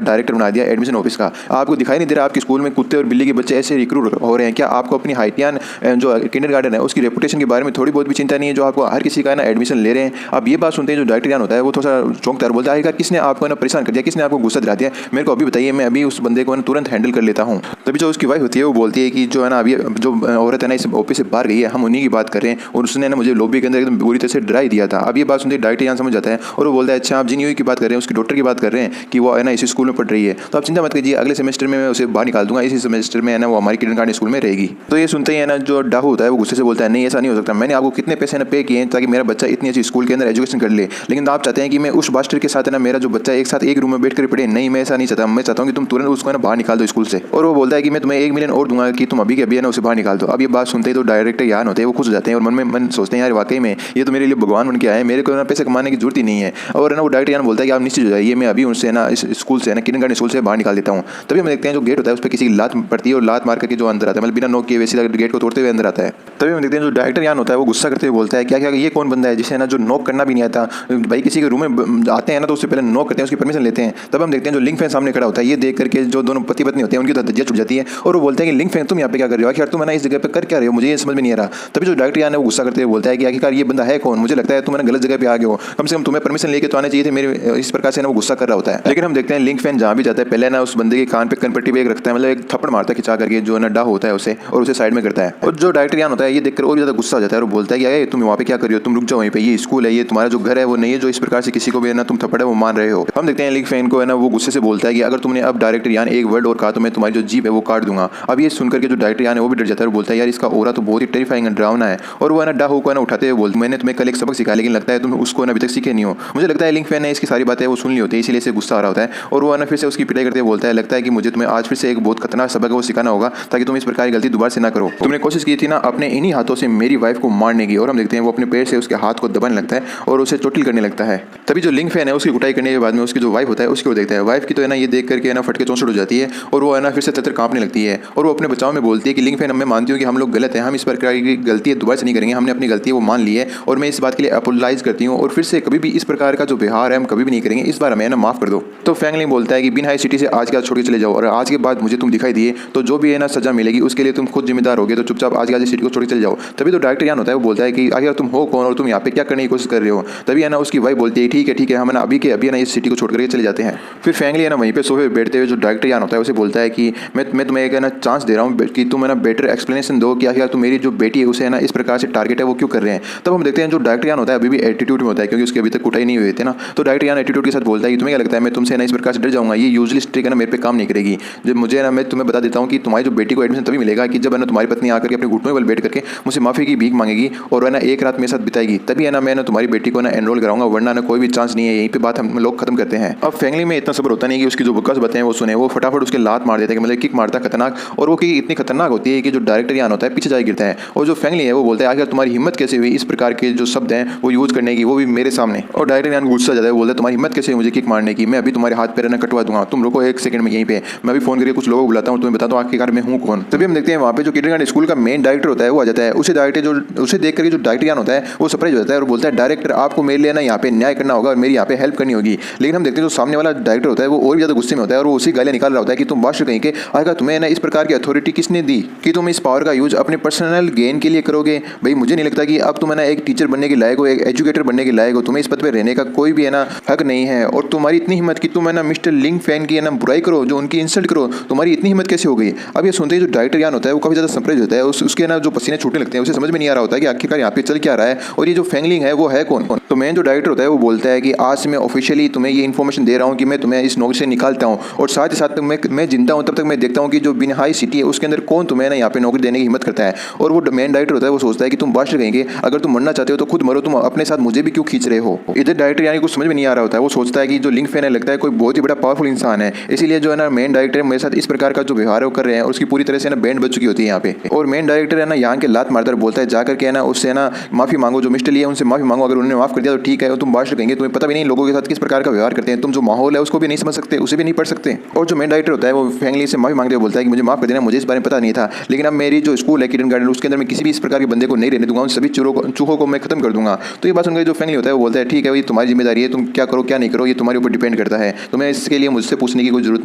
डायरेक्टर बना दिया एडमिशन ऑफिस का, आपको दिखाई नहीं दे रहा आपके स्कूल में कुत्ते और बिल्ली के बच्चे ऐसे रिक्रूट हो रहे हैं क्या, आपको अपनी हाइटियान जो किंडरगार्टन है उसकी रेपुटेशन के बारे में थोड़ी बहुत भी चिंता नहीं है जो आपको हर किसी का ना एडमिशन ले रहे हैं। अब ये बात सुनते हैं जो डायरेक्टर यान होता है वो थोड़ा सा चौंकदार बोलता है किसने आपको ना परेशान कर दिया, किसने आपको गुस्सा दिला दिया, मेरे को अभी बताइए मैं अभी उस बंदे को ना तुरंत हैंडल कर लेता हूँ। तभी जो उसकी वाइफ होती है वो बोलती है कि जो है ना अभी जो औरत है ना इस ऑफिस से बाहर गई है, हम उन्हीं की बात कर रहे हैं और उसने ना मुझे लॉबी के अंदर एकदम बुरी तरह से डरा ही दिया था। अब ये बात सुनते डायरेक्टर यान समझ जाता है और वो बोलता है अच्छा आप जिन्यूई की बात कर रहे हैं, उसकी डॉक्टर की बात कर रहे हैं कि वो है ना इसी स्कूल में पढ़ रही है, तो आप चिंता मत कीजिए अगले सेमेस्टर में मैं उसे बाहर निकाल दूंगा, इसी सेमेस्टर में है ना वो हमारी किंडरगार्टन स्कूल में रहेगी। तो ये सुनते ही है ना जो डाहू होता है वो गुस्से से बोलता है नहीं ऐसा नहीं हो सकता, मैंने आपको कितने पैसे ना पे किए हैं ताकि मेरा बच्चा इतनी अच्छी स्कूल के अंदर एजुकेशन कर ले, लेकिन आप चाहते हैं कि मैं उस बास्टर के साथ है ना मेरा जो बच्चा एक साथ एक रूम में बैठ कर पढ़े, नहीं मैं ऐसा नहीं चाहता, मैं चाहता हूँ कि तुम तुरंत उसको है ना बाहर निकाल दो स्कूल से। और वो बोलता है कि मैं तुम्हें 1 मिलियन और दूंगा कि तुम अभी के अभी है ना उसे बाहर निकाल दो। अब ये बात सुनते ही तो डायरेक्टर यान होते हैं वो खुश हो जाते हैं और मन सोचते हैं यार वाकई में ये तो मेरे लिए भगवान बन के आए, मेरे को ना पैसे कमाने की जरूरत ही नहीं है। और ना वो डायरेक्टर यान बोलता है कि आप निश्चित हो जाइए मैं अभी उनसे ना इस स्कूल से ना किंडरगार्टन स्कूल से बाहर निकाल देता हूँ। तभी हम देखते हैं जो गेट होता है उस पर किसी की लात पड़ती है और लात मार करके जो अंदर आता है मतलब बिना नॉक किए वैसे गेट को तोड़ते हुए अंदर आता है। तभी हम देखते हैं जो डायरेक्टर यान होता है वो गुस्सा करते हुए बोलता है क्या क्या ये कौन बंदा है जिसे ना जो नॉक करना भी नहीं आता, भाई किसी के रूम में आते हैं ना तो उससे पहले नॉक करते हैं उसकी परमिशन लेते हैं। तब हम देखते हैं जो लिंक फैन सामने खड़ा होता है, ये देख करके जो दोनों पति पत्नी होते हैं उनकी तो धज्जियां छुट जाती है और वो बोलते हैं कि लिंक फैन तुम यहाँ पे क्या कर रहे हो, आखिर तुम ना इस जगह पे कर क्या रहे हो, मुझे ये समझ में नहीं आ रहा। तभी जो डायरेक्टर यान है वो गुस्सा करते हुए बोलता है कि आखिरकार ये बंदा है कौन, मुझे लगता है तुम गलत जगह पे आ गए हो, कम से कम तुम्हें परमिशन लेके तो आने चाहिए थे मेरे, इस प्रकार से ना वो गुस्सा कर रहा होता है। लेकिन हम देखते हैं लिंक फैन जहाँ भी जाता है पहले ना उस बंदे के कान पे कनपट्टी पे एक रखता है, मतलब एक थप्पड़ मारता है खिंचा करके जो ना डा होता है उसे और उसे साइड में करता है। और जो डायरेक्टर यान होता है ये देखकर और ज़्यादा गुस्सा हो जाता है और बोलता है कि तुम वहाँ पे क्या कर रही हो, तुम रुक जाओ वहीं पे, ये स्कूल है, ये तुम्हारा जो घर है वो नहीं है जो इस प्रकार से किसी को भी ना तुम थप्पड़ है वो मार रहे हो। हम देखते हैं लिंक फैन को है ना वो गुस्से से बोलता है कि अगर तुमने अब डायरेक्टर यान एक वर्ड और कहा तो मैं तुम्हारी जो जीभ है है वो काट दूंगा। अब ये सुनकर के जो डायरेक्टर यान है वो भी डर जाता है और बोलता है यार इसका ऑरा तो बहुत ही टेरिफाइंग डरावना है। और वो है ना डाहू को ना उठाते हुए बोलते मैंने तुम्हें कल एक सबक सिखाया लेकिन लगता है तुम उसको ना अभी तक सीखे नहीं हो। मुझे लगता है लिंग फैन ने इसकी सारी बातें वो सुन ली होती है इसीलिए से गुस्सा आ रहा होता है और वो है ना फिर से उसकी पिटाई करते हुए बोलता है लगता है कि मुझे तुम्हें आज फिर से एक बहुत खतरनाक सबक है वो सिखाना होगा ताकि तुम इस प्रकार की गलती दोबारा से ना करो। तुमने कोशिश की थी ना अपने इन्हीं हाथों से मेरी वाइफ को मारने की। और हम देखते हैं वो अपने पैर से उसके हाथ को दबाने लगता है और उसे चोटिल करने लगता है। तभी जो लिंग फैन है उसकी कुटाई करने के बाद में उसकी जो वाइफ होता है उसकी वो देखता है। वाइफ की तो है ना ये देख करके है ना फटके चौंसठ हो जाती है और वो है ना फिर से थर कांपने लगती है और वो अपने बचाव में बोलती है कि लिंग फैन मैं मानती हूँ कि हम लोग गलत हैं, हम इस प्रकार की गलती दोबारा से नहीं करेंगे, हमने अपनी गलती वो मान ली है और मैं इस बात के लिए अपोलोजाइज करती हूँ और फिर से कभी भी इस प्रकार का जो व्यवहार है हम कभी भी नहीं करेंगे, इस बार हमें ना माफ कर दो। तो फैंग लिंग बोलता है कि बिन हाई सिटी से आज के आज छोड़ के चले जाओ और आज के बाद मुझे तुम दिखाई दिए तो जो भी है ना सजा मिलेगी उसके लिए तुम खुद जिम्मेदार होगे, तो चुपचाप आज के आज सिटी को छोड़ के चले जाओ। तभी तो डायरेक्टर यान होता है वो बोलता है कि आखिर तुम हो कौन और तुम यहाँ पे क्या करने की कोशिश कर रहे हो। तभी है ना उसकी वाइफ बोलती है ठीक है हम ना अभी के अभी ना इस सिटी को छोड़ करके चले जाते हैं। फिर फैंग लिंग है ना वहीं पे सोफे पे बैठते हुए जो डायरेक्टर यान होता है उसे बोलता है कि मैं तुम्हें एक है ना चांस दे रहा हूँ कि तुम है ना बेटर एक्सप्लेनेशन दो कि आखिर तुम मेरी जो बेटी है उसे है ना इस प्रकार से टारगेट है वो क्यों कर रहे हैं। तब हम देखते हैं जो डायरेक्टर यान होता है अभी भी एटीट्यूड में होता है क्योंकि उसके अभी तक कुटाई नहीं हुई थी ना। तो डायरेक्टर यान एटीट्यूड के साथ बोलता है कि तुम्हें क्या लगता है मैं तुमसे ना इस प्रकार से डर जाऊंगा, ये यूजली ट्रिक है ना मेरे पे काम नहीं करेगी। जब मुझे ना मैं तुम्हें बता देता हूँ कि तुम्हारी जो बेटी को एडमिशन तभी मिलेगा कि जब है ना तुम्हारी पत्नी आकर के अपने घुटनों पर बैठ करके मुझसे माफी की भीख मांगेगी और है ना एक रात मेरे साथ बिताएगी, तभी है ना मैं ना तुम्हारी बेटी को ना एनरोल कराऊंगा, वरना ना कोई भी चांस नहीं है। यहीं पे बात हम लोग खत्म करते हैं। अब फैमिली में इतना सब्र होता नहीं कि उसकी जो बकवास बातें हैं वो सुने, वो फटाफट उसके लात मार देता है, मतलब किक मारता खतरनाक, और वो की इतनी खतरनाक होती है कि जो डायरेक्टर यान होता है पीछे जाके गिरता है। और जो फैमिली है वो बोलता है आखिर तुम्हारी हिम्मत कैसे हुई इस प्रकार के जो शब्द हैं वो यूज करने की, वो भी मेरे सामने। और डायरेक्टर यान गुस्सा जाता है, बोलता है तुम्हारी हिम्मत कैसे हुई मुझे किक मारने की, मैं अभी तुम्हारे हाथ पैर ना कटवा दूंगा, तुम रुको एक सेकंड में यहीं पे, मैं अभी फोन करके कुछ लोगों को बुलाता हूँ, तुम्हें बताता हूँ आखिरकार मैं हूँ कौन। तभी हम देखते हैं वहाँ पे जो किंडरगार्टन स्कूल का मेन डायरेक्टर होता है वो आ जाता है। उसे देख करके जो डायरेक्टर यान होता है वो सरप्राइज हो जाता है और बोलता है डायरेक्टर आपको मेरे लिए ना यहाँ पे न्याय करना होगा और मेरी यहाँ पे हेल्प करनी होगी। लेकिन हम देखते हैं जो सामने वाला डायरेक्टर होता है वो और भी ज्यादा गुस्से में होता है और वो उसी गालियां निकाल रहा होता है कि तुम बादशाह कहीं के आएगा, तुम्हें ना इस प्रकार की अथॉरिटी किसने दी कि तुम इस पावर का यूज अपने पर्सनल गेन के लिए करोगे। भाई मुझे नहीं लगता कि अब तुम है ना एक टीचर बनने के लायक हो, एक एजुकेटर बनने के लायक हो, तुम्हें इस पद पर रहने का कोई भी है ना हक नहीं है। और तुम्हारी इतनी हिम्मत कि तुम है ना मिस्टर लिंग फैन की है ना बुराई करो, जो उनकी इंसल्ट करो, तुम्हारी इतनी हिम्मत कैसे हो गई। अब ये सुनते ही जो डायरेक्टर यान होता है वो काफी ज्यादा सरप्राइज होता है, उसके ना जो पसीने छूटने लगते हैं, उसे समझ में नहीं आ रहा होता है कि आखिरकार यहाँ पे चल क्या रहा है और ये जो फैंगलिंग है वो है कौन। तो मेन जो डायरेक्टर होता है वो बोलता है कि आज से मैं ऑफिशियली तुम्हें ये इन्फॉर्मेशन दे रहा हूँ कि मैं तुम्हें इस नौकरी से निकालता हूँ और साथ ही साथ मैं जिंदा हूँ तब तक मैं देखता हूँ कि जो बिनहाई सिटी है उसके अंदर कौन तुम्हें ना यहाँ पे नौकरी देने की हिम्मत करता है। और वो मेन डायरेक्टर होता है वो सोचता है कि तुम बादशाह कहेंगे, अगर तुम मरना चाहते हो तो खुद मरो, तुम अपने साथ मुझे भी क्यों खींच रहे हो। इधर डायरेक्टर यानी कुछ समझ में नहीं आ रहा होता है, वो सोचता है कि जो लिंग फैन है लगता है कोई बहुत ही बड़ा पावरफुल इंसान है, इसीलिए जो है ना मेन डायरेक्टर मेरे साथ इस प्रकार का जो व्यवहार कर रहे हैं और उसकी पूरी तरह से ना बैंड बज चुकी होती है यहाँ पे। और मेन डायरेक्टर है ना यहाँ के लात मारकर बोलता है जाकर के है ना उससे ना माफी मांगो, जो मिस्टर ली है उनसे माफी मांगो, अगर उन्होंने माफ कर दिया तो ठीक है, तुम बादशाह कहेंगे, तुम्हें पता भी नहीं लोगों के साथ किस प्रकार का व्यवहार करते हैं, तुम जो माहौल है उसको भी नहीं समझ सकते, उसे भी नहीं पढ़ सकते। और जो मेन डायरेक्टर होता है वो फैमिली से माफी मांगते हुए बोलता है कि मुझे माफ कर देना, मुझे इस बारे में पता नहीं था, लेकिन अब मेरी जो स्कूल है किंडरगार्टन उसके अंदर मैं किसी भी इस प्रकार के बंदे को नहीं रहने दूंगा, उन सभी चूहों को मैं खत्म कर दूंगा। तो ये बात सुनकर जो फैमिली होता है वो बोलता है ठीक है ये तुम्हारी जिम्मेदारी है, तुम क्या करो क्या नहीं करो ये तुम्हारे ऊपर डिपेंड करता है, तुम्हें इसके लिए मुझसे पूछने की कोई जरूरत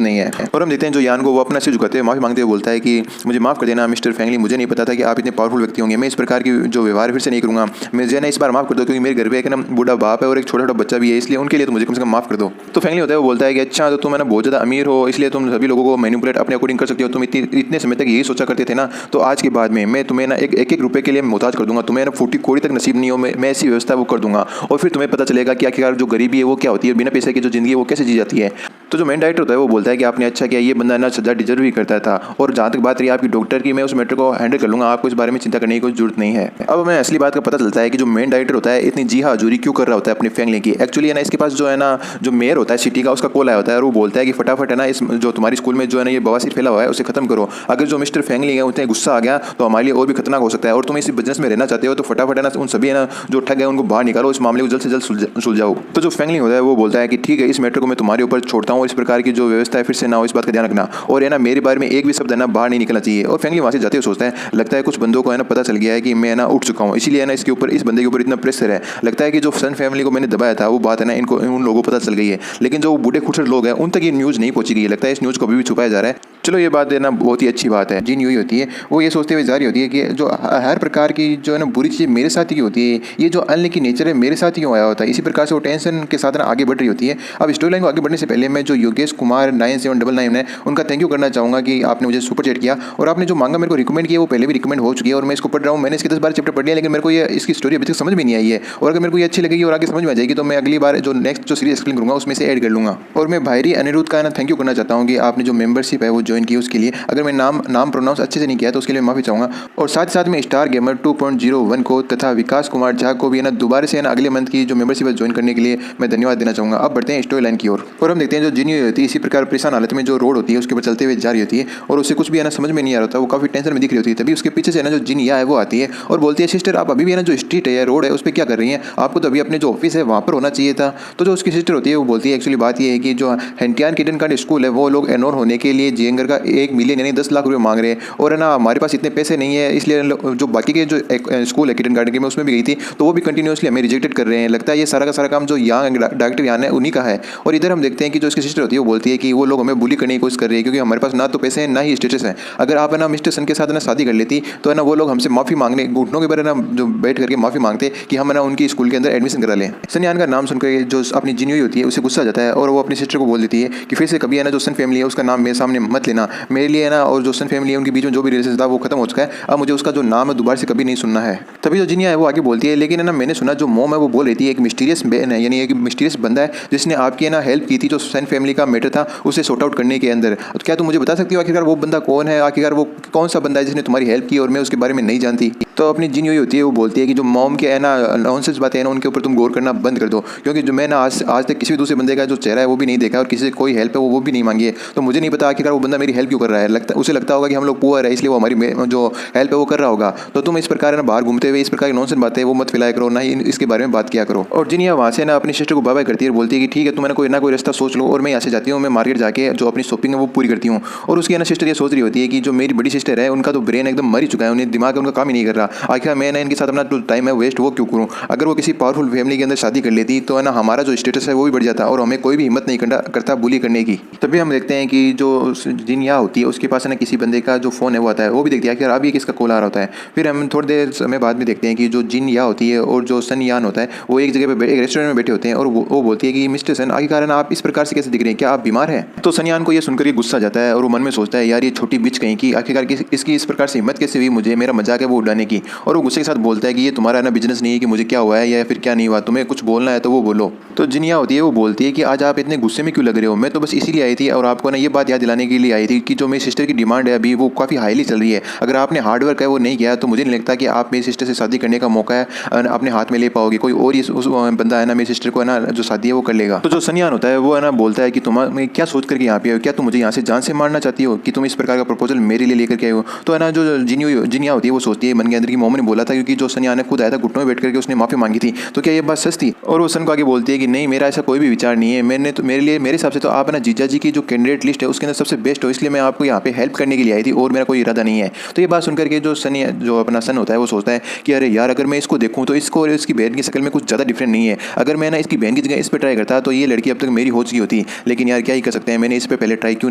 नहीं है। और हम देखते हैं जो यान को वो अपना सिर झुकाते हुए माफी मांगते हुए बोलता है कि मुझे माफ कर देना मिस्टर फैंगली, मुझे नहीं पता था कि आप इतने पावरफुल व्यक्ति होंगे, मैं इस प्रकार की जो व्यवहार फिर से नहीं करूंगा, मुझे ना इस बार माफ कर दो, क्योंकि मेरे घर पे एक ना बूढ़ा बाप है और एक छोटा छोटा बच्चा भी है, इसलिए उनके लिए तो मुझे कम से कम माफ कर दो। तो फैंगली होता है वो बोलता है कि अच्छा तो तुम है ना बहुत ज्यादा अमीर हो, इसलिए तुम सभी लोगों को मैनिपुलेट अपने अकॉर्डिंग कर सकते हो, तुम इतने समय तक यही सोचा करते थे ना, तो आज के बाद में मैं तुम्हें ना एक रुपए के लिए मोहताज कर दूंगा, तुम्हें ना 40 करोड़ तक नसीब नहीं हो, मैं ऐसी व्यवस्था वो कर दूंगा और फिर तुम्हें पता चलेगा कि आखिरकार जो गरीबी है वो क्या होती है, बिना पैसे की जो जिंदगी है वो कैसे जी जाती है। तो जो मेन डायरेक्टर होता है वो बोलता है कि आपने अच्छा किया, ये बंदा ना सजा डिजर्व ही करता था, और जहाँ तक बात रही आपकी डॉक्टर की, मैं उस मैटर को हैंडल कर लूंगा, आपको इस बारे में चिंता करने की कोई जरूरत नहीं है। अब हमें असली बात का पता चलता है कि जो मेन डायरेक्टर होता है इतनी जी हाँ हजूरी क्यों कर रहा होता है अपनी फैमिली की। एक्चुअली है ना इसके पास जो है ना जो मेयर होता है सिटी का उसका कॉल आया होता है और वो बोलता है कि फटाफट है ना इस जो तुम्हारी स्कूल में जो है ना ये बवासीर फैला हुआ है उसे खत्म करो, अगर जो मिस्टर फैंगली है उन्हें गुस्सा आ गया तो हमारे लिए और भी खतरनाक हो सकता है, और तुम इस बिजनेस में रहना चाहते हो तो फटाफट है ना उन सभी है ना जो ठग है उनको बाहर निकालो, इस मामले को जल्द से जल्द सुलझाओ। तो जो फैंगली होता है वो बोलता है कि ठीक है इस मैटर को मैं तुम्हारे ऊपर छोड़ता हूँ, इस प्रकार की जो व्यवस्था है फिर से ना हो, इस बात का ध्यान रखना, और है ना मेरे बारे में एक भी शब्द है ना बाहर नहीं निकलना चाहिए। और फैंगली वहाँ से जाते हुए सोचता है लगता है कुछ बंदों को है ना पता चल गया है कि मैं ना उठ चुका हूँ, इसीलिए है ना इसके ऊपर इस बंदे के ऊपर इतना प्रेशर है, लगता है कि जो सन फैमिली को मैंने दबाया था वो बात है ना इनको उन लोगों को पता चल गई है, लेकिन जो बूढ़े खुचर लोग हैं उन तक ये न्यूज़ नहीं पहुंची गई है, लगता है इस न्यूज़ को अभी भी छुपाया जा रहा है। चलो ये बात है ना बहुत ही अच्छी बात है। जिन यूँ होती है वो ये सोचते हुए जारी होती है कि जो हर प्रकार की जो है ना बुरी चीज़ मेरे साथ ही होती है, ये जो अनलकी नेचर है मेरे साथ ही क्यों आया होता है, इसी प्रकार से वो टेंशन के साथ ना आगे बढ़ रही होती है। अब स्टोरी लाइन को आगे बढ़ने से पहले मैं जो योगेश कुमार 9799 है उनका थैंक यू करना चाहूँगा कि आपने मुझे सुपर चैट किया, और आपने जो मांगा मेरे को रिकमेंड किया वो पहले भी रिकमेंड हो चुकी है और मैं इसको पढ़ रहा हूँ, मैंने इसके 10 बार चैप्टर पढ़ लिया, लेकिन मेरे को ये इसकी स्टोरी अभी तक समझ में नहीं आई है, और अगर मेरे को ये अच्छी लगेगी और आगे समझ में आ जाएगी तो मैं अगली बार जो नेक्स्ट जो सीरीज एक्सप्लेन करूँगा उसमें से ऐड कर लूँगा। और मैं भाईरी अनिरुद्ध का ना थैंक यू करना चाहता हूँ कि आपने जो मेंबरशिप है वो ज्वाइन ज्वाइन की उसके लिए। अगर मैं नाम प्रोनाउंस अच्छे से नहीं किया तो उसके लिए माफ़ी चाहूँगा। और साथ ही साथ में स्टार गेमर 2.01 को तथा विकास कुमार झा को भी है ना दोबारा से है ना अगले मंथ की जो मेंबरशिप ज्वाइन करने के लिए मैं धन्यवाद देना चाहूँगा। अब बढ़ते हैं स्टोरी लाइन की ओर और हम देखते हैं जो जिनी होती है इसी प्रकार परेशान हालत में जो रोड होती है उसके ऊपर चलते हुए जा रही होती है और उसे कुछ भी है ना समझ में नहीं आ रहा होता, वो काफ़ी टेंशन में दिख रही होती है। तभी उसके पीछे से ना जो जिनिया है वो आती है और बोलती है सिस्टर आप अभी भी है ना जो स्ट्रीट है रोड है उस पर क्या कर रही हैं, आपको तो अभी अपने जो ऑफिस है वहाँ पर होना चाहिए था। तो जो उसकी सिस्टर होती है वो बोलती है एक्चुअली बात ये है कि जो हेंटियान किडनकार्ड स्कूल है वो लोग एनरोल होने के लिए जेंगर का 1 मिलियन यानी 10 लाख रुपये मांग रहे हैं और है ना हमारे पास इतने पैसे नहीं है, इसलिए जो बाकी के जो स्कूल है किडनकार्डन के मैं उसमें भी गई थी तो वो भी कंटिन्यूसली हमें रिजेक्टेड कर रहे हैं। लगता है ये सारा का सारा काम जो यहाँ डायरेक्टर यहाँ है उन्हीं का है। और इधर हम देखते हैं कि जो इसकी सिस्टर होती है वो बोलती है कि वो लोग हमें बुली करने की कोशिश कर रही है क्योंकि हमारे पास ना तो पैसे हैं ना ही स्टेटस है। अगर आप है ना मिस्टर सन के साथ ना शादी कर लेती तो है ना वो लोग हमसे माफ़ी मांगने घुटनों के बारे ना जो बैठ करके माफ़ी मांगते कि हम है ना उनकी स्कूल के अंदर एडमिशन करा लें। सनयान का नाम सुनकर जो अपनी जिनी होती है उसे गुस्सा आ जाता है और वो अपनी सिस्टर को बोल देती है कि फिर से कभी है ना जो सन फैमिली है उसका नाम मेरे सामने मत लेना, मेरे लिए है ना और जो सन फैमिली है उनके बीच में जो भी रिलेशन था वो खत्म हो चुका है, अब मुझे उसका जो नाम है दोबारा से कभी नहीं सुनना है। तभी जो जिनिया है वो आगे बोलती है लेकिन है ना मैंने सुना जो मॉम है वो बोल रही थी एक मिस्टीरियस बहन है यानी एक मिस्टीरियस बंदा है जिसने आपकी है ना हेल्प की थी जो सन फैमिली का मैटर था उसे सॉर्ट आउट करने के अंदर। तो क्या तुम मुझे बता सकती हो आखिरकार वो बंदा कौन है, आखिरकार वो कौन सा बंदा है जिसने तुम्हारी हेल्प की और मैं उसके बारे में नहीं जानती। तो अपनी जिनी हुई होती है वो बोलती है कि जो मॉम के है ना नॉनसेंस बातें हैं ना उनके ऊपर तुम गौर करना बंद कर दो क्योंकि जो मैं ना आज तक किसी भी दूसरे बंदे का जो चेहरा है वो भी नहीं देखा और किसी से कोई हेल्प है वो भी नहीं मांगी है। तो मुझे नहीं पता आखिरकार वो बंदा मेरी हेल्प क्यों कर रहा है, उसे लगता होगा कि हम लोग पुअर है इसलिए वो हमारी जो हेल्प है वो कर रहा होगा। तो तुम इस प्रकार ना बाहर घूमते हुए इस प्रकार की नॉनसेंस बातें वो मत फैलाया करो, ना ही इसके बारे में बात किया करो। और जिनिया वहाँ से ना अपनी सिस्टर को बाय बाय करती है और बोलती है कि ठीक है तुम ना कोई रास्ता सोच लो और मैं यहाँ से जाती हूँ, मैं मार्केट जाके जो अपनी शॉपिंग है वो पूरी करती हूँ। और उसकी ना सिस्टर ये सोच रही होती है कि जो मेरी बड़ी सिस्टर है उनका तो ब्रेन एकदम मर ही चुका है, उन्हें दिमाग उनका काम ही नहीं कर रहा, आखिर मैं ना इनके साथ अपना जो टाइम है वेस्ट वो क्यों करूँ। अगर वो किसी पावरफुल फैमिली के अंदर शादी कर लेती तो है ना हमारा जो स्टेटस है वो भी बढ़ जाता और हमें कोई भी हिम्मत नहीं करता बुली करने की। तभी हम देखते हैं कि जो जिनिया होती है उसके पास है ना किसी बंदे का जो फ़ोन है वो आता है, वो भी देखती है कि यार अभी किसका कॉल आ रहा होता है। फिर हम थोड़ी देर समय बाद में देखते हैं कि जो जिनिया होती है और जो सनयान होता है वो एक जगह पे एक रेस्टोरेंट में बैठे होते हैं और वो बोलती है कि मिस्टर सन आखिरकार है ना आप इस प्रकार से कैसे दिख रहे हैं, क्या आप बीमार हैं। तो सनयान को ये सुनकर गुस्सा जाता है और वो मन में सोचता है यार ये छोटी बिच कहीं की आखिरकार इसकी इस प्रकार से हिम्मत कैसे हुई मुझे मेरा मजाक है वो उड़ाने की। और वो गुस्से के साथ बोलता है कि ये तुम्हारा ना बिजनेस नहीं है कि मुझे क्या हुआ है या फिर क्या नहीं हुआ, तुम्हें कुछ बोलना है तो वो बोलो। तो जिनिया होती है वो बोलती है कि आज आप इतने गुस्से में क्यों लग रहे हो, मैं तो बस इसीलिए आई थी और आपको ना ये बात याद दिलाने के लिए आई थी कि जो मेरी सिस्टर की डिमांड है अभी वो काफ़ी हाईली चल रही है, अगर आपने हार्डवर्क है वो नहीं किया तो मुझे नहीं लगता कि आप मेरी सिस्टर से शादी करने का मौका है अपने हाथ में ले पाओगे, कोई और उस बंदा है ना मेरी सिस्टर को है ना जो शादी है वो कर लेगा। तो जो सनयान होता है वो है ना बोलता है कि तुम क्या सोच करके यहाँ पे हो, क्या तुम मुझे यहाँ से जान से मारना चाहती हो कि तुम इस प्रकार का प्रपोजल मेरे लिए लेकर के आए हो। तो है ना जो जिनिया होती है वो सोचती है मन के अंदर की मोम ने बोला था क्योंकि जो सनयान ने खुद आया था घुटनों में बैठ करके उसने माफी मांगी थी, तो क्या ये बात सच थी। और वो सन को आगे बोलती है कि नहीं मेरा ऐसा कोई भी विचार नहीं है, मैंने तो मेरे हिसाब से तो आप ना जीजा जी की जो कैंडिडेट लिस्ट है उसके अंदर सबसे बेस्ट हो, इसलिए मैं आपको यहाँ पे हेल्प करने के लिए आई थी और मेरा कोई इरादा नहीं है। तो ये बात सुनकर के जो अपना सन होता है वो सोचता है कि अरे यार अगर मैं इसको देखूँ तो इसको और इसकी बहन की शक्ल में कुछ ज़्यादा डिफरेंट नहीं है, अगर मैं ना इसकी बहन की जगह इस पर ट्राई करता तो ये लड़की अब तक मेरी हो चुकी होती, लेकिन यार क्या ही कर सकते हैं, मैंने इस पर पहले ट्राई क्यों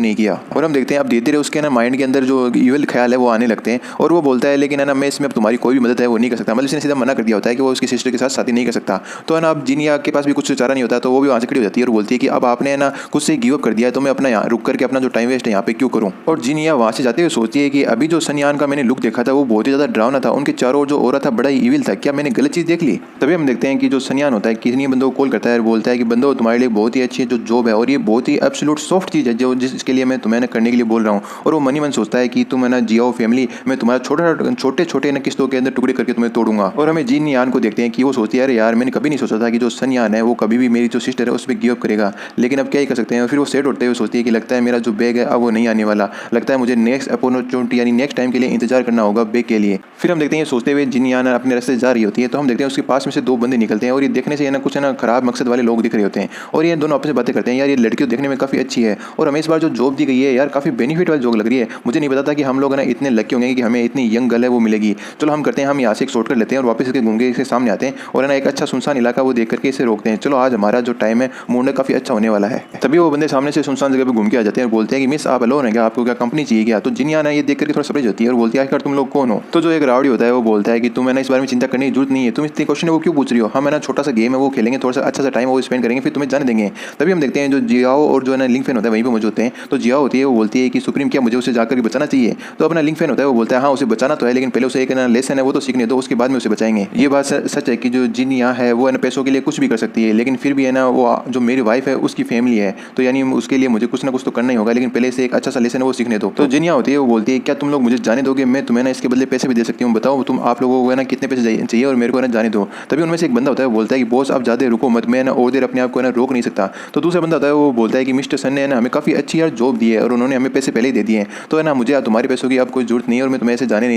नहीं किया। और हम देखते हैं अब धीरे धीरे उसके ना माइंड के अंदर जो इविल ख्याल है वो आने लगते हैं और वो बोलता है लेकिन है ना मैं इसमें अब तुम्हारी कोई भी मदद है वो नहीं कर सकता, मतलब इसने सीधा मना कर दिया होता है कि वो उसकी सिस्टर के साथ शादी नहीं कर सकता। तो है ना अब जिनिया के पास भी कुछ चारा नहीं होता तो वो भी वहाँ से खड़ी हो जाती है और बोलती है कि अब आपने ना खुद से गिव अप कर दिया है तो मैं अपना यहाँ रुक करके अपना जो टाइम वेस्ट है यहाँ पे क्यों करूँ। और जिनिया वहाँ से जाते हुए सोचती है कि अभी जो सनयान का मैंने लुक देखा था वो बहुत ही ज़्यादा डरावना था, उनके चारों ओर जो औरत था बड़ा ही इविल था, क्या मैंने गलत चीज़ देख ली। तभी हम देखते हैं कि जो सनयान होता है किसी बंदों को कॉल करता है और बोलता है कि बंदो तुम्हारे लिए बहुत ही अच्छी जो जॉब है और ये बहुत ही एब्सोल्यूट सॉफ्ट चीज़ है जो जिसके लिए मैं तुम्हें करने के लिए बोल रहा हूँ। और वो मन सोचता है कि तुम है ना जियाओ फैमिली, मैं तुम्हारा छोटे छोटे ना किस्तों के अंदर टुकड़े करके तुम्हें तोड़ूंगा। और हमें जिनियान को देखते हैं कि वो सोचती है अरे यार मैंने कभी नहीं सोचा था कि जो सनयान है वो कभी भी मेरी जो सिस्टर है उस पर गिव अप करेगा, लेकिन अब क्या ही कर सकते हैं। फिर वो सेट होते हुए सोचती है कि लगता है मेरा जो बैग है अब वो नहीं आने वाला, लगता है मुझे नेक्स्ट अपॉर्चुनिटी यानी नेक्स्ट टाइम के लिए इंतजार करना होगा बैग के लिए। फिर हम देखते हैं सोचते हुए जिनियान अपने रास्ते से जा रही होती है तो हम देखते हैं उसके पास में से दो बंदे निकलते हैं और ये देखने से ना कुछ है ना खराब मकसद वाले लोग दिख रहे होते हैं और ये दोनों आपस में बातें करते हैं यार ये लड़की तो देखने में काफ़ी अच्छी है और हमें इस बार जो जॉब दी गई है यार काफ़ी बेनिफिट वाली जॉब लग रही है, मुझे नहीं पता था कि हम लोग ना इतने लकी होंगे कि हमें इतनी यंग गर्ल है वो मिलेगी। चलो हम करते हैं हम यहाँ से एक शॉर्ट कर लेते हैं और वापस इसके घूम के इसके सामने आते हैं और है ना एक अच्छा सुनसान इलाका वो देख करके इसे रोकते हैं, चलो आज हमारा जो टाइम है मूड काफ़ी अच्छा होने वाला है। तभी वो बंदे सामने से सुनसान जगह पर घूम के आ जाते हैं और बोलते हैं कि मिस आप अलोन है क्या, आपको क्या कंपनी चाहिए क्या। तो जिनियान ये देख करके थोड़ा सरप्राइज होती है और बोलती है आखिर तुम लोग कौन हो। तो जो एक रावड़ी होता है वो बोलता है कि तुम है ना इस बारे में चिंता करने की जरूरत नहीं है, तुम इतने क्वेश्चन है वो क्यों पूछ रही हो, हम है ना छोटा सा गेम है वो खेलेंगे, थोड़ा सा अच्छा सा टाइम वो स्पेंड करेंगे फिर तुम्हें जाने देंगे। तभी हम देखते हैं जो जियाओ और जो है ना लिंक फैन होता है वहीं पर मौजूद होते हैं। तो जियाओ होती है वो बोलती है कि सुप्रीम क्या मुझे उसे जाकर बचाना चाहिए। तो अपना लिंक फैन होता है वो बोलता है हाँ उसे बचाना तो है लेकिन पहले उसे एक ना ना लेसन है वो तो सीखने दो, उसके बाद में उसे बचाएंगे। ये बात सच है कि जो जिन यहाँ है वो है पैसों के लिए कुछ भी कर सकती है, लेकिन फिर भी है ना वो जो मेरी वाइफ है उसकी फैमिली है, तो यानी उसके लिए मुझे कुछ ना कुछ तो करना ही होगा, लेकिन पहले से एक अच्छा सा लेसन है वो सीखने दो। तो जिन यहाँ होती है वो बोलती है क्या तुम लोग मुझे जाने दोगे, मैं तुम्हें ना इसके बदले पैसे भी दे सकती हूँ, बताओ तुम आप लोगों को है ना कितने पैसे चाहिए और मेरे को ना जाने दो। तभी उनमें से एक बंदा होता है वो बोलता है कि बॉस आप ज़्यादा रुको मत, मैं ना और देर अपने आप को ना रोक नहीं सकता। तो दूसरा बंदा होता है वो बोलता है कि मिस्टर सन ने ना हमें काफ़ी अच्छी यार जॉब दी है और उन्होंने हमें पैसे पहले ही दे दिए हैं, तो है ना मुझे तुम्हारे पैसों की अब कोई जरूरत नहीं है और मैं तुम्हें ऐसे जाने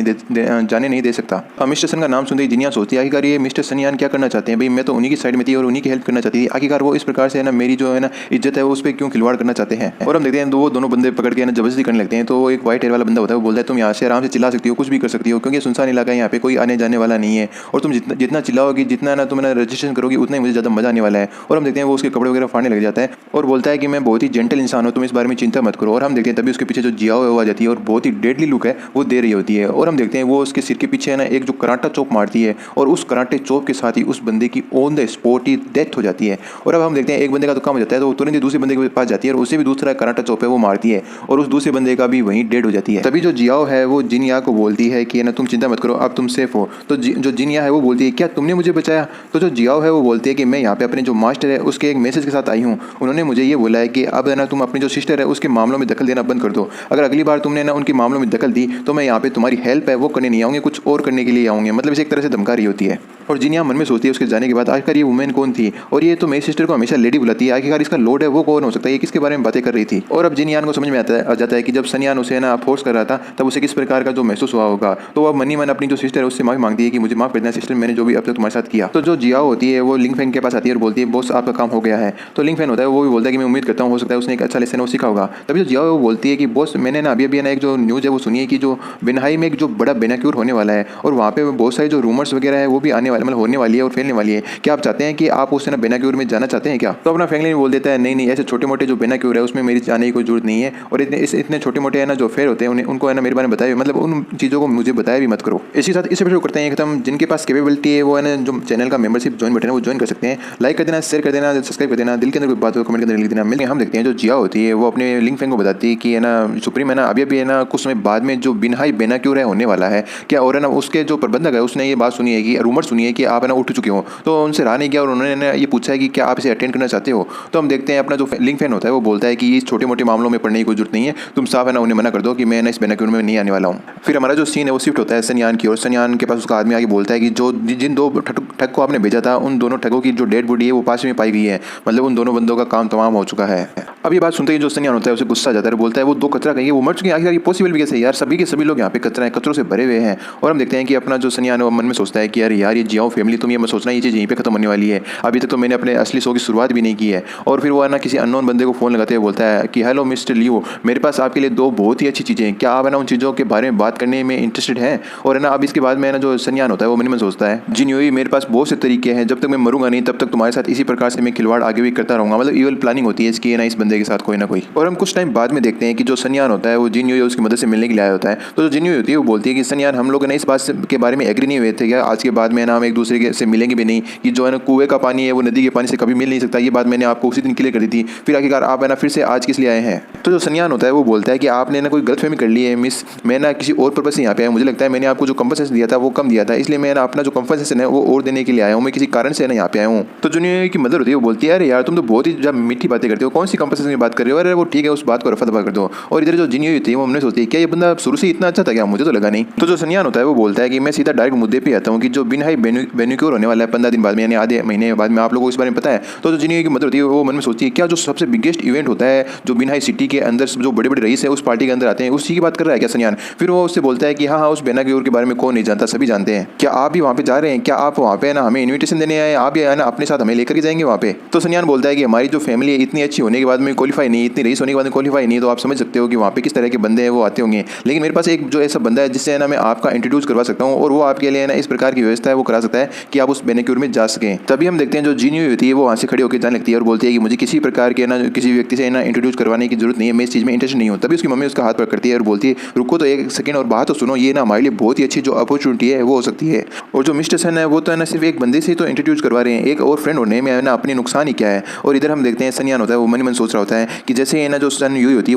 नहीं दे सकता। मिस्टर सन का नाम सुनते ही जिनिया सोचती है आखिरकार ये मिस्टर सनयान क्या करना चाहते हैं, भाई मैं तो उन्हीं की साइड में थी और उन्हीं की हेल्प करना चाहती थी, आखिरकार वो इस प्रकार से है ना मेरी जो है ना इज्जत है वो उस पर क्यों खिलवाड़ करना चाहते हैं। और हम देखते हैं वो दोनों बंदे पकड़ के ना जबरदस्ती करने लगते हैं। तो एक व्हाइट हेयर वाला बंदा होता है वो बोलता है तुम यहाँ से आराम से चिल्ला सकती हो, कुछ भी कर सकती हो, क्योंकि सुनसान इलाका है, यहाँ पे कोई आने जाने वाला नहीं है और तुम जितना चिल्लाओगी जितना ना तुम रजिस्ट्रेशन करोगी उतना ही मुझे ज़्यादा मजा आने वाला है। और हम देखते हैं वो उसके कपड़े वगैरह फाड़ने लग जाता है और बोलता है कि मैं बहुत ही जेंटल इंसान हूँ, तुम इस बारे में चिंता मत करो। और हम देखते हैं तभी उसके पीछे जो जियाओ है वो आ जाती है और बहुत ही डेडली लुक है वो दे रही होती है। और हम देखते हैं वो उसके सिर के पीछे है ना एक जो कराटा चौक मारती है और उस कराटे चौक के साथ ही उस बंदे की on the spot he death हो जाती है। और अब हम देखते हैं एक बंदे का तो काम हो जाता है तो वो तुरंत ही दूसरे बंदे के पास जाती है और उसे भी दूसरा कराटा चौक है वो मारती है और उस दूसरे बंदे का भी वहीं डेड हो जाती है। तभी जो जियाओ है वो जिनिया को बोलती है कि ना तुम चिंता मत करो अब तुम सेफ हो। तो जो जिनिया है वो बोलती है क्या तुमने मुझे बचाया। तो जो जियाओ है वो बोलती है कि मैं यहाँ पे अपने जो मास्टर है उसके एक मैसेज के साथ आई हूँ, उन्होंने मुझे ये बोला है कि अब है ना तुम अपनी जो सिस्टर है उसके मामलों में दखल देना बंद कर दो, अगर अगली बार तुमने ना उनके मामलों में दखल दी तो मैं यहाँ पे तुम्हारी हेल्प है वो करने नहीं आऊँगी, कुछ और करने के लिए आऊँगी। मतलब इसे एक तरह से धमका रही होती है। और जिनिया मन में सोचती है उसके जाने के बाद आखिरकार ये वुमेन कौन थी और ये तो मेरी सिस्टर को हमेशा लेडी बुलाती है, आखिरकार इसका लोड है वो कौन हो सकता है, ये किसके बारे में बातें कर रही थी। और अब जिनियान को समझ में आ जाता है कि जब सनियान उसे ना फोर्स कर रहा था तब उसे किस प्रकार का जो महसूस हुआ होगा। तो अब मनी मन अपनी जो सिस्टर है उससे माफी मांगती है कि मुझे माफ कर देना सिस्टर, मैंने जो भी अब तक तुम्हारे साथ किया। तो जो जियाओ होती है वो लिंग फैन के पास आती है और बोलती है बॉस आपका काम हो गया है। तो लिंग फैन होता है वो भी बोलता है कि मैं उम्मीद करता हूँ हो सकता है उसने एक अच्छा लेसन वो सीखा होगा। तभी जो जियाओ वो बोलती है कि बॉस मैंने ना अभी ना एक जो न्यूज़ है वो सुनी है कि जो बिनहाई में एक जो बड़ा बेनाक्यूर होने वाला है और वहाँ पे बहुत सारी जो रूमर्स वगैरह है वो भी आने वाले मतलब होने वाली है और फैलने वाली है, क्या आप चाहते हैं कि आप उससे ना बेनाक्यूर में जाना चाहते हैं क्या। तो अपना फैमिली बोल देता है नहीं ऐसे छोटे मोटे जो बेनाक्यूर है उसमें मेरी जाने की कोई जरूरत नहीं है और इतने छोटे मोटे है ना जो फेयर होते हैं उनको है ना मेरे बारे में बताया, मतलब उन चीज़ों को मुझे बताया भी मत करो। इसी साथ इस वीडियो करते हैं खत्म। जिनके पास कैपेबिलिटी है वो है ना जो चैनल का मेंबरशिप ज्वाइन बटन है वो ज्वाइन कर सकते हैं, लाइक कर देना, शेयर कर देना, सब्सक्राइब कर देना, दिल के अंदर कोई बात हो कमेंट के अंदर लिख देना। मिलते हैं हम देखते हैं जो जिया होती है वो अपने लिंग फैन को बताती है कि है ना सुप्रीम है ना अभी है ना कुछ समय बाद में जो बिनहाई बेनाक्यूर है होने वाला है क्या। और है ना उसके जो प्रबंधक है उसने ये बात सुनी है कि रूमर सुनी है कि आप है ना उठ चुके हो, तो उनसे रहा नहीं किया और उन्होंने ये पूछा है कि क्या आप इसे अटेंड करना चाहते हो। तो हम देखते हैं अपना जो लिंग फैन होता है वो बोलता है कि इस छोटे मोटे मामलों में पढ़ने की कोई जरूरत नहीं है, तुम साफ है ना उन्हें मना कर दो कि मैं ना इस बेनाक्यूर में नहीं आने वाला हूँ। फिर हमारा जो सीन है वो शिफ्ट होता है सनयान की और सनयान के पास उसका आदमी आगे बोलता है कि जो जिन दो ठग को आपने भेजा था उन दोनों ठगों की जो डेड बॉडी है वो पास में पाई गई है, मतलब उन दोनों बंदों का काम तमाम हो चुका है। अब ये बात सुनते ही जो सनयान होता है उसे गुस्सा आ जाता है, बोलता है वो दो कचरा कहीं वो मर चुके हैं, आखिर ये पॉसिबल भी कैसे यार, सभी के सभी लोग यहाँ पे कचरा है, कचरों से भरे हुए हैं। और हम देखते हैं कि अपना जो सनयान है वो मन में सोचता है कि यार ये जियाओ फैमिली तुम ये मत सोचना ये चीज़ यहीं पे खत्म होने वाली है, अभी तक तो मैंने अपने असली शो की शुरुआत भी नहीं की है। और फिर वो है ना किसी अननोन बंदे को फ़ोन लगाते हुए बोलता है कि हेलो मिस्टर लियो, मेरे पास आपके लिए दो बहुत ही अच्छी चीज़ें हैं, क्या आप है ना उन चीज़ों के बारे में बात करने में इंटरेस्टेड हैं। और है ना अब इसके बाद में ना जो सनयान होता है वो मन में सोचता है जिन्योई मेरे पास बहुत से तरीके हैं, जब तक मैं मरूंगा नहीं तब तक तुम्हारे साथ इसी प्रकार से मैं खिलवाड़ आगे भी करता रहूंगा, मतलब इवल प्लानिंग होती है इसकी ना इस बंदे के साथ कोई ना कोई। और हम कुछ टाइम बाद में देखते हैं कि जो सनयान होता है वो जिन्योई उसकी मदद से मिलने के लिए आया होता है। तो जो जिन्योई होती है वो बोलती है कि सनयान हम लोग ना इस बात के बारे में एग्री नहीं हुए थे क्या आज के बाद में ना हम एक दूसरे से मिलेंगे भी नहीं, कि जो है ना कुएं का पानी है वो नदी के पानी से कभी मिल नहीं सकता, ये बात मैंने आपको उसी दिन क्लियर कर दी थी, फिर आखिरकार आप है ना फिर से आज किस लिए आए हैं। तो जो सनयान होता है वो बोलता है कि आपने ना कोई गलतफहमी कर ली है मिस, मैं ना किसी और पर्पज से यहाँ पे आया, मुझे लगता है मैंने आपको जो कंपनसेशन दिया था वो कम दिया था, इसलिए मैं ना अपना जो कंपनसेशन है वो और देने के लिए आया हूँ, मैं किसी कारण से ना यहाँ पे आया हूँ। तो जिन्योई की मदर होती है वो बोलती है अरे यार तुम तो बहुत ही जब मीठी बातें करते हो, कौन सी कंपनसेशन की बात कर रहे हो, अरे वो ठीक है उस बात को रफा दफा कर दो। और इधर जो जिन्योई होती है वो हमने सोचती है क्या ये बंदा शुरू से इतना अच्छा था क्या, मुझे तो लगा नहीं। तो जो सनयान होता है वो बोलता है कि मैं सीधा डायरेक्ट मुद्दे पे आता हूँ कि जो बिनहाई बेनिक्योर होने वाला है 15 दिन बाद में यानी आधे महीने बाद में, आप लोगों को इस बारे में पता है। तो जो जिन्योई की मदर होती है वो मन में सोचती है क्या जो सबसे बिगेस्ट इवेंट होता है जो बिनहाई सिटी के अंदर जो बड़े बड़े रईस है उस पार्टी के अंदर आते हैं उसी की बात कर रहा है क्या सनयान। फिर वो उससे बोलता है कि हाँ उस बेनाक्योर के बारे में कौन नहीं जानता, सभी जानते हैं, क्या आप भी वहाँ पे जा रहे हैं, क्या आप वहाँ पे ना हमें इन्विटेशन देने आए, आप ये ना अपने साथ हमें लेकर के जाएंगे वहाँ पे। तो सनयान बोलता है कि हमारी जो फैमिली है इतनी अच्छी होने के बाद में क्वालिफाई नहीं, इतनी रईस होने के बाद में क्वालिफाई नहीं, तो आप समझ सकते हो कि वहाँ पे किस तरह के बंदे हैं वो आते होंगे, लेकिन मेरे पास एक जो ऐसा बंदा है जिससे ना मैं आपका इंट्रोड्यूस करवा सकता हूँ और वो आपके लिए ना इस प्रकार की व्यवस्था है वो करा सकता है कि आप उस बेनाक्योर में जा सकें। तभी हम देखते हैं जो जिन्योई होती है वो वहाँ से खड़ी होकर जाने लगती है और बोलती है कि मुझे किसी प्रकार के ना किसी व्यक्ति से ना इंट्रोड्यूस करवाने की जरूरत नहीं है, मैं इस चीज़ में इंटरेस्ट नहीं हूँ। तभी उसकी मम्मी उसका हाथ पकड़ती है और बोलती है रुको तो एक सेकंड और बात तो सुनो, ये ना हमारे लिए बहुत ही अच्छी जो अपॉर्चुनिटी है वो हो सकती है। और जो मिस्टर सन है वो तो है ना सिर्फ एक बंदे से तो इंट्रोड्यूस करवा रहे हैं, एक और फ्रेंड होने में ना अपनी नुकसान ही क्या है। और इधर हम देखते हैं सनयान होता है वो मन मन सोच रहा रहा होता है कि जैसे ना जो सन यूई होती है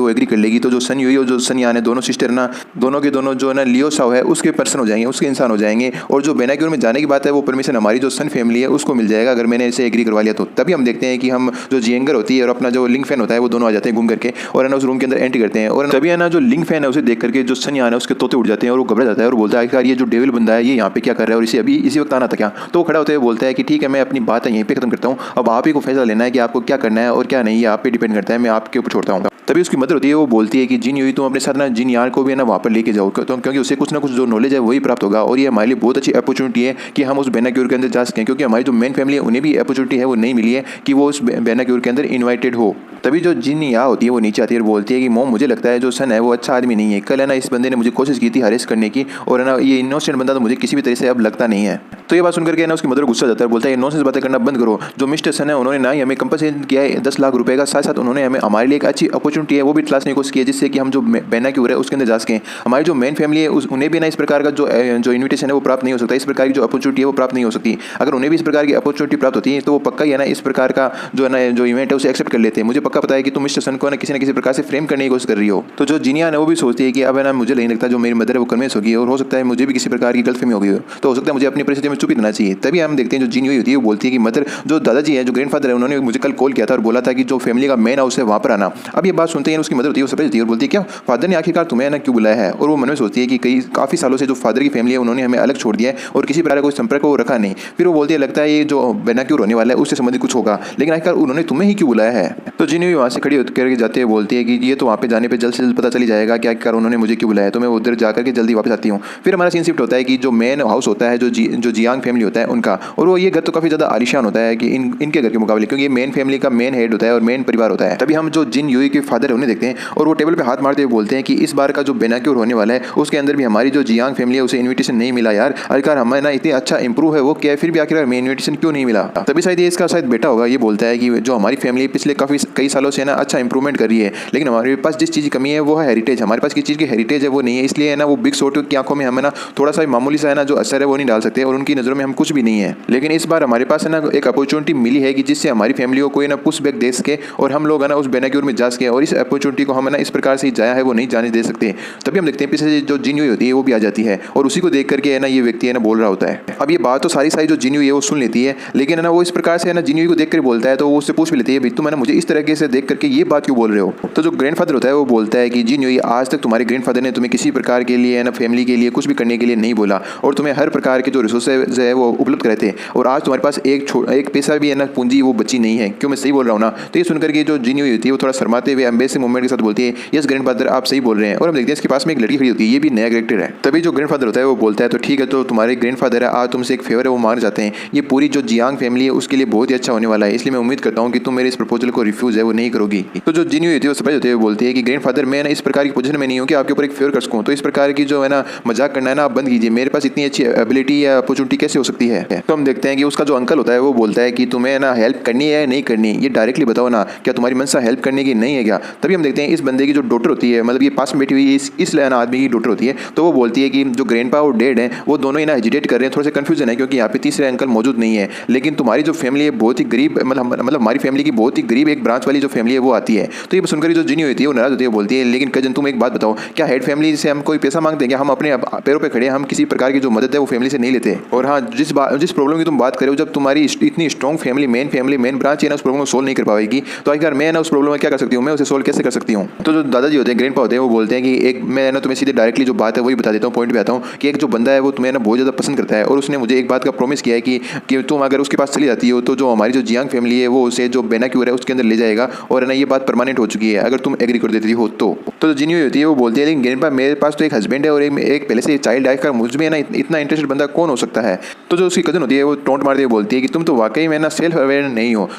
वो एग्री कर लेगी तो जो सन यूई और जो सन यान है दोनों सिस्टर ना दोनों के दोनों जो ना लियो साओ है उसके पर्सन हो जाएंगे, उसके इंसान हो जाएंगे। और जो बेनाक्योर में जाने की बात है वो परमिशन हमारी जो सन फैमिली है उसको मिल जाएगा अगर मैंने इसे एग्री करवा लिया तो। तभी हम देखते हैं कि हम जो जियंगर होती है और अपना जो लिंग फैन होता है वो दोनों आ जाते हैं घूम करके और है ना उस रूम के अंदर एंट्री करते हैं। और तभी है ना जो लिंग फैन है उसे देख करके जो सन यान है उसके तोते उड़ जाते हैं और वो घबरा जाता है और बोलता है कि यार ये जो डेविल बंदा है ये यहाँ पे क्या कर रहा है और इसे अभी इसी वक्त आना था क्या। तो वो खड़ा होते हुए बोलता है कि ठीक है मैं अपनी बात यहीं पे खत्म करता हूँ, अब आप ही को फैसला लेना है कि आपको क्या करना है और क्या नहीं, ये आप पे डिपेंड करता है, मैं आपके ऊपर छोड़ता हूँ। तभी उसकी मदर होती है वो बोलती है कि जिन यूई तुम अपने साथ ना जिन यार को भी है ना वहाँ पर लेके जाओ क्योंकि उसे कुछ ना कुछ जो नॉलेज है वही प्राप्त होगा और ये हमारे लिए बहुत अच्छी अपॉर्चुनिटी है कि हम उस बेनाक्योर के अंदर जा सकें क्योंकि हमारी जो मेन फैमिली है उन्हें भी अपॉर्चुनिटी है वो नहीं मिली है कि वो उस बेनाक्योर के अंदर इन्वाइटेड हो। तभी जो जिन या होती है वो नीचे आती है और बोलती है कि मोम मुझे लगता है जो सन है वो अच्छा आदमी नहीं है, कल है ना इस बंदे ने मुझे कोशिश की थी हरेस करने की और है ना ये इनोसेंट बंदा तो मुझे किसी भी तरह से अब लगता नहीं है। तो ये बात सुनकर के ना उसकी मदर गुस्सा जाता है, बोलता है नॉनसेंस बातें करना बंद करो, जो मिस्टर सन है उन्होंने ना ही हमें कंपनसेशन किया है 10 लाख रुपए का, साथ साथ उन्होंने हमें हमारे लिए एक अच्छी अपॉर्चुनिटी है वो भी तलाशने की कोशिश की है जिससे कि हम जो बेनाक्योर है उसके अंदर जा सकें। हमारी जो मेन फैमिली है उन्हें भी ना इस प्रकार का जो इन्विटेशन है वो प्राप्त नहीं हो सकता, इस प्रकार की जो अपॉर्चुनिटी है वो प्राप्त नहीं हो सकती। अगर उन्हें भी इस प्रकार की अपॉर्चुनिटी प्राप्त होती है तो वो पक्का ही है ना इस प्रकार का जो है ना जो इवेंट है उसे एक्सेप्ट कर लेते हैं। मुझे पक्का पता है कि तुम मिस्टर सन को ना किसी प्रकार से फ्रेम करने की कोशिश कर रही हो। तो जो जिनिया है वो भी सोचती है कि अब है ना मुझे नहीं लगता जो मेरी मदर है वो कन्विंस होगी और हो सकता है मुझे भी किसी प्रकार की गलतफहमी हो गई हो, तो हो सकता है मुझे अपनी परिस्थिति में चुप ही रहना चाहिए। तभी हम देखते हैं जो जिन होती है वो बोलती है कि मदर जो दादाजी है जो ग्रैंडफादर है उन्होंने मुझे कल कॉल किया था और बोला था कि जो फैमिली का मेन हाउस है वहाँ पर आना। अब ये बात सुनते हैं उसकी मदर होती है वो सरप्राइज होती है और बोलती है क्या फादर ने आखिरकार तुम्हें ना क्यों बुलाया है। और वो मन में सोचती है कि काफ़ी सालों से जो फादर की फैमिली है उन्होंने हमें अलग छोड़ दिया है और किसी प्रकार का कोई संपर्क वो रखा नहीं। फिर वो बोलती है लगता है ये जो बेनाक्योर होने वाला है उससे संबंधित कुछ होगा, लेकिन आखिरकार उन्होंने तुम्हें ही क्यों बुलाया है। तो जिन भी वहाँ से खड़ी होकर जाते हुए बोलती है कि ये तो वहाँ पे जाने पे जल्द से जल्द पता चली जाएगा कि आखिरकार उन्होंने मुझे क्यों बुलाया, तो मैं उधर जाकर के जल्दी वापस आती हूँ। फिर हमारा सीन शिफ्ट होता है कि जो मेन हाउस होता है जो जियांग फैमिली होता है उनका, और वो ये घर तो काफ़ी ज़्यादा आलिशान होता है कि इनके घर के मुकाबले, क्योंकि ये मेन फैमिली का मेन हेड होता है और मेन परिवार होता है। तभी हम जो जिन यूई के फादर है उन्हें देखते हैं और वो टेबल पे हाथ मारते हुए बोलते हैं कि इस बार का जो बेनाक्योर होने वाला है उसके अंदर भी हमारी जो जियांग फैमिली है उसे इन्विटेशन नहीं मिला यार, आखिरकार हमें ना इतनी अच्छा इंप्रूव है वो क्या है फिर भी आखिरकार हमें इन्विटेशन क्यों नहीं मिला। तभी शायद ये इसका शायद बेटा होगा, ये बोलता है कि जो हमारी फैमिली पिछले कई सालों से ना अच्छा इंप्रूवमेंट कर रही है, लेकिन हमारे पास जिस चीज़ की कमी है वो है हेरिटेज, हमारे पास किस चीज़ की हेरिटेज है वो नहीं है, इसलिए है ना वो बिग शॉट की आंखों में हमें ना थोड़ा सा मामूली सा है ना जो असर है वो नहीं डाल सकते और उनकी नज़रों में हम कुछ भी नहीं है। लेकिन इस बार हमारे पास है ना एक अपॉर्चुनिटी मिली है कि जिससे हमारी फैमिली को कोई ना पुश बैक दे सके और हम लोग है ना उस बेनाक्योर में जा सके, और इस अपॉर्चुनिटी को हम ना इस प्रकार से जाया है वो नहीं जाने दे सकते। तभी हम देखते हैं पीछे जो जिन यूई होती है वो भी आ जाती है और उसी को देख करके है ना ये व्यक्ति है ना बोल रहा होता है। अब ये बात तो सारी जो जिन यूई है वो सुन लेती है, लेकिन है ना वो इस प्रकार से है ना जिन यूई को देख कर बोलता है तो वो उससे पूछ भी लेती है तुम है ना मुझे इस तरीके से देख करके ये बात क्यों बोल रहे हो। तो जो ग्रैंडफादर होता है वो बोलता है कि जिन यूई आज तक तुम्हारे ग्रैंडफादर ने तुम्हें किसी प्रकार के लिए है ना फैमिली के लिए कुछ भी करने के लिए नहीं बोला और तुम्हें हर प्रकार के जो रिसोर्सेज है वो उपलब्ध कराए थे, और आज तुम्हारे पास एक पैसा भी है ना पूंजी वो बची नहीं है, क्यों मैं सही बोल रहा हूँ ना। तो ये सुनकर के जो जिन यूई होती है वो थोड़ा शर्माते हुए एम्बेसिंग मूवमेंट के साथ बोलती है यस ग्रैंडफादर आप सही बोल रहे हैं। और हम देखते हैं इसके पास में एक लड़की खड़ी होती है, ये भी नया कैरेक्टर है। तभी जो ग्रैंडफादर होता है वो बोलता है तो ठीक है तो तुम्हारे ग्रैंडफादर है आज तुमसे एक फेवर है वो मांगना चाहते हैं, ये पूरी जो जियांग फैमिली है उसके लिए बहुत ही अच्छा होने वाला है, इसलिए मैं उम्मीद करता हूँ कि तुम मेरे इस प्रपोजल को रिफ्यूज है वो नहीं करोगी। तो जो जिन यूई होती है वो सरप्राइज होते हुए बोलती है कि ग्रैंडफादर मैं ना इस प्रकार की पोजीशन में नहीं हूँ कि आपके ऊपर एक फेवर कर सकूँ, तो इस प्रकार की जो है ना मजाक करना है ना आप बंद कीजिए, मेरे पास इतनी अच्छी एबिलिटी या अपॉर्चुनिटी कैसे हो सकती है। तो हम देखते हैं कि उसका जो अंकल होता है वो बोलता है कि तुम्हें ना हेल्प करनी है नहीं करनी, ये डायरेक्टली बताओ ना, क्या तुम्हारी मनसा हेल्प करने की नहीं है क्या। तभी हम देखते हैं इस बंदे की जो डॉटर होती है, मतलब ये पास में बैठी हुई इस आदमी की डॉटर होती है, तो वो बोलती है कि जो ग्रैंडपा और डैड है वो दोनों ही ना हेजिटेट कर रहे हैं, थोड़ा सा कंफ्यूजन है क्योंकि यहाँ पे तीसरे अंकल मौजूद नहीं है, लेकिन तुम्हारी जो फैमिली है बहुत ही गरीब, मतलब हमारी फैमिली की बहुत ही गरीब एक ब्रांच वाली जो फैमिली है वो आती है। तो ये सुनकर जो जिनी होती है वो नाराज होती है, बोलती है लेकिन कजन तुम एक बात बताओ, क्या हेड फैमिली से हम कोई पैसा मांगते हैं क्या, हम अपने पैरों पर खड़े, हम किसी प्रकार की जो मदद है वो फैमिली से नहीं लेते। और हाँ जिस प्रॉब्लम की तुम बात करो, जब तुम्हारी इतनी स्ट्रॉन्ग फैमिली मेन ब्रांच है ना उस प्रॉब्लम को सोल्व नहीं कर पाएगी, तो आखिर मैं ना उस प्रॉब्लम में क्या कर सकती हूँ, मैं उसे सोल्व कैसे कर सकती हूँ। तो जो दादाजी होते हैं ग्रैंडपा होते हैं वो बोलते हैं कि एक मैं ना तुम्हें सीधे डायरेक्टली जो बात है वही बता देता हूँ, पॉइंट पे आता हूँ कि एक जो बंदा है वो तुम्हें ना बहुत ज़्यादा पसंद करता है और उसने मुझे एक बात का प्रॉमिस किया है कि तुम अगर उसके पास चली जाती हो तो जो हमारी जो जियांग फैमिली है वो उसे जो बेनाक्योर है उसके अंदर ले जाएगा, और ना ये बात परमानेंट हो चुकी है अगर तुम एग्री कर देती हो तो। जो जिनी होती है वो बोलती है लेकिन ग्रैंडपा मेरे पास तो एक हस्बैंड है और एक पहले से चाइल्ड है, मुझ में ना इतना इंटरेस्टेड बंदा कौन हो सकता है। तो जो उसकी कजन होती है वो टोंट मारती हुई बोलती है कि तुम तो वाकई में ना सेल्फ अवेयर नहीं हो,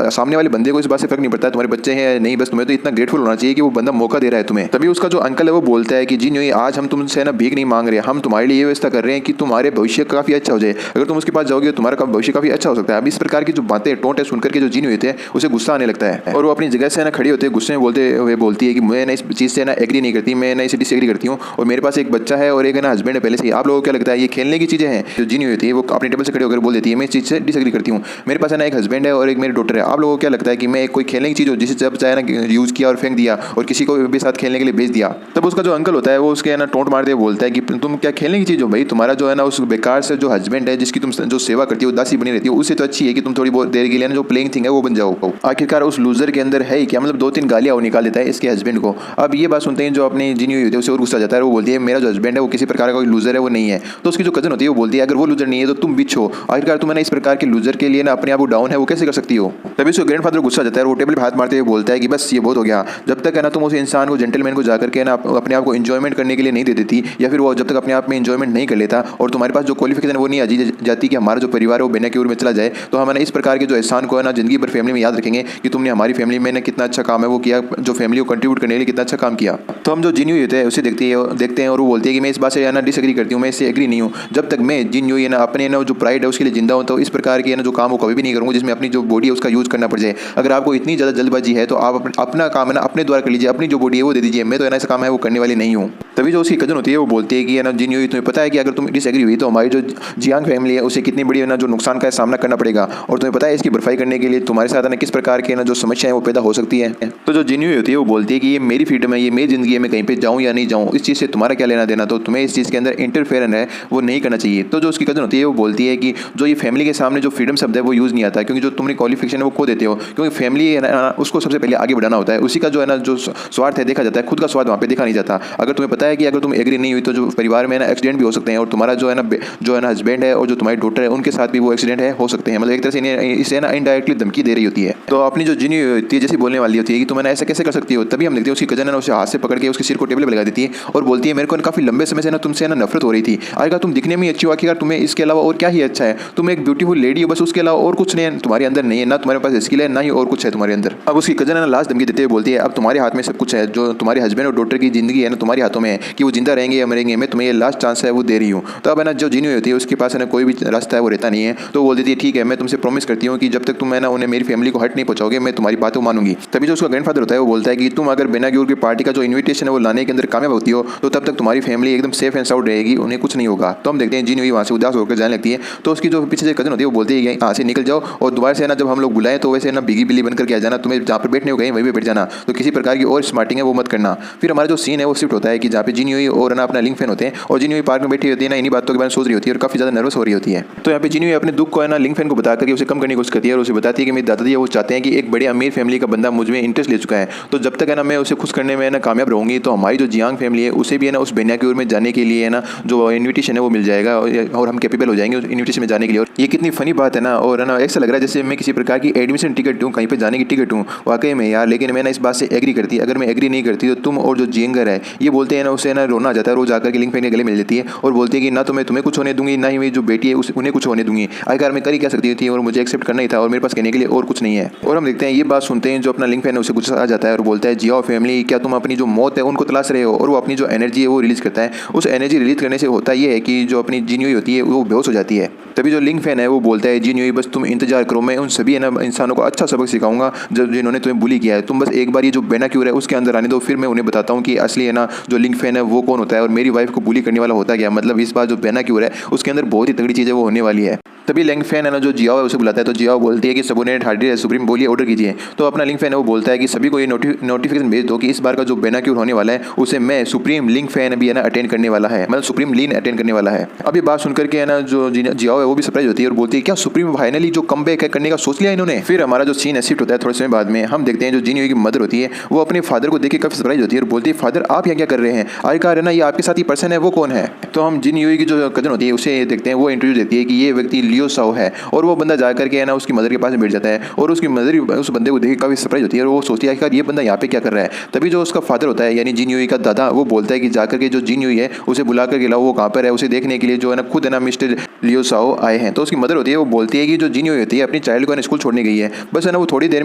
सामने वाले बंदे को इस बात से फर्क नहीं पड़ता तुम्हारे बच्चे हैं नहीं, बस तुम्हें तो इतना ग्रेटफुल होना चाहिए कि वो बंदा मौका दे रहा है तुम्हें। तभी उसका जो अंकल है वो बोलता है कि जी न्यूई, आज हम तुमसे ना भीख नहीं मांग रहे, हम तुम्हारे लिए ये व्यवस्था कर रहे हैं कि तुम्हारे भविष्य काफी अच्छा हो जाए। अगर तुम उसके पास जाओगे तो तुम्हारा भविष्य काफी अच्छा हो सकता है। अब इस प्रकार की जो बातें टोंट है सुनकर के जो जी न्यूई होते हैं उसे गुस्सा आने लगता है और वो अपनी जगह से ना खड़ी होते हैं, गुस्से में बोलते हुए बोलती है कि मैं ना इस चीज से ना एग्री नहीं करती, मैं ना इसे डिसएग्री करती हूँ और मेरे पास एक बच्चा है और एक ना हस्बैंड है पहले से। आप लोगों को क्या लगता है ये खेलने की चीजें हैं? जो जी न्यूई होती है वो अपनी टेबल से खड़ी होकर बोल देती है मैं इस चीज से डिसएग्री करती हूँ, मेरे पास है ना एक हस्बैंड है और एक मेरी डॉटर है। आप लोगों को क्या लगता है कि मैं कोई खेलने की चीज हो जिसे जब चाहे ना यूज किया और फेंक दिया और किसी को भी साथ खेलने के लिए भेज दिया? तब उसका जो अंकल होता है वो उसके ना टोंट मारते हुए बोलता है कि तुम क्या खेलने की चीज हो भाई, तुम्हारा जो है ना उस बेकार से जो हस्बैंड है जिसकी तुम जो सेवा करती हो दासी बनी रहती हो उससे तो अच्छी है कि तुम थोड़ी बहुत देर के लिए ना जो प्लेइंग थिंग है वो बन जाओ। आखिरकार उस लूजर के अंदर है ही क्या, मतलब 2-3 गालियां वो निकाल देता है इसके हस्बैंड को। अब ये बात सुनते हैं जो अपनी जी न्यूई होती है उसे और गुस्सा जाता है, वो बोलती है मेरा जो हस्बैंड है वो किसी प्रकार का कोई लूजर है, वो नहीं है। तो उसकी जो कजन होती है वो बोलती है अगर वो लूजर नहीं है तो तुम बिच हो, आखिरकार तुम ना इस प्रकार के लूजर के लिए ना अपने आप को डाउन है वो कैसे कर सकती हो? तभी उसका ग्रैंडफादर गुस्सा जाता है, वो टेबल पर हाथ मारते हुए बोलता है कि बस ये बहुत हो गया, जब तक है ना तुम उस इंसान को जेंटलमैन को जाकर के ना अपने आप को एंजॉयमेंट करने के लिए नहीं दे देती या फिर वो जब तक अपने आप में एंजॉयमेंट नहीं कर लेता और तुम्हारे पास जो क्वालिफिकेशन वो नहीं आ जाती कि हमारा जो परिवार है वो बेनाक्यूर में चला जाए, तो हम इस प्रकार के जो एहसान को है ना जिंदगी भर फैमिली में याद रखेंगे कि तुमने हमारी फैमिली में ना कितना अच्छा काम है वो किया, जो फैमिली को कंट्रीब्यूट करने के लिए कितना अच्छा काम किया। तो हम जो जी न्यूई होते हैं उसे देखते हैं और वो बोलती है कि मैं इस बात से ना डिसएग्री करती हूँ, मैं इससे एग्री नहीं हूँ। जब तक मैं जी न्यूई ना अपने ना जो प्राइड है उसके लिए जिंदा हूँ तो इस प्रकार के ना जो काम वो कभी भी नहीं करूँगा जिसमें अपनी जो बॉडी है उसका यूज करना पड़ जाए। अगर आपको इतनी ज़्यादा जल्दबाजी है तो आप अपना काम है ना अपने द्वारा कर लीजिए, अपनी जो बॉडी है वो दे दीजिए, मैं तो ऐसा काम है वो करने वाली नहीं हूँ। तभी जो उसकी कजन होती है वो बोलती है कि ना जी न्यूई तुम्हें पता है कि अगर तुम डिसएग्री हुई तो हमारी जो जियांग फैमिली है उसे कितनी बड़ी ना जो नुकसान का सामना करना पड़ेगा और तुम्हें पता है इसकी भरपाई करने के लिए तुम्हारे साथ ना किस प्रकार के ना जो समस्याएं वो पैदा हो सकती है। तो जो जी न्यूई होती है वो बोलती है कि ये मेरी फ्रीडम है, ये मेरी जिंदगी है, मैं कहीं पे जाऊँ या नहीं जाऊँ इस चीज़ से तुम्हारा क्या लेना देना, तो तुम्हें इस चीज़ के अंदर इंटरफेरेंस है वो नहीं करना चाहिए। तो जो उसकी कजन होती है वो बोलती है कि जो ये फैमिली के सामने जो फ्रीडम शब्द है वो यूज़ नहीं आता, क्योंकि जो तुम्हारी क्वालिफिकेशन है वो खो देते हो, क्योंकि फैमिली है ना उसको सबसे पहले आगे बढ़ाना होता है, उसी का जो है ना जो स्वार्थ है देखा जाता है, खुद का स्वार्थ वहाँ पे देखा नहीं जाता। अगर तुम्हें पता है कि अगर तुम एग्री नहीं हुई तो जो परिवार में ना एक्सीडेंट भी हो सकते हैं और तुम्हारा जो है ना हस्बैंड है और जो तुम्हारी डॉटर है उनके साथ भी वो एक्सीडेंट है हो सकते हैं, मतलब एक तरह से इसे ना इनडायरेक्टली धमकी दे रही होती है। तो अपनी जो जी न्यूई होती है जैसे बोलने वाली होती है कि तुम ऐसा कैसे कर सकती हो, तभी हम देखते हैं उसकी कजन है ना उसे हाथ से पकड़ के उसके सिर को टेबल पर लगा देती है और बोलती है मेरे को काफी लंबे समय से ना तुमसे ना नफरत हो रही थी, आएगा तुम दिखने में अच्छी हो, आखिरकार तुम्हें इसके अलावा और क्या ही अच्छा है, तुम एक ब्यूटीफुल लेडी हो बस, उसके अलावा और कुछ नहीं है तुम्हारे अंदर, नहीं है ना तुम्हारे पास स्किल है ना ही और कुछ है तुम्हारे अंदर। अब उसकी कजन है ना लास्ट धमकी देते हुए बोलती है अब तुम्हारे हाथ में सब कुछ है, जो तुम्हारे हस्बैंड और डॉटर की जिंदगी है ना तुम्हारे हाथों में है कि वो जिंदा रहेंगे या मरेंगे, मैं तुम्हें ये लास्ट चांस है वो दे रही हूँ। तो अब है ना जो जी न्यूई होती है उसके पास है ना कोई भी रास्ता है वो रहता नहीं है, तो बोल देती है ठीक है मैं तुमसे प्रॉमिस करती हूँ कि जब तक तुम है ना उन्हें मेरी फैमिली को हर्ट नहीं पहुंचाओगे मैं तुम्हारी बात को मानूंगी। तभी जो उसका ग्रैंडफादर होता है वो बोलता है कि तुम अगर बेनाग्योर की पार्टी का जो इन्विटेशन है वो लाने के अंदर कामयाब होती हो तो तब तक तुम्हारी फैमिली एकदम सेफ एंड साउंड रहेगी, उन्हें कुछ नहीं होगा। तो हम देखते हैं जी न्यूई वहाँ से उदास होकर जाने लगती है, तो उसकी जो पीछे से कजन होती है वो बोलती है यहाँ से निकल जाओ और दोबारा से ना जब हम लोग बुलाएं तो वैसे ना बिगी बिल्ली बनकर के आ जाना, तुम्हें जहाँ पर बैठने हो गए वहीं पे बैठ जाना, तो किसी प्रकार की और स्मार्टिंग है वो मत करना। फिर हमारा जो सीन है वो शिफ्ट होता है कि जहाँ पे जी न्यूई और ना अपना लिंक फैन होते हैं और जी न्यूई पार्क में बैठी होती है ना इन्हीं बातों के बारे में सोच रही होती है और काफी ज्यादा नर्वस हो रही होती है। तो यहाँ पे जी न्यूई अपने दुख को है ना लिंक फैन को बता करके उसे कम करने की कोशिश करती है और उसे बताती है कि मेरी दादाजी वो चाहते हैं कि एक बड़े अमीर फैमिली का बंदा मुझ में इंटरेस्ट ले चुका है, तो जब तक है ना मैं उसे खुश करने में ना कामयाब रहूंगी तो हमारी जो जियांग फैमिली है उसे भी है ना उस बेनाक्योर में जाने के लिए है ना जो इन्विटेशन है वो मिल जाएगा और हम कैपेबल हो जाएंगे उस इन्विटेशन में जाने के लिए। और ये कितनी फनी बात है ना, और है ना ऐसा लग रहा है जैसे मैं किसी प्रकार की एडमिशन टिकट हूँ, कहीं पे जाने की टिकट हूँ वाकई में यार। लेकिन मैं ना इस बात से एग्री करती, अगर मैं एग्री नहीं करती तो तुम और जो जियंगर है ये बोलते हैं ना उसे ना रोना आ जाता है, रोज आकर के लिंक फैन के गले मिल जाती है और बोलती है कि ना तो मैं तुम्हें कुछ होने दूंगी ना ही मेरी जो बेटी है उन्हें कुछ होने दूंगी, आखिरकार मैं कर ही क्या सकती थी और मुझे एक्सेप्ट करना ही था और मेरे पास कहने के लिए और कुछ नहीं है। और हम देखते हैं ये बात सुनते हैं जो अपना लिंक फैन है उसे गुस्सा आ जाता है और बोलता है जियाओ फैमिली क्या तुम अपनी जो मौत है उनको तलाश रहे हो, और वो अपनी जो एनर्जी है वो रिलीज करता है। उस एनर्जी रिलीज करने से होता ये है कि जो अपनी जी न्यूई होती है वो बेहोश हो जाती है। तभी जो लिंक फैन है वो बोलता है जी न्यूई बस तुम इंतजार करो, मैं उन सभी इंसानों को अच्छा सबक सिखाऊंगा जिन्होंने तुम्हें बुली किया है, तुम बस एक बार ये जो बेनाक्योर है उसके अंदर आने दो, फिर मैं उन्हें बताता हूँ कि असली है ना जो लिंक फैन है वो कौन होता है और मेरी वाइफ को बुली करने वाला होता क्या, मतलब इस बार जो बेनाक्योर है उसके अंदर बहुत ही तगड़ी चीज़ है वो होने वाली है। तभी लिंक फैन है ना जो जियाओ है उसे बुलाता है, तो जियाओ बोलती है कि सबोनेट हार्डी है सुप्रीम बोलिए ऑर्डर कीजिए। तो अपना लिंक फैन है वो बोलता है कि सभी को ये नोटिफिकेशन भेज दो कि इस बार का जो बेनाक्योर होने वाला है उसे मैं सुप्रीम लिंक फैन भी है ना अटेंड करने वाला है, मतलब सुप्रीम लीन अटेंड करने वाला है। अब ये बात सुनकर के है ना जो जियाओ है वो भी सरप्राइज होती है और बोलती है क्या सुप्रीम फाइनली जो कमबैक है करने का सोच लिया इन्होंने। फिर हमारा जो सीन है शिफ्ट होता है थोड़े समय बाद में, हम देखते हैं जो जी न्यूई की मदर होती है वो अपने फादर को देख के काफी सरप्राइज होती है और बोलती है फादर आप यहाँ क्या कर रहे हैं, आखिरकार है ना ये आपके साथ ही पर्सन है वो कौन है। तो हम जी न्यूई की जो कजन होती है उसे देखते हैं, वो इंटरव्यू देती है कि ये व्यक्ति लियो साओ है और वो बंदा जा करके है ना उसकी मदर के पास बैठ जाता है और उसकी मदर उस बंदे को देख के काफी सरप्राइज होती है और वो सोचती है कि ये बंदा यहाँ पे क्या कर रहा है। तभी जो उसका फादर होता है यानी जी न्यूई का दादा वो बोलता है कि जाकर के जो जी न्यूई है उसे बुला कर के लाओ, वो कहाँ पर है उसे देखने के लिए जो है ना खुद है ना मिस्टर लियो साओ आए हैं। तो उसकी मदर होती है वो बोलती है कि जो जी न्यूई होती है अपनी चाइल्ड को स्कूल छोड़ने गई है, बस है ना वो थोड़ी देर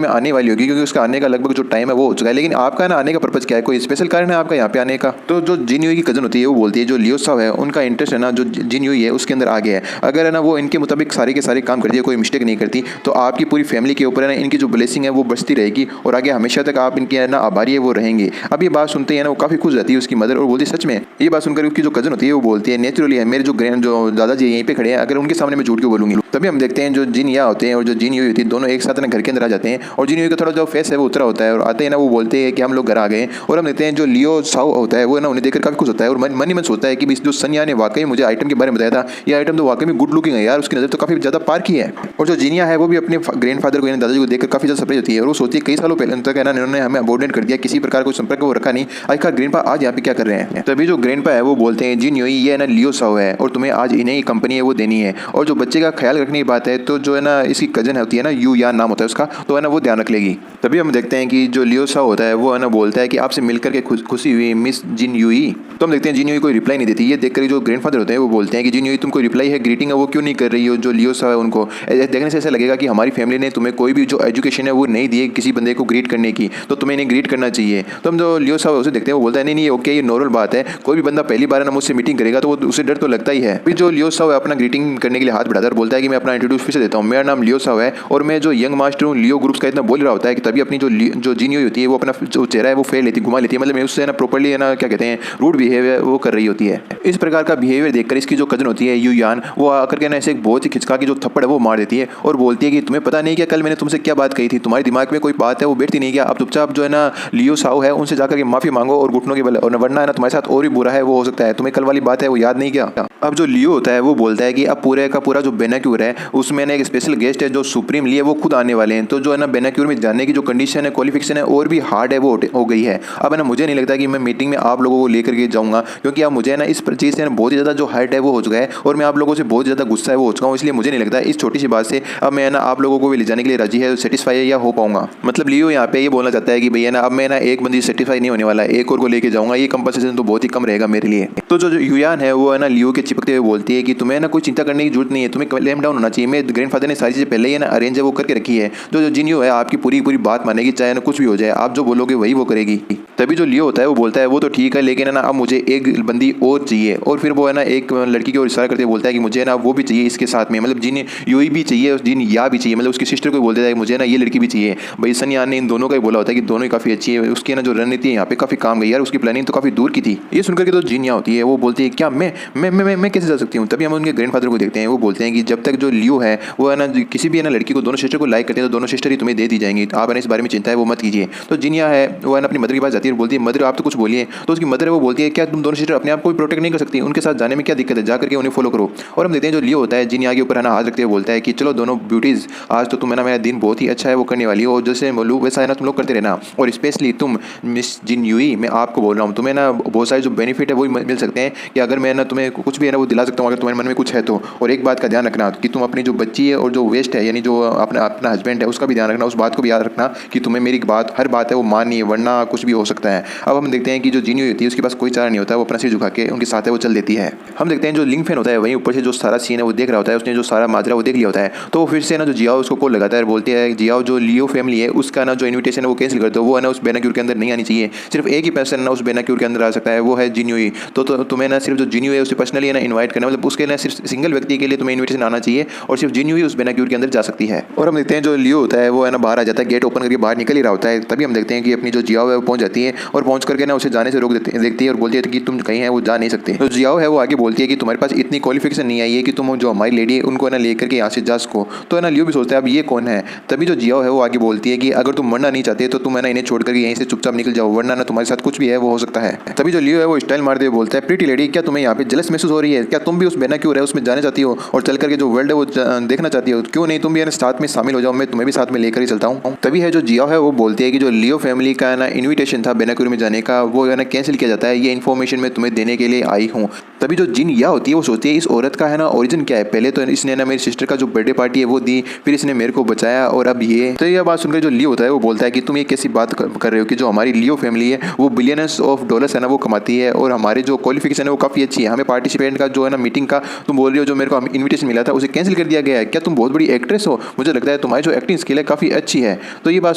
में आने वाली होगी क्योंकि उसका आने का लगभग जो जो टाइम है वो हो चुका है, लेकिन आपका ना आने का पर्पज क्या है, कोई स्पेशल कारण है आपका यहाँ पे आने का? तो जो जिन यूई की कजन होती है वो बोलती है जो लियो साव है उनका इंटरेस्ट है ना जो जिन यूई है उसके अंदर आ गया है। अगर है ना वो इनके मुताबिक सारे के सारे काम करती है, कोई मिस्टेक नहीं करती, तो आपकी पूरी फैमिली के ऊपर है ना इनकी जो ब्लेसिंग है वो बचती रहेगी और आगे हमेशा तक आप इनके है ना आभारी है वो रहेंगे। अब ये बात सुनते हैं ना वो काफ़ी खुश रहती है उसकी मदर और बोलती है सच में। ये बात सुनकर उसकी जो कजन होती है वो बोलती है नेचुरली है, मेरे जो दादाजी यहीं पे खड़े हैं, अगर उनके सामने मैं झूठ क्यों बोलूंगी। तभी हम देखते हैं जो जिन या होते हैं और जो जिन यूई होती है दोनों एक साथ ना घर के अंदर आ जाते हैं और जिन यूई का थोड़ा जो फेस है वो उतरा होता है और आते हैं ना वो बोलते हैं कि हम लोग घर आ गए। और हम देखते हैं जो लियो साव होता है वो ना उन्हें देखकर काफ़ी खुश होता है और मन ही मन सोचता है कि जो सन्या ने वाकई मुझे आइटम के बारे में बताया था, ये आइटम तो वाकई में गुड लुकिंग है यार, उसकी नज़र तो काफ़ी ज़्यादा पार की है। और जो जीनिया है वो भी अपने ग्रैंडफादर को यानी दादाजी को देखकर काफ़ी ज़्यादा सरप्राइज होती है और वो सोचती है कई सालों पहले तक है ना इन्होंने हमें अबॉर्डेंट कर दिया, किसी प्रकार कोई संपर्क वो रखा नहीं, आखिर ग्रैंडपा आज यहाँ पे क्या कर रहे हैं। तभी जो ग्रैंडपा है वो बोलते हैं जिन यूई ये ना लियो साव है और तुम्हें आज इन्हें ही कंपनी है वो देनी है, और जो बच्चे का ख्याल रखने की बात है तो जो है ना इसकी कजन होती है ना यू यान नाम होता है उसका, तो है ना वो ध्यान रख लेगी। तभी हम देखते हैं कि जो लियो साव होता है वो है ना बोलता है कि आपसे मिलकर के खुशी हुई मिस जिन यूई। तो हम देखते हैं जिन यूई कोई रिप्लाई नहीं देती, ये देखकर जो ग्रैंडफादर होते हैं वो बोलते हैं कि जिन यूई तुम कोई रिप्लाई है ग्रीटिंग है वो क्यों नहीं कर रही हो। जो लियो साव है उनको देखने से ऐसा लगेगा कि हमारी फैमिली ने तुम्हें कोई भी जो एजुकेशन है वो नहीं दी है किसी बंदे को ग्रीट करने की, तो तुम्हें इन्हें ग्रीट करना चाहिए। तो हम जो लियो साव उसे देखते हैं वो बोलता है नहीं नहीं ओके ये नॉर्मल बात है, कोई भी बंदा पहली बार ना मुझसे मीटिंग करेगा तो उसे डर तो लगता ही है। फिर जो लियो साव है अपना ग्रीटिंग करने के लिए हाथ बढ़ाकर बोलता है कि मैं अपना इंट्रोड्यूस फिर से देता हूँ, मेरा नाम लियो साव है और मैं जो यंग मास्टर हूँ लियो ग्रुप्स का। इतना बोल रहा होता है कि तभी अपनी जो जिन यूई होती है वो अपना जो चेहरा है वो फेर लेती घुमा लेती है, मतलब उससे ना प्रॉपर्ली है ना क्या कहते हैं रूड बिहेवियर वो कर रही होती है। इस प्रकार का बिहेवियर देखकर इसकी जो कजन होती है यू यान वो आकर के ना ऐसे बहुत ही खिंचका की जो थप्पड़ है वो मार देती है और बोलती है कि तुम्हें पता नहीं क्या कल मैंने तुमसे क्या बात कही थी, तुम्हारे दिमाग में कोई बात है वो बैठती नहीं क्या, अब चुपचाप जो है ना लियो साव है उनसे जाकर के माफी मांगो और घुटनों के बल, और वरना है ना तुम्हारे साथ और भी बुरा है वो हो सकता है, तुम्हें कल वाली बात है वो याद नहीं क्या। अब जो लियो होता है वो बोलता है कि अब पूरे का पूरा जो बेनाक्यूर है उसमें ना एक स्पेशल गेस्ट है जो सुप्रीम लिए वो खुद आने वाले हैं, तो जो है ना बेनाक्यूर में जाने की जो कंडीशन है क्वालिफिकेशन है और भी हार्ड है वो हो गई है। अब है ना मुझे नहीं लगता कि मैं मीटिंग में आप लोगों को लेकर के जाऊंगा, क्योंकि अब मुझे है ना इस चीज़ से बहुत ही ज़्यादा जो हार्ट है वो हो चुका है और मैं आप लोगों से बहुत ज़्यादा गुस्सा है वो हो चुका हूँ, इसलिए मुझे नहीं लगता इस छोटी सी बात से अब मैं ना आप लोगों को भी ले जाने के लिए राजी है सेटिस्फाई है या हो पाऊंगा। मतलब लियो यहाँ पे ये बोलना चाहता है कि भैया ना अब मैं ना एक बंदी सेटिस्फाई नहीं होने वाला, एक और को लेके जाऊंगा, ये कंपनसेशन तो बहुत ही कम रहेगा मेरे लिए। तो जो युयान है वो है ना लियो के चिपकते हुए बोलती है कि तुम्हें ना कोई चिंता करने की जरूरत नहीं है, तुम्हें क्लेम डाउन होना चाहिए, मेरे ग्रैंडफादर ने सारी चीज़ें पहले ही ना अरेंज है वो करके रखी है, जो जिन यू है आपकी पूरी पूरी बात मानेगी चाहे ना कुछ भी हो जाए, आप जो बोलोगे वही वो करेगी। तभी जो लियो होता है वो बोलता है वो तो ठीक है लेकिन है ना अब मुझे एक बंदी और चाहिए, और फिर वो है ना एक लड़की की ओर इशारा करते बोलता है कि मुझे ना वो भी चाहिए इसके साथ में, मतलब जिन यूई भी चाहिए जिन या भी चाहिए, मतलब उसकी सिस्टर को बोलता है मुझे ना ये लड़की भी चाहिए। भाई सन यान ने इन दोनों का ही बोला होता है कि दोनों ही काफ़ी अच्छी है, उसकी ना जो रणनीति है यहाँ पे काफ़ी काम गई यार, उसकी प्लानिंग तो काफ़ी दूर की थी। ये सुनकर के तो जिन या होती है वो बोलती है क्या मैं कैसे जा सकती हूँ। तभी हम उनके ग्रैंडफादर को देखते हैं, वो बोलते हैं कि जब तक जो लियो है वो है ना किसी भी है ना लड़की को दोनों सिस्टर को लाइक करते हैं तो दोनों सिस्टर ही तुम्हें दे दी जाएंगी, तो आप है ना इस बारे में चिंता है वो मत कीजिए। तो जिनिया है वो है ना अपनी मदर के पास जाती है और बोलती है मदर आप तो कुछ बोलिए। तो उसकी मदर है वो बोलती है क्या तुम दोनों सिस्टर अपने आप को भी प्रोटेक्ट नहीं कर सकती, उनके साथ जाने में क्या दिक्कत है, जाकर के उन्हें फॉलो करो। और हम देखते हैं जो लियो होता है जिनिया के ऊपर है ना हाथ रखते हुए बोलता है कि चलो दोनों ब्यूटीज आज तो तुम्हें ना मेरा दिन बहुत ही अच्छा है वो करने वाली हो, और जैसे बोलूँ वैसा है ना तुम लोग करते रहना, और स्पेशली तुम मिस जिन यूई मैं आपको बोल रहा हूँ तुम्हें ना बहुत सारे जो बेनिफिट है वो मिल सकते हैं कि अगर मैं ना तुम्हें कुछ भी है ना वो दिला सकता हूँ अगर तुम्हारे मन में कुछ है तो। और एक बात का ध्यान रखना कि तुम अपनी जो बच्ची है और जो वेस्ट है यानी जो अपना हस्बैंड है उसका भी ध्यान रखना, उस बात को भी याद रखना कि तुम्हें मेरी बात हर बात है वो माननी है वरना कुछ भी हो सकता है। अब हम देखते हैं कि जो जिनी होती है उसके पास कोई चारा नहीं होता, वो अपना सिर झुका के उनके साथ है वो चल देती है। हम देखते हैं जो लिंग फैन होता है वहीं ऊपर से जो सारा सीन है वो देख रहा होता है, उसने जो सारा माजरा वो देख लिया होता है, तो वो फिर से ना जो जियाओ उसको कॉल लगाता है और बोलती है जियाओ जो लियो फैमिली है उसका ना जो इन्विटेशन है वो कैंसिल कर दो, वो है ना उस बेनाक्यूर के अंदर नहीं आनी चाहिए, सिर्फ एक ही पर्सन ना उस बेनाक्यूर के अंदर आ सकता है वो है जिन्यूई। तो तुम्हें ना सिर्फ जो जिन्यू है उसे पर्सनली है ना इन्वाइट करना, मतलब उसके ना सिर्फ सिंगल व्यक्ति के लिए तुम्हें इन्विटेशन आना चाहिए और सिर्फ जिन्यूई उस बेनाक्यूर के अंदर जा सकती है। और हम देखते हैं जो लियो होता है वो है ना बाहर आ जाता है, गेट ओपन करके बाहर निकल ही रहा होता है, तभी हम देखते हैं कि अपनी जो जियाओ है वो पहुंच जाती है और पहुंच करके ना उसे जाने से रोक देखती है और बोलती है कि तुम कहीं है वो जा नहीं सकते। तो जियाओ है वो आगे बोलती है कि तुम्हारे पास इतनी क्वालिफिकेशन नहीं आई है कि तुम जो हमारी लेडी है उनको है ना लेकर के यहाँ से जा सको। तो है ना लियो भी सोचता है अब ये कौन है। तभी जो जियाओ है वो आगे बोलती है कि अगर तुम मरना नहीं चाहते तो तुम है ना इन्हें छोड़ करके यहीं से चुपचाप निकल जाओ वरना ना तुम्हारे साथ कुछ भी है वो हो सकता है। तभी जो लियो है वो स्टाइल मारते हुए बोलता है प्रीटी लेडी क्या तुम्हें यहाँ पे जलस महसूस हो रही है, क्या तुम भी उस बेनाक्यूर है उसमें जाने चाहती हो और चल करके जो वर्ल्ड है वो देखना चाहती हो, क्यों नहीं तुम भी साथ में शामिल हो जाओ, मैं तुम्हें भी साथ में लेकर ही चलता हूँ। तभी है जो जियाओ है वो बोलती है कि जो लियो फैमिली का ना इन्विटेशन था बेनाक्यूर में जाने का वो है ना कैंसिल किया जाता है, ये इन्फॉर्मेशन मैं तुम्हें देने के लिए आई हूँ। तभी जो जिन या होती है वो सोचती है इस औरत का है ना ओरिजिन क्या है। पहले तो इसने ना मेरी सिस्टर का जो बर्थडे पार्टी है वो दी, फिर इसने मेरे को बचाया, और अब ये। तो यह बात सुनकर जो लियो होता है वो बोलता है कि तुम ये कैसी बात कर रहे हो कि जो हमारी लियो फैमिली है वो बिलियनर्स ऑफ डॉलर्स है ना वो कमाती है, और हमारे जो क्वालिफिकेशन है वो काफ़ी अच्छी है। हमें पार्टिसिपेंट का जो है ना मीटिंग का तुम बोल रही हो जो मेरे को इन्विटेशन मिला था उसे कैंसिल कर दिया गया है। क्या तुम बहुत बड़ी एक्ट्रेस हो? मुझे लगता है तुम्हारी जो एक्टिंग स्किल है काफ़ी अच्छी है। तो ये बात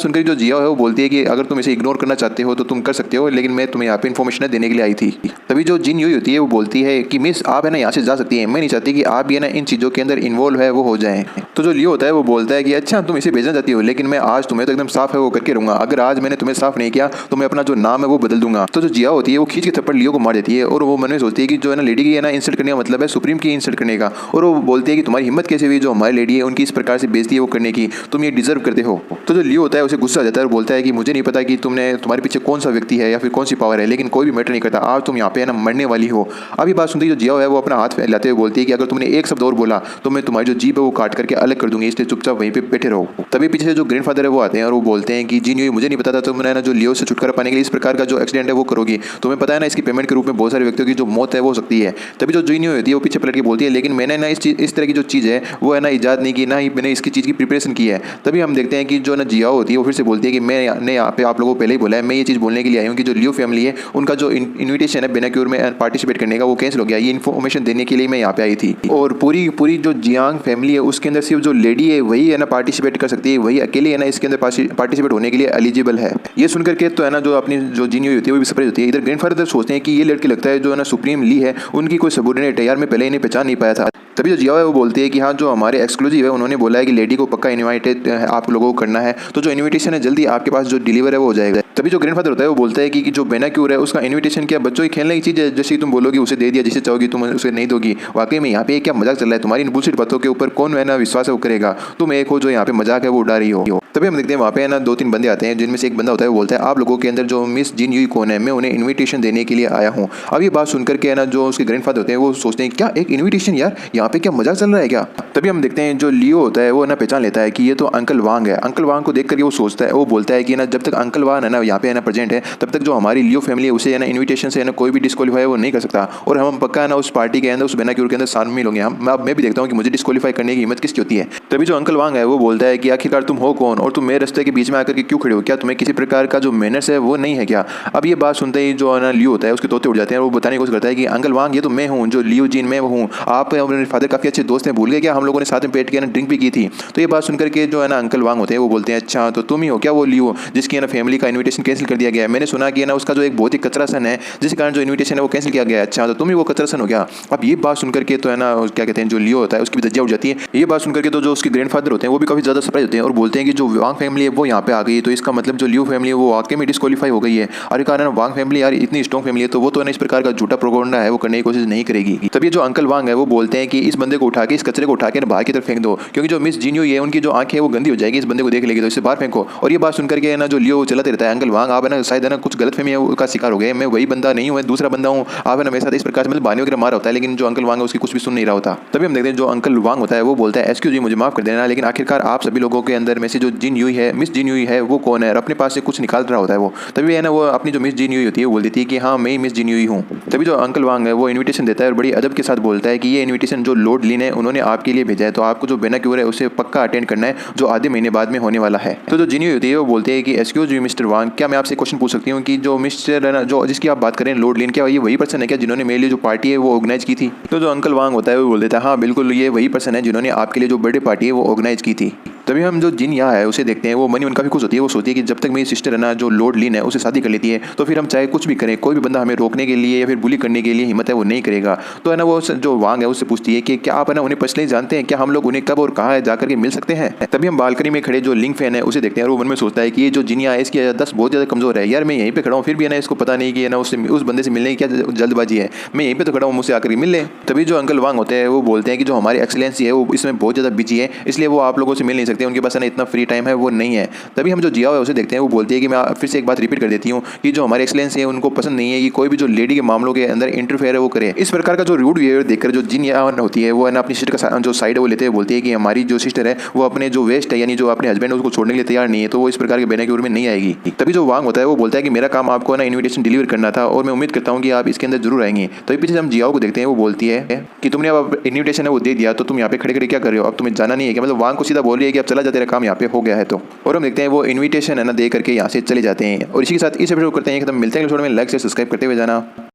सुनकर जो जिया है वो बोलती है कि अगर तुम इसे इग्नोर करना चाहते हो तो तुम कर सकते हो, लेकिन मैं तुम्हें यहाँ पे इन्फॉर्मेशन देने के लिए आई थी। तभी जो जिन यूई होती है वो बोलती है कि मिस आप है ना यहाँ से जा सकती है, मैं नहीं चाहती कि आप भी है ना इन चीज़ों के अंदर इन्वॉल्व है वो हो जाएं। तो जो लियो होता है वो बोलता है कि अच्छा तुम इसे भेजना चाहती हो, लेकिन मैं आज तुम्हें तो एकदम साफ है वो करके रहूंगा। अगर आज मैंने तुम्हें साफ नहीं किया तो मैं अपना जो नाम है वो बदल दूंगा। तो जो जिया होती है वो खींच के थप्पड़ लियो को मार देती है, और वो मन में सोचती है कि जो है ना लेडी की है ना इंसल्ट करने का मतलब है सुप्रीम की इंसल्ट करने का। और वो बोलती है कि तुम्हारी हिम्मत कैसे हुई जो हमारी लेडी है उनकी इस प्रकार से बेइज्जती है वो करने की, तुम ये डिजर्व करते हो। तो जो लियो होता है उसे गुस्सा आ जाता है और बोलता है कि मुझे नहीं पता कि तुम्हारे पीछे कौन सा व्यक्ति है या फिर कौन सी पावर है, लेकिन कोई भी मैटर नहीं करता, आज तुम यहाँ पे है ना मरने वाली हो। अब ये बात सुनती जो जिया है वो अपना हाथ फैलाते हुए बोलती है कि अगर तुमने एक शब्द और बोला तो मैं तुम्हारी जो जीभ है वो काट करके अलग कर दूंगी, इसलिए चुपचाप वहीं पे बैठे रहो। तभी पीछे से जो ग्रैंडफादर है वो आते हैं और वो बोलते हैं कि जी नहीं मुझे नहीं पता था तुमने ना जो लियो से छुटकारा पाने के लिए इस प्रकार का जो एक्सीडेंट है वो करोगी। तुम्हें पता है ना इसकी पेमेंट के रूप में बहुत सारे व्यक्तियों की जो मौत है वो हो सकती है। तभी जो जीनियो होती है वो पीछे पलट के बोलती है लेकिन मैंने ना इस तरह की जो चीज़ है वो है ना ईजाद नहीं की, ना ही मैंने इसकी चीज़ की प्रिपरेशन की है। तभी हम देखते हैं कि जो ना जिया होती है वो फिर से बोलती है कि मैंने यहाँ पे आप लोगों को पहले ही बोला है, मैं ये चीज़ बोलने के लिए आई हूँ कि जो लियो फैमिली है उनका जो इन्विटेशन है बेनाक्योर में पार्टिसिपेट करने का वो कैंसिल हो गया। ये इन्फॉर्मेशन देने के लिए मैं यहाँ पे आई थी, और पूरी जो जियांग फैमिली है उसके अंदर सिर्फ जो लेडी है वही है ना पार्टिसिपेट कर सकती है, वही अकेले है ना इसके अंदर पार्टिसिपेट होने के लिए एलिजिबल है। ये सुनकर के तो है ना जो अपनी जो जीनियो होती है वो भी सरप्राइज होती है। इधर ग्रैंडफादर सोचते हैं कि ये लड़की लगता है जो है ना सुप्रीम ली है उनकी कोई सबॉर्डिनेट है, यार मैं पहले इन्हें पहचान नहीं पाया था। तभी जो जिया है वो बोलती है कि हाँ जो हमारे एक्सक्लूसिव है उन्होंने बोला है कि लेडी को पक्का इन्वाइटेड आप लोगों को करना है, तो जो इन्विटेशन है जल्दी आपके पास जो डिलीवर है वो हो जाएगा। तभी जो ग्रैंडफादर होता है वो बोलता है कि जो बेनाक्योर है उसका इन्विटेशन क्या बच्चों की खेलने की चीज़ है, जैसे तुम बोलोगी उसे दे दिया, जिसे चाहोगी तुम उसे नहीं दोगी। वाकई में यहाँ पे क्या मजाक चल रहा है, तुम्हारी इन बुलशिट बातों के ऊपर कौन है ना विश्वास है वो करेगा, तुम एक हो जो यहाँ पे मजाक है वो उड़ा रही हो। तभी हम देखते हैं वहाँ पे है ना 2-3 बंदे आते हैं जिनमें से एक बंदा होता है वो बोलता है आप लोगों के अंदर जो मिस जिन यूई कौन है, मैं उन्हें इन्विटेशन देने के लिए आया हूँ। अब ये बात सुनकर के है ना जो उसके ग्रैंडफादर होते हैं वो सोचते हैं क्या एक इन्विटेशन, यार यहाँ पे क्या मजाक चल रहा है क्या। तभी हम देखते हैं जो लियो होता है वो ना पहचान लेता है कि ये तो अंकल वांग है। अंकल वांग को देख करके वो सोचता है, वो बोलता है कि ना जब तक अंकल वांग है ना यहाँ पे है ना प्रेजेंट है तब तक जो हमारी लियो फैमिली है उसे है ना इन्विटेशन से है ना कोई भी डिस्क्वालीफाई वो नहीं कर सकता, और हम पक्का है ना उस पार्टी के अंदर उस बेनाक्योर के अंदर शामिल होंगे। मैं भी देखता हूँ कि मुझे डिस्क्वालीफाई करने की हिम्मत किसकी होती है। तभी जो अंकल वांग है वो बोलता है कि आखिरकार तुम हो कौन और तुम मेरे रास्ते के बीच में आकर के क्यों खड़े हो, क्या तुम्हें किसी प्रकार का जो मैनर्स है वो नहीं है क्या। अब ये बात सुनते ही जो ना लियो होता है उसके तोते उड़ जाते हैं, और वो बताने की कोशिश करता है कि अंकल वांग ये तो मैं हूँ जो लियो जिन मैं हूँ, आप और मेरे फादर काफ़ी अच्छे दोस्त हैं, भूल गए क्या, हम लोगों ने साथ में बैठ के ना ड्रिंक भी की थी। तो ये बात सुनकर के जो है ना अंकल वांग होते हैं वो बोलते हैं अच्छा तो तुम ही हो क्या वो लियो जिसकी है ना फैमिली का इन्विटेशन कैंसिल कर दिया गया है। मैंने सुना कि ना उसका जो एक बहुत ही कचरा सन है जिस कारण जो इन्विटेशन है वो कैंसिल किया गया है। अच्छा तो तुम ही वो कचरा सन हो गया। अब ये बात सुनकर के तो है ना क्या कहते हैं जो लियो होता है उसकी भी धज्जियां उड़ जाती है। ये बात सुनकर के तो जो उसके ग्रैंडफादर होते हैं वो भी काफ़ी ज़्यादा सरप्राइज होते हैं और बोलते हैं कि जो वांग फैमिली है वो यहाँ पे आ गई, तो इसका मतलब जो लियो फैमिली है वो वाकई में डिस्क्वालीफाई हो गई है। अरे कारण वांग फैमिली यार इतनी स्ट्रॉन्ग फैमिली है तो वो तो है ना इस प्रकार का झूठा प्रोपेगेंडा है वो करने की कोशिश नहीं करेगी। तभी जो अंकल वांग है वो बोलते हैं कि इस बंदे को उठा के इस कचरे को उठा के बाहर की तरफ फेंक दो, क्योंकि जो मिस जिन यूई है उनकी जो आंखें वो गंदी हो जाएगी, इस बंदे को देख लेगी तो इसे बाहर फेंको। और ये बात सुनकर के ना जो लियो चलाते रहता है अंकल वांग आप है ना शायद है ना कुछ गलतफहमी है उसका शिकार हो गए, मैं वही बंदा नहीं हूँ, दूसरा बंदा हूँ, आप है ना मेरे साथ इस प्रकार से मतलब बानी वगैरह मारा होता है, लेकिन जो अंकल वांग है उसकी कुछ भी सुन नहीं रहा होता। तभी हम देखते हैं जो अंकल वांग होता है वो बोलता है एक्सक्यूज मी मुझे माफ कर देना, लेकिन आखिरकार आप सभी लोगों के अंदर में से जो जिन यूई है मिस जिन यूई है वो कौन है, और अपने पास से कुछ निकाल रहा होता है वो। तभी है ना वो अपनी जो मिस जिन यूई होती है वो बोल देती है कि हाँ मैं ही मिस जिन यूई हूँ। तभी जो अंकल वांग है वो इन्विटेशन देता है और बड़ी अदब के साथ बोलता है कि ये इन्विटेशन जो लॉर्ड लिन है उन्होंने आपके लिए भेजा है, तो आपको जो बेनाक्योर है उसे पक्का अटेंड करना है जो आधे महीने बाद में होने वाला है। तो जो जिन यूई होती है वो बोलते हैं कि एक्सक्यूज मी मिस्टर वांग, क्या मैं आपसे क्वेश्चन पूछ सकती हूँ कि जो मिस्टर है ना जो जिसकी आप बात करें लॉर्ड लिन, क्या ये वही पर्सन है क्या जिन्होंने मेरे लिए जो पार्टी है वो ऑर्गेनाइज की थी। तो जो अंकल वांग होता है वो बोल देता है हाँ बिल्कुल ये वही पर्सन है जिन्होंने आपके लिए जो बर्थडे पार्टी है वो ऑर्गेनाइज की थी। तभी हम जो जिन यहाँ है उसे देखते हैं, वो मनी उनका भी खुश होती है, वो सोचती है कि जब तक मेरी सिस्टर है ना जो लॉर्ड लिन है उसे शादी कर लेती है तो फिर हम चाहे कुछ भी करें कोई भी बंदा हमें रोकने के लिए या फिर बुली करने के लिए हिम्मत है वो नहीं करेगा। तो है ना वो जो वांग है उससे पूछती है कि क्या आप है ना उन्हें पर्सनली जानते हैं, क्या हम लोग उन्हें कब और कहाँ जाकर के मिल सकते हैं। तभी हम बालकनी में खड़े जो लिंग फैन है उसे देखते हैं और वो मन में सोचता है कि ये जो जिनिया है इसकी दस बहुत ज़्यादा कमजोर है, यार मैं यहीं पे खड़ा हूँ फिर भी है ना इसको पता नहीं कि है ना उस बंदे से मिलने की क्या जल्दबाजी है, मैं यहीं पे तो खड़ा हूँ मुझसे आकर मिल ले। तभी जो अंकल वांग होते हैं वो बोलते हैं कि जो हमारी एक्सीलेंसी है वो इसमें बहुत ज़्यादा बिजी है इसलिए वो आप लोगों से मिल नहीं सकते। देखते हैं उनके पास है ना इतना फ्री टाइम है वो नहीं है। तभी हम जो जियाओ है उसे देखते हैं, वो बोलती है कि मैं फिर से एक बात रिपीट कर देती हूँ कि जो हमारे एक्सलेंस है उनको पसंद नहीं है कि कोई भी जो लेडी के मामलों के अंदर इंटरफेयर है वो करे। इस प्रकार का जो रूड बिहेवियर देखकर जो जिन होती है वो है ना अपनी सिस्टर का जो साइड है वो लेते हुए बोलती है कि हमारी जो सिस्टर है वो अपने जो वेस्ट है यानी जो अपने हस्बैंड है उसको छोड़ने के लिए तैयार नहीं है, तो वो इस प्रकार के बेनेक्योर में नहीं आएगी। तभी जो वांग होता है वो बोलता है कि मेरा काम आपको ना इन्विटेशन डिलीवर करना था और मैं उम्मीद करता हूँ कि आप इसके अंदर जरूर आएंगे। तो पीछे हम जियाओ को देखते हैं, वो बोलती है कि तुमने अब इन्विटेशन है वो दे दिया तो तुम यहाँ पे खड़े खड़े क्या कर रहे हो, अब तुम्हें जाना नहीं है क्या? मतलब वांग को सीधा बोल रही है कि अब चला जा, तेरा काम यहाँ पे हो गया है। तो और हम देखते हैं वो इन्विटेशन है ना दे करके यहाँ से चले जाते हैं। और इसी के साथ इस एपिसोड करते हैं खत्म। मिलते हैं एपिसोड में, लाइक से सब्सक्राइब करते हुए जाना।